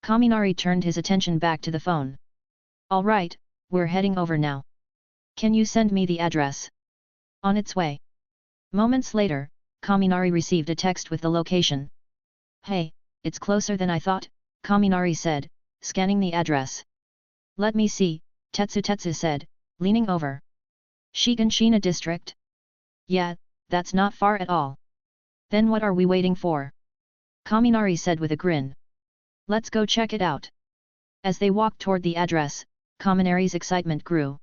Speaker 2: Kaminari turned his attention back to the phone. All right, we're heading over now. Can you send me the address? On its way. Moments later, Kaminari received a text with the location. Hey, it's closer than I thought, Kaminari said, scanning the address. Let me see, Tetsu said, leaning over. Shiganshina District? Yeah, that's not far at all. Then what are we waiting for? Kaminari said with a grin. Let's go check it out. As they walked toward the address, Kaminari's excitement grew.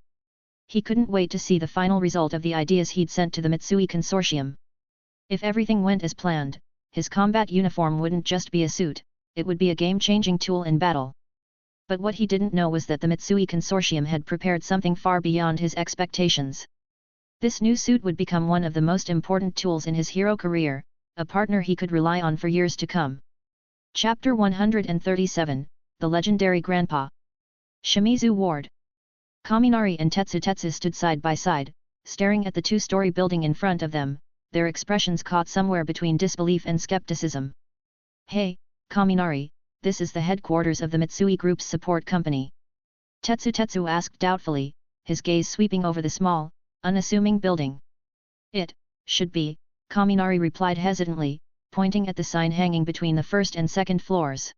Speaker 2: He couldn't wait to see the final result of the ideas he'd sent to the Mitsui Consortium. If everything went as planned, his combat uniform wouldn't just be a suit, it would be a game-changing tool in battle. But what he didn't know was that the Mitsui Consortium had prepared something far beyond his expectations. This new suit would become one of the most important tools in his hero career, a partner he could rely on for years to come. Chapter 137, The Legendary Grandpa. Shimizu Ward. Kaminari and Tetsu stood side by side, staring at the two-story building in front of them, their expressions caught somewhere between disbelief and skepticism. Hey, Kaminari, this is the headquarters of the Mitsui Group's support company. Tetsu asked doubtfully, his gaze sweeping over the small, unassuming building. It should be, Kaminari replied hesitantly, pointing at the sign hanging between the first and second floors.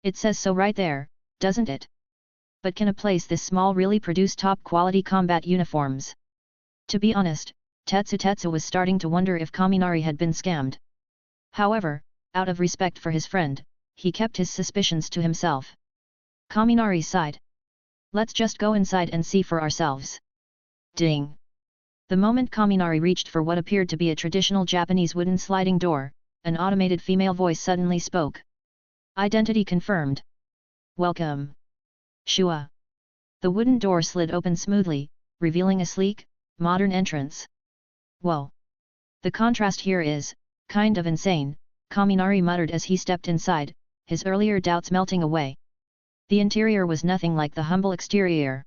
Speaker 2: It says so right there, doesn't it? But can a place this small really produce top-quality combat uniforms? To be honest, Tetsu was starting to wonder if Kaminari had been scammed. However, out of respect for his friend, he kept his suspicions to himself. Kaminari sighed. Let's just go inside and see for ourselves. Ding! The moment Kaminari reached for what appeared to be a traditional Japanese wooden sliding door, an automated female voice suddenly spoke. Identity confirmed. Welcome. Shua. The wooden door slid open smoothly, revealing a sleek, modern entrance. Whoa! The contrast here is, kind of insane, Kaminari muttered as he stepped inside, his earlier doubts melting away. The interior was nothing like the humble exterior.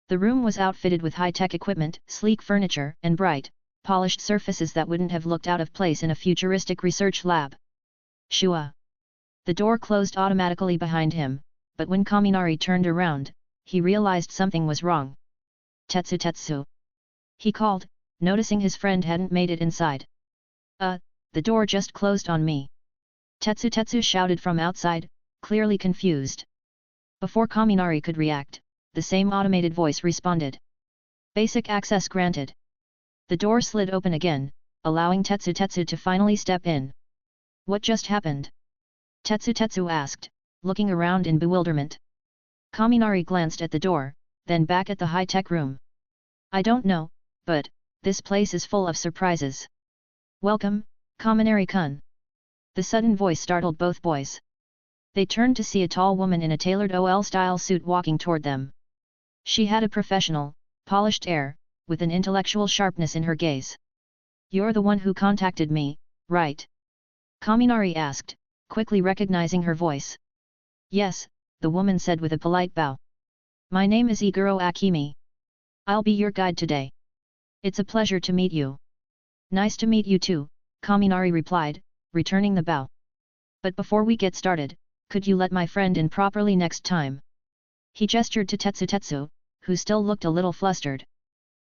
Speaker 2: The room was outfitted with high-tech equipment, sleek furniture, and bright, polished surfaces that wouldn't have looked out of place in a futuristic research lab. Shua. The door closed automatically behind him, but when Kaminari turned around, he realized something was wrong. Tetsu. He called, noticing his friend hadn't made it inside. The door just closed on me. Tetsu shouted from outside, clearly confused. Before Kaminari could react, the same automated voice responded. Basic access granted. The door slid open again, allowing Tetsu to finally step in. What just happened? Tetsu asked, looking around in bewilderment. Kaminari glanced at the door, then back at the high-tech room. I don't know, but this place is full of surprises. Welcome, Kaminari-kun. The sudden voice startled both boys. They turned to see a tall woman in a tailored OL-style suit walking toward them. She had a professional, polished air, with an intellectual sharpness in her gaze. You're the one who contacted me, right? Kaminari asked, quickly recognizing her voice. Yes, the woman said with a polite bow. My name is Iguro Akimi. I'll be your guide today. It's a pleasure to meet you. Nice to meet you too, Kaminari replied, returning the bow. But before we get started, could you let my friend in properly next time? He gestured to Tetsu, who still looked a little flustered.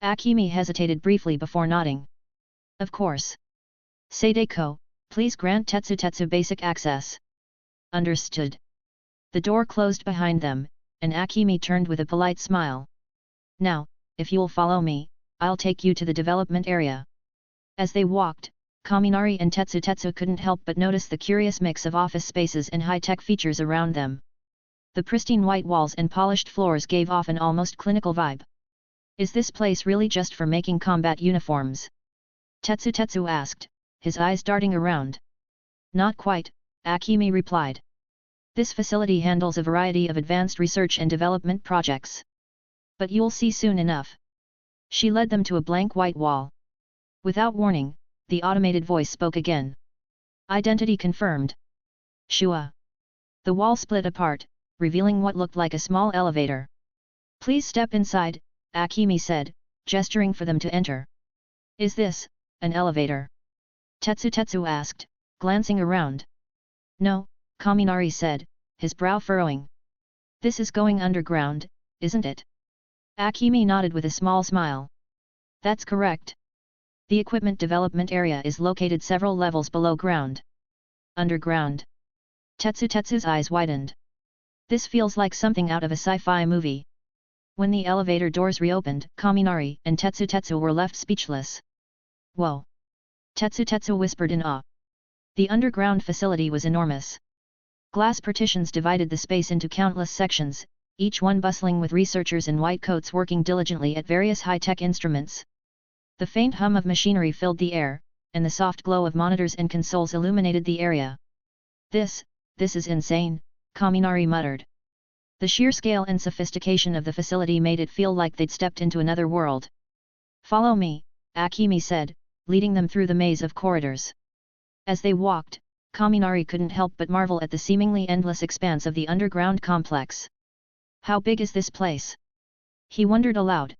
Speaker 2: Akimi hesitated briefly before nodding. Of course. Sadeko, please grant Tetsu basic access. Understood. The door closed behind them, and Akimi turned with a polite smile. Now, if you'll follow me, I'll take you to the development area. As they walked, Kaminari and Tetsu couldn't help but notice the curious mix of office spaces and high-tech features around them. The pristine white walls and polished floors gave off an almost clinical vibe. Is this place really just for making combat uniforms? Tetsu asked, his eyes darting around. Not quite, Akimi replied. This facility handles a variety of advanced research and development projects. But you'll see soon enough. She led them to a blank white wall. Without warning, the automated voice spoke again. Identity confirmed. Shua. The wall split apart, revealing what looked like a small elevator. Please step inside, Akimi said, gesturing for them to enter. Is this an elevator? Tetsu asked, glancing around. No, Kaminari said, his brow furrowing. This is going underground, isn't it? Akimi nodded with a small smile. That's correct. The equipment development area is located several levels below ground. Underground. Tetsu's eyes widened. This feels like something out of a sci-fi movie. When the elevator doors reopened, Kaminari and Tetsu were left speechless. Whoa! Tetsu whispered in awe. The underground facility was enormous. Glass partitions divided the space into countless sections, each one bustling with researchers in white coats working diligently at various high-tech instruments. The faint hum of machinery filled the air, and the soft glow of monitors and consoles illuminated the area. This is insane, Kaminari muttered. The sheer scale and sophistication of the facility made it feel like they'd stepped into another world. Follow me, Akimi said, leading them through the maze of corridors. As they walked, Kaminari couldn't help but marvel at the seemingly endless expanse of the underground complex. How big is this place? He wondered aloud.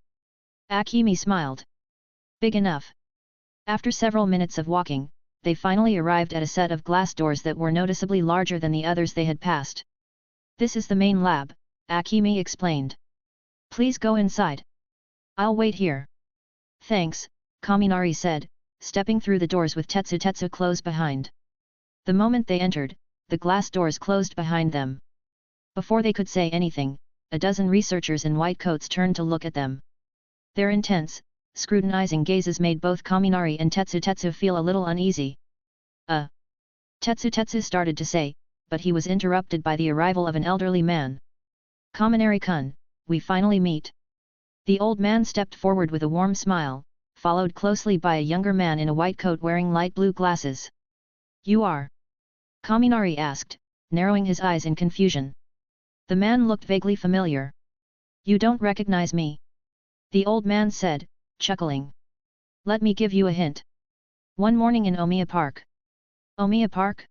Speaker 2: Akimi smiled. Big enough. After several minutes of walking, they finally arrived at a set of glass doors that were noticeably larger than the others they had passed. This is the main lab, Akimi explained. Please go inside. I'll wait here. Thanks, Kaminari said, stepping through the doors with Tetsu close behind. The moment they entered, the glass doors closed behind them. Before they could say anything, a dozen researchers in white coats turned to look at them. Their intense, scrutinizing gazes made both Kaminari and Tetsu feel a little uneasy. Tetsu started to say, but he was interrupted by the arrival of an elderly man. Kaminari-kun, we finally meet. The old man stepped forward with a warm smile, followed closely by a younger man in a white coat wearing light blue glasses. You are? Kaminari asked, narrowing his eyes in confusion. The man looked vaguely familiar. You don't recognize me? The old man said, chuckling. Let me give you a hint. One morning in Omiya Park. Omiya Park?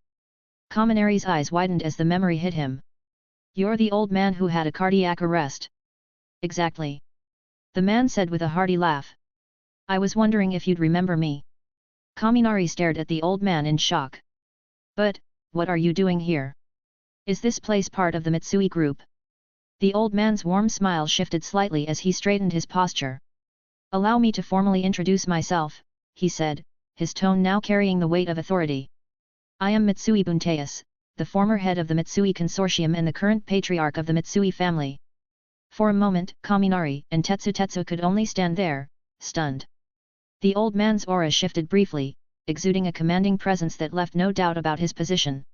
Speaker 2: Kaminari's eyes widened as the memory hit him. You're the old man who had a cardiac arrest. Exactly. The man said with a hearty laugh. I was wondering if you'd remember me. Kaminari stared at the old man in shock. But, what are you doing here? Is this place part of the Mitsui group? The old man's warm smile shifted slightly as he straightened his posture. Allow me to formally introduce myself, he said, his tone now carrying the weight of authority. I am Mitsui Bunteus, the former head of the Mitsui Consortium and the current patriarch of the Mitsui family. For a moment, Kaminari and Tetsu could only stand there, stunned. The old man's aura shifted briefly, exuding a commanding presence that left no doubt about his position.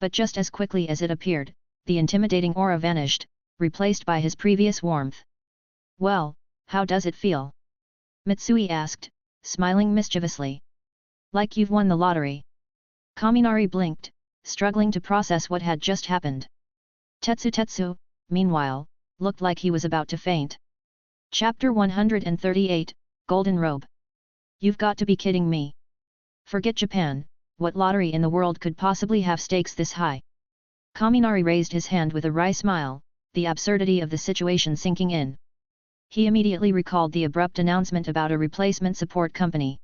Speaker 2: But just as quickly as it appeared, the intimidating aura vanished, replaced by his previous warmth. Well, how does it feel? Mitsui asked, smiling mischievously. Like you've won the lottery. Kaminari blinked, struggling to process what had just happened. Tetsu, meanwhile, looked like he was about to faint. Chapter 138, Golden Robe. You've got to be kidding me. Forget Japan, what lottery in the world could possibly have stakes this high? Kaminari raised his hand with a wry smile, the absurdity of the situation sinking in. He immediately recalled the abrupt announcement about a replacement support company.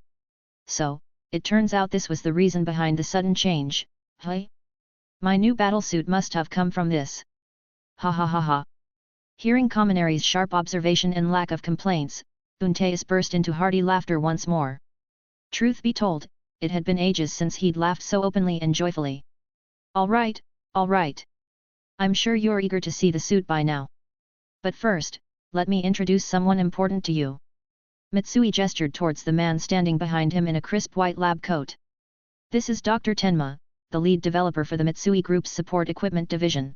Speaker 2: So, it turns out this was the reason behind the sudden change, huh? My new battlesuit must have come from this. Ha ha ha ha. Hearing Kaminari's sharp observation and lack of complaints, Bunteus burst into hearty laughter once more. Truth be told, it had been ages since he'd laughed so openly and joyfully. All right. I'm sure you're eager to see the suit by now. But first, let me introduce someone important to you. Mitsui gestured towards the man standing behind him in a crisp white lab coat. This is Dr. Tenma, the lead developer for the Mitsui Group's support equipment division.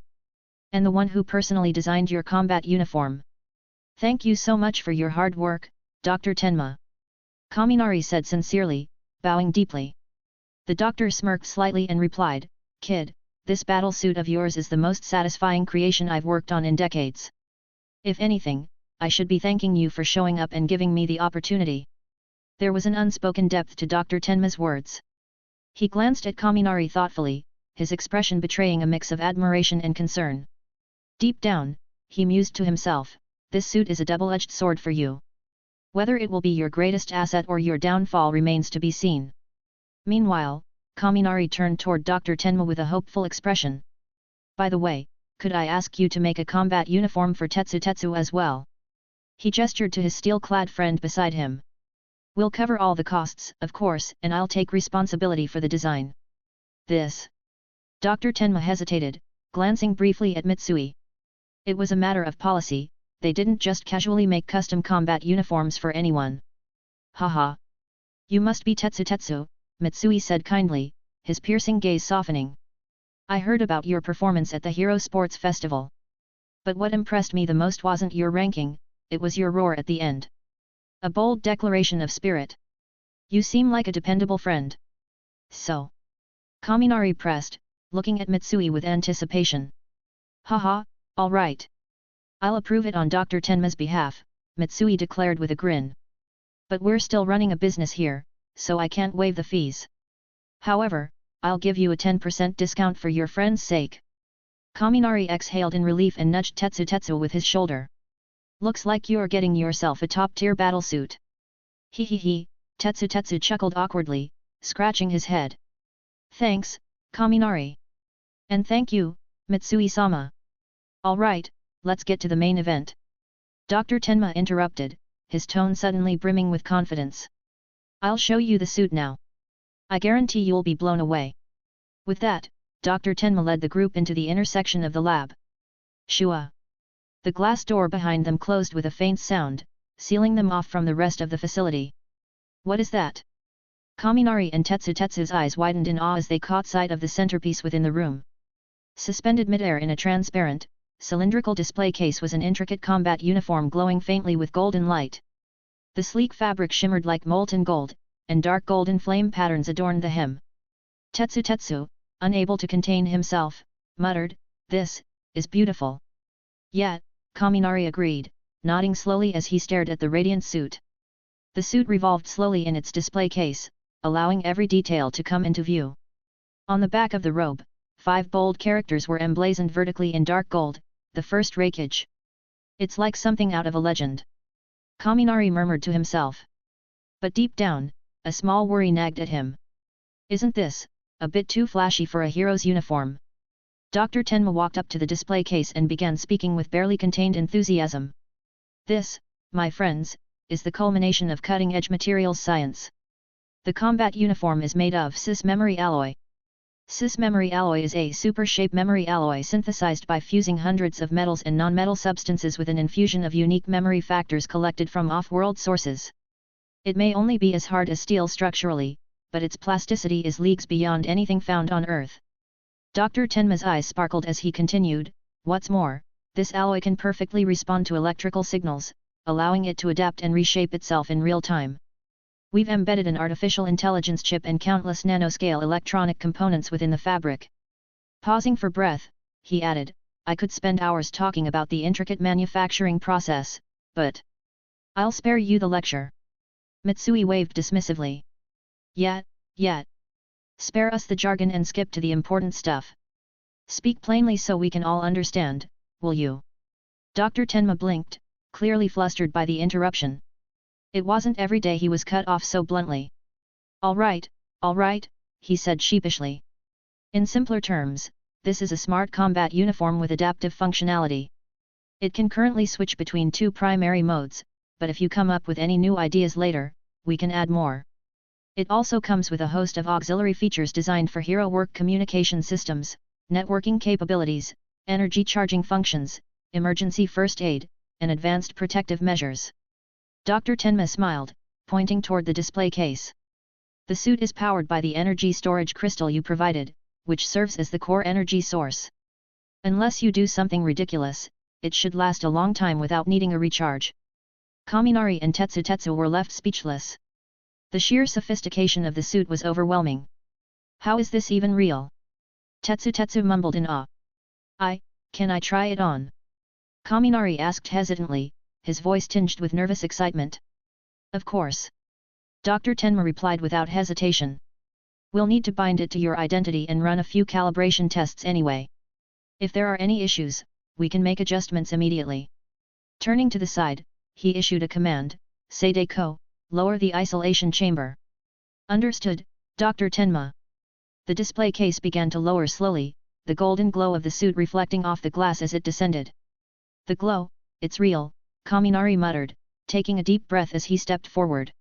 Speaker 2: And the one who personally designed your combat uniform. Thank you so much for your hard work, Dr. Tenma. Kaminari said sincerely, bowing deeply. The doctor smirked slightly and replied, Kid, this battlesuit of yours is the most satisfying creation I've worked on in decades. If anything, I should be thanking you for showing up and giving me the opportunity. There was an unspoken depth to Dr. Tenma's words. He glanced at Kaminari thoughtfully, his expression betraying a mix of admiration and concern. Deep down, he mused to himself, this suit is a double-edged sword for you. Whether it will be your greatest asset or your downfall remains to be seen. Meanwhile, Kaminari turned toward Dr. Tenma with a hopeful expression. By the way, could I ask you to make a combat uniform for Tetsu as well? He gestured to his steel-clad friend beside him. We'll cover all the costs, of course, and I'll take responsibility for the design. This. Dr. Tenma hesitated, glancing briefly at Mitsui. It was a matter of policy, they didn't just casually make custom combat uniforms for anyone. Haha. You must be Tetsu, Mitsui said kindly, his piercing gaze softening. I heard about your performance at the Hero Sports Festival. But what impressed me the most wasn't your ranking, it was your roar at the end. A bold declaration of spirit. You seem like a dependable friend. So. Kaminari pressed, looking at Mitsui with anticipation. Haha, all right. I'll approve it on Dr. Tenma's behalf, Mitsui declared with a grin. But we're still running a business here, so I can't waive the fees. However, I'll give you a 10% discount for your friend's sake. Kaminari exhaled in relief and nudged Tetsu with his shoulder. Looks like you're getting yourself a top-tier battlesuit. He, Tetsu chuckled awkwardly, scratching his head. Thanks, Kaminari. And thank you, Mitsui-sama. Alright, let's get to the main event. Dr. Tenma interrupted, his tone suddenly brimming with confidence. I'll show you the suit now. I guarantee you'll be blown away. With that, Dr. Tenma led the group into the inner section of the lab. Shua! The glass door behind them closed with a faint sound, sealing them off from the rest of the facility. What is that? Kaminari and Tetsu's eyes widened in awe as they caught sight of the centerpiece within the room. Suspended midair in a transparent, cylindrical display case was an intricate combat uniform glowing faintly with golden light. The sleek fabric shimmered like molten gold, and dark golden flame patterns adorned the hem. Tetsu, unable to contain himself, muttered, "This is beautiful." "Yet," Kaminari agreed, nodding slowly as he stared at the radiant suit. The suit revolved slowly in its display case, allowing every detail to come into view. On the back of the robe, 5 bold characters were emblazoned vertically in dark gold, the first Raikiri. "It's like something out of a legend," Kaminari murmured to himself. But deep down, a small worry nagged at him. "Isn't this a bit too flashy for a hero's uniform?" Dr. Tenma walked up to the display case and began speaking with barely contained enthusiasm. "This, my friends, is the culmination of cutting-edge materials science. The combat uniform is made of cis memory alloy. Cis memory alloy is a super-shape memory alloy synthesized by fusing hundreds of metals and non-metal substances with an infusion of unique memory factors collected from off-world sources. It may only be as hard as steel structurally, but its plasticity is leagues beyond anything found on Earth." Dr. Tenma's eyes sparkled as he continued, "What's more, this alloy can perfectly respond to electrical signals, allowing it to adapt and reshape itself in real time. We've embedded an artificial intelligence chip and countless nanoscale electronic components within the fabric." Pausing for breath, he added, "I could spend hours talking about the intricate manufacturing process, but I'll spare you the lecture." Mitsui waved dismissively. Yet. Spare us the jargon and skip to the important stuff. Speak plainly so we can all understand, will you?" Dr. Tenma blinked, clearly flustered by the interruption. It wasn't every day he was cut off so bluntly. All right, he said sheepishly. "In simpler terms, this is a smart combat uniform with adaptive functionality. It can currently switch between 2 primary modes, but if you come up with any new ideas later, we can add more. It also comes with a host of auxiliary features designed for hero work communication systems, networking capabilities, energy charging functions, emergency first aid, and advanced protective measures." Dr. Tenma smiled, pointing toward the display case. "The suit is powered by the energy storage crystal you provided, which serves as the core energy source. Unless you do something ridiculous, it should last a long time without needing a recharge." Kaminari and Tetsu were left speechless. The sheer sophistication of the suit was overwhelming. "How is this even real?" Tetsu mumbled in awe. Can I try it on?" Kaminari asked hesitantly, his voice tinged with nervous excitement. "Of course." Dr. Tenma replied without hesitation. "We'll need to bind it to your identity and run a few calibration tests anyway. If there are any issues, we can make adjustments immediately." Turning to the side, he issued a command, "Seideko, lower the isolation chamber." "Understood, Dr. Tenma." The display case began to lower slowly, the golden glow of the suit reflecting off the glass as it descended. "The glow, it's real," Kaminari muttered, taking a deep breath as he stepped forward.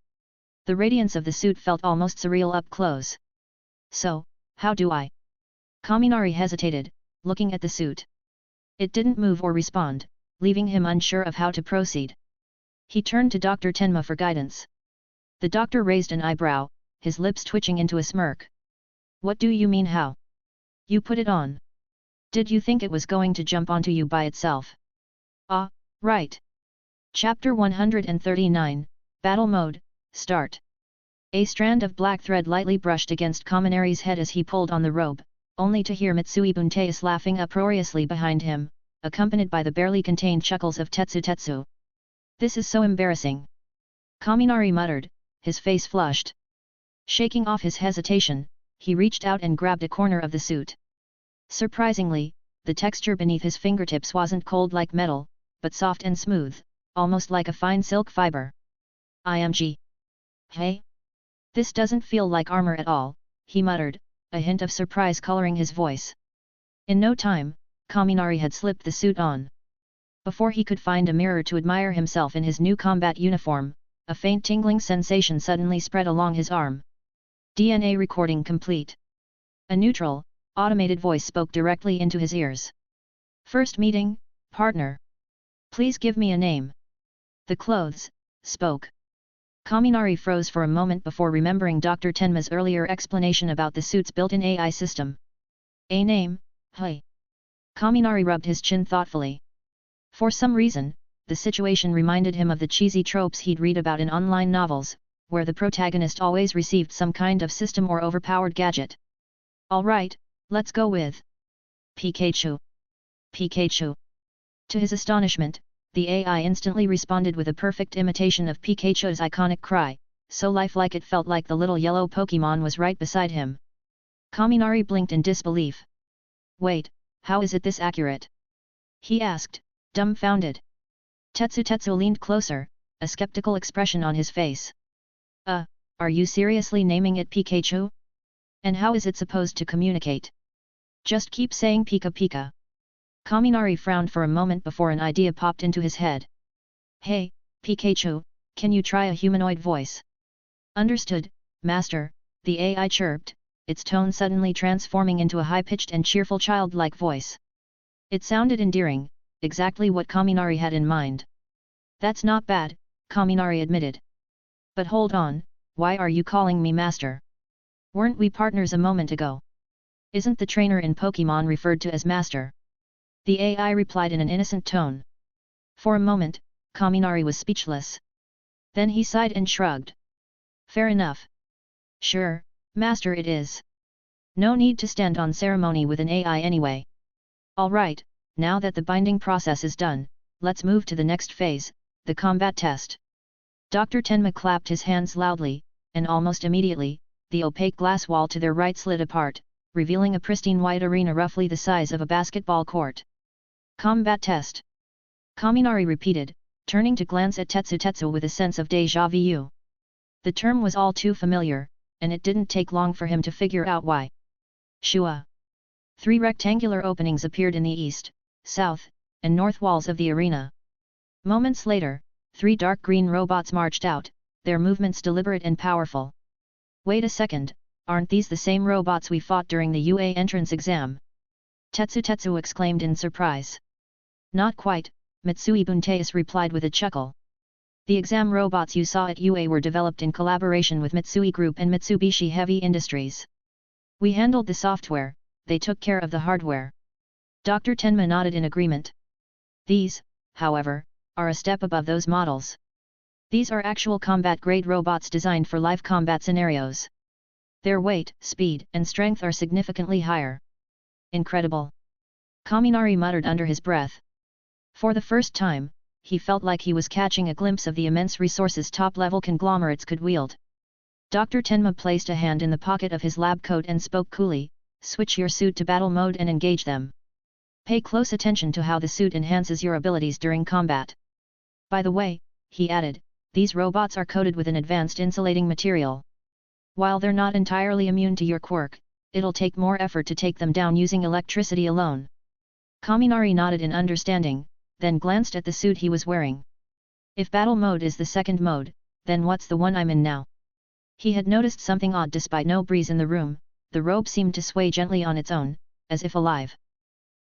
Speaker 2: The radiance of the suit felt almost surreal up close. "So, how do I?" Kaminari hesitated, looking at the suit. It didn't move or respond, leaving him unsure of how to proceed. He turned to Dr. Tenma for guidance. The doctor raised an eyebrow, his lips twitching into a smirk. "What do you mean how? You put it on. Did you think it was going to jump onto you by itself?" "Ah, right." Chapter 139, Battle Mode, Start. A strand of black thread lightly brushed against Kaminari's head as he pulled on the robe, only to hear Mitsui Bunteis laughing uproariously behind him, accompanied by the barely contained chuckles of Tetsu. "This is so embarrassing," Kaminari muttered, his face flushed. Shaking off his hesitation, he reached out and grabbed a corner of the suit. Surprisingly, the texture beneath his fingertips wasn't cold like metal, but soft and smooth, almost like a fine silk fiber. "IMG. Hey? This doesn't feel like armor at all," he muttered, a hint of surprise coloring his voice. In no time, Kaminari had slipped the suit on. Before he could find a mirror to admire himself in his new combat uniform, a faint tingling sensation suddenly spread along his arm. DNA recording complete. A neutral, automated voice spoke directly into his ears. First meeting, partner. Please give me a name. The clothes spoke. Kaminari froze for a moment before remembering Dr. Tenma's earlier explanation about the suit's built-in AI system. A name, hey. Kaminari rubbed his chin thoughtfully. For some reason, the situation reminded him of the cheesy tropes he'd read about in online novels, where the protagonist always received some kind of system or overpowered gadget. Alright, let's go with Pikachu. Pikachu. To his astonishment, the AI instantly responded with a perfect imitation of Pikachu's iconic cry, so lifelike it felt like the little yellow Pokémon was right beside him. Kaminari blinked in disbelief. Wait, how is it this accurate? He asked, dumbfounded. Tetsu leaned closer, a skeptical expression on his face. Are you seriously naming it Pikachu? And how is it supposed to communicate? Just keep saying Pika Pika. Kaminari frowned for a moment before an idea popped into his head. Hey, Pikachu, can you try a humanoid voice? Understood, Master, the AI chirped, its tone suddenly transforming into a high-pitched and cheerful childlike voice. It sounded endearing, exactly what Kaminari had in mind. That's not bad, Kaminari admitted. But hold on, why are you calling me Master? Weren't we partners a moment ago? Isn't the trainer in Pokémon referred to as Master? The AI replied in an innocent tone. For a moment, Kaminari was speechless. Then he sighed and shrugged. Fair enough. Sure, Master it is. No need to stand on ceremony with an AI anyway. Alright, now that the binding process is done, let's move to the next phase, the combat test. Dr. Tenma clapped his hands loudly, and almost immediately, the opaque glass wall to their right slid apart, revealing a pristine white arena roughly the size of a basketball court. Combat test. Kaminari repeated, turning to glance at Tetsu with a sense of déjà vu. The term was all too familiar, and it didn't take long for him to figure out why. Shua. 3 rectangular openings appeared in the east, south, and north walls of the arena. Moments later, 3 dark green robots marched out, their movements deliberate and powerful. Wait a second, aren't these the same robots we fought during the UA entrance exam? Tetsu exclaimed in surprise. Not quite, Mitsui Bunteis replied with a chuckle. The exam robots you saw at UA were developed in collaboration with Mitsui Group and Mitsubishi Heavy Industries. We handled the software, they took care of the hardware. Dr. Tenma nodded in agreement. These, however, are a step above those models. These are actual combat-grade robots designed for live combat scenarios. Their weight, speed, and strength are significantly higher. Incredible. Kaminari muttered under his breath. For the first time, he felt like he was catching a glimpse of the immense resources top-level conglomerates could wield. Dr. Tenma placed a hand in the pocket of his lab coat and spoke coolly, switch your suit to battle mode and engage them. Pay close attention to how the suit enhances your abilities during combat. By the way, he added, these robots are coated with an advanced insulating material. While they're not entirely immune to your quirk, it'll take more effort to take them down using electricity alone. Kaminari nodded in understanding, then glanced at the suit he was wearing. If battle mode is the second mode, then what's the one I'm in now? He had noticed something odd despite no breeze in the room, the robe seemed to sway gently on its own, as if alive.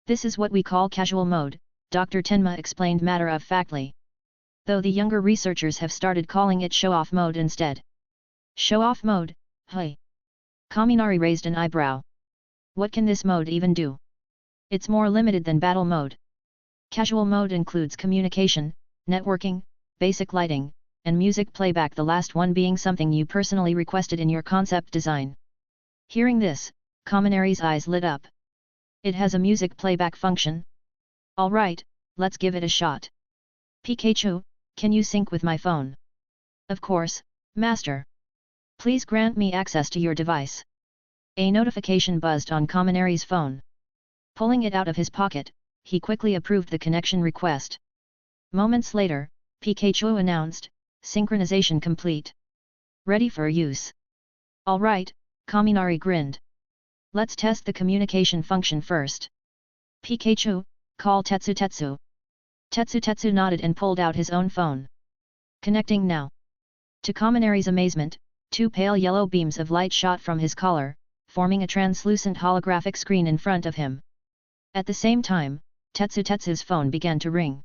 Speaker 2: This is what we call casual mode, Dr. Tenma explained matter-of-factly. Though the younger researchers have started calling it show-off mode instead. Show-off mode, hey. Kaminari raised an eyebrow. What can this mode even do? It's more limited than battle mode. Casual mode includes communication, networking, basic lighting, and music playback, the last one being something you personally requested in your concept design. Hearing this, Kaminari's eyes lit up. It has a music playback function? Alright, let's give it a shot. Pikachu, can you sync with my phone? Of course, Master. Please grant me access to your device. A notification buzzed on Kaminari's phone. Pulling it out of his pocket, he quickly approved the connection request. Moments later, Pikachu announced, synchronization complete. Ready for use. Alright, Kaminari grinned. Let's test the communication function first. Pikachu, call Tetsu. Tetsu nodded and pulled out his own phone. Connecting now. To Kaminari's amazement, 2 pale yellow beams of light shot from his collar, forming a translucent holographic screen in front of him. At the same time, Tetsu's phone began to ring.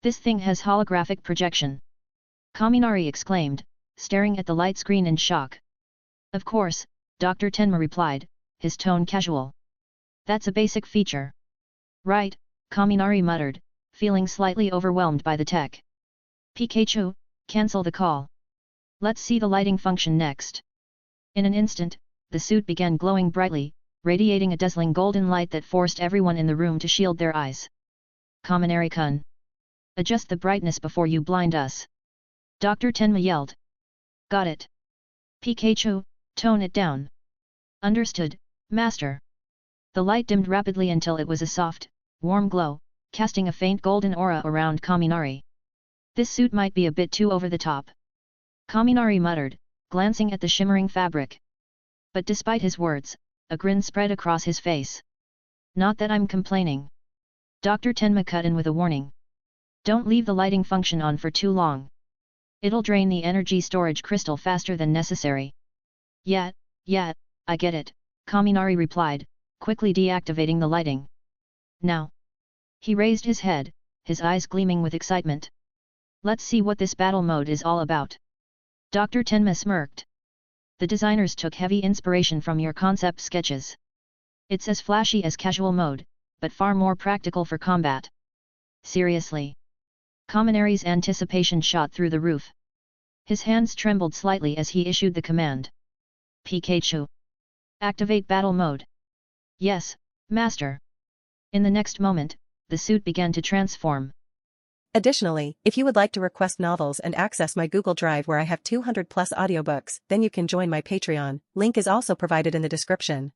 Speaker 2: "This thing has holographic projection!" Kaminari exclaimed, staring at the light screen in shock. "Of course," Dr. Tenma replied, his tone casual. "That's a basic feature." "Right," Kaminari muttered, feeling slightly overwhelmed by the tech. "Pikachu, cancel the call. Let's see the lighting function next." In an instant, the suit began glowing brightly, radiating a dazzling golden light that forced everyone in the room to shield their eyes. "Kaminari-kun! Adjust the brightness before you blind us!" Dr. Tenma yelled. "Got it. Pikachu, tone it down." "Understood, Master." The light dimmed rapidly until it was a soft, warm glow, casting a faint golden aura around Kaminari. "This suit might be a bit too over the top," Kaminari muttered, glancing at the shimmering fabric. But despite his words, a grin spread across his face. "Not that I'm complaining." Dr. Tenma cut in with a warning. "Don't leave the lighting function on for too long. It'll drain the energy storage crystal faster than necessary." Yeah, I get it," Kaminari replied, quickly deactivating the lighting. "Now." He raised his head, his eyes gleaming with excitement. "Let's see what this battle mode is all about." Dr. Tenma smirked. "The designers took heavy inspiration from your concept sketches. It's as flashy as casual mode, but far more practical for combat." "Seriously?" Kaminari's anticipation shot through the roof. His hands trembled slightly as he issued the command. "Pikachu! Activate battle mode." "Yes, Master." In the next moment, the suit began to transform.
Speaker 1: Additionally, if you would like to request novels and access my Google Drive where I have 200+ audiobooks, then you can join my Patreon. Link is also provided in the description.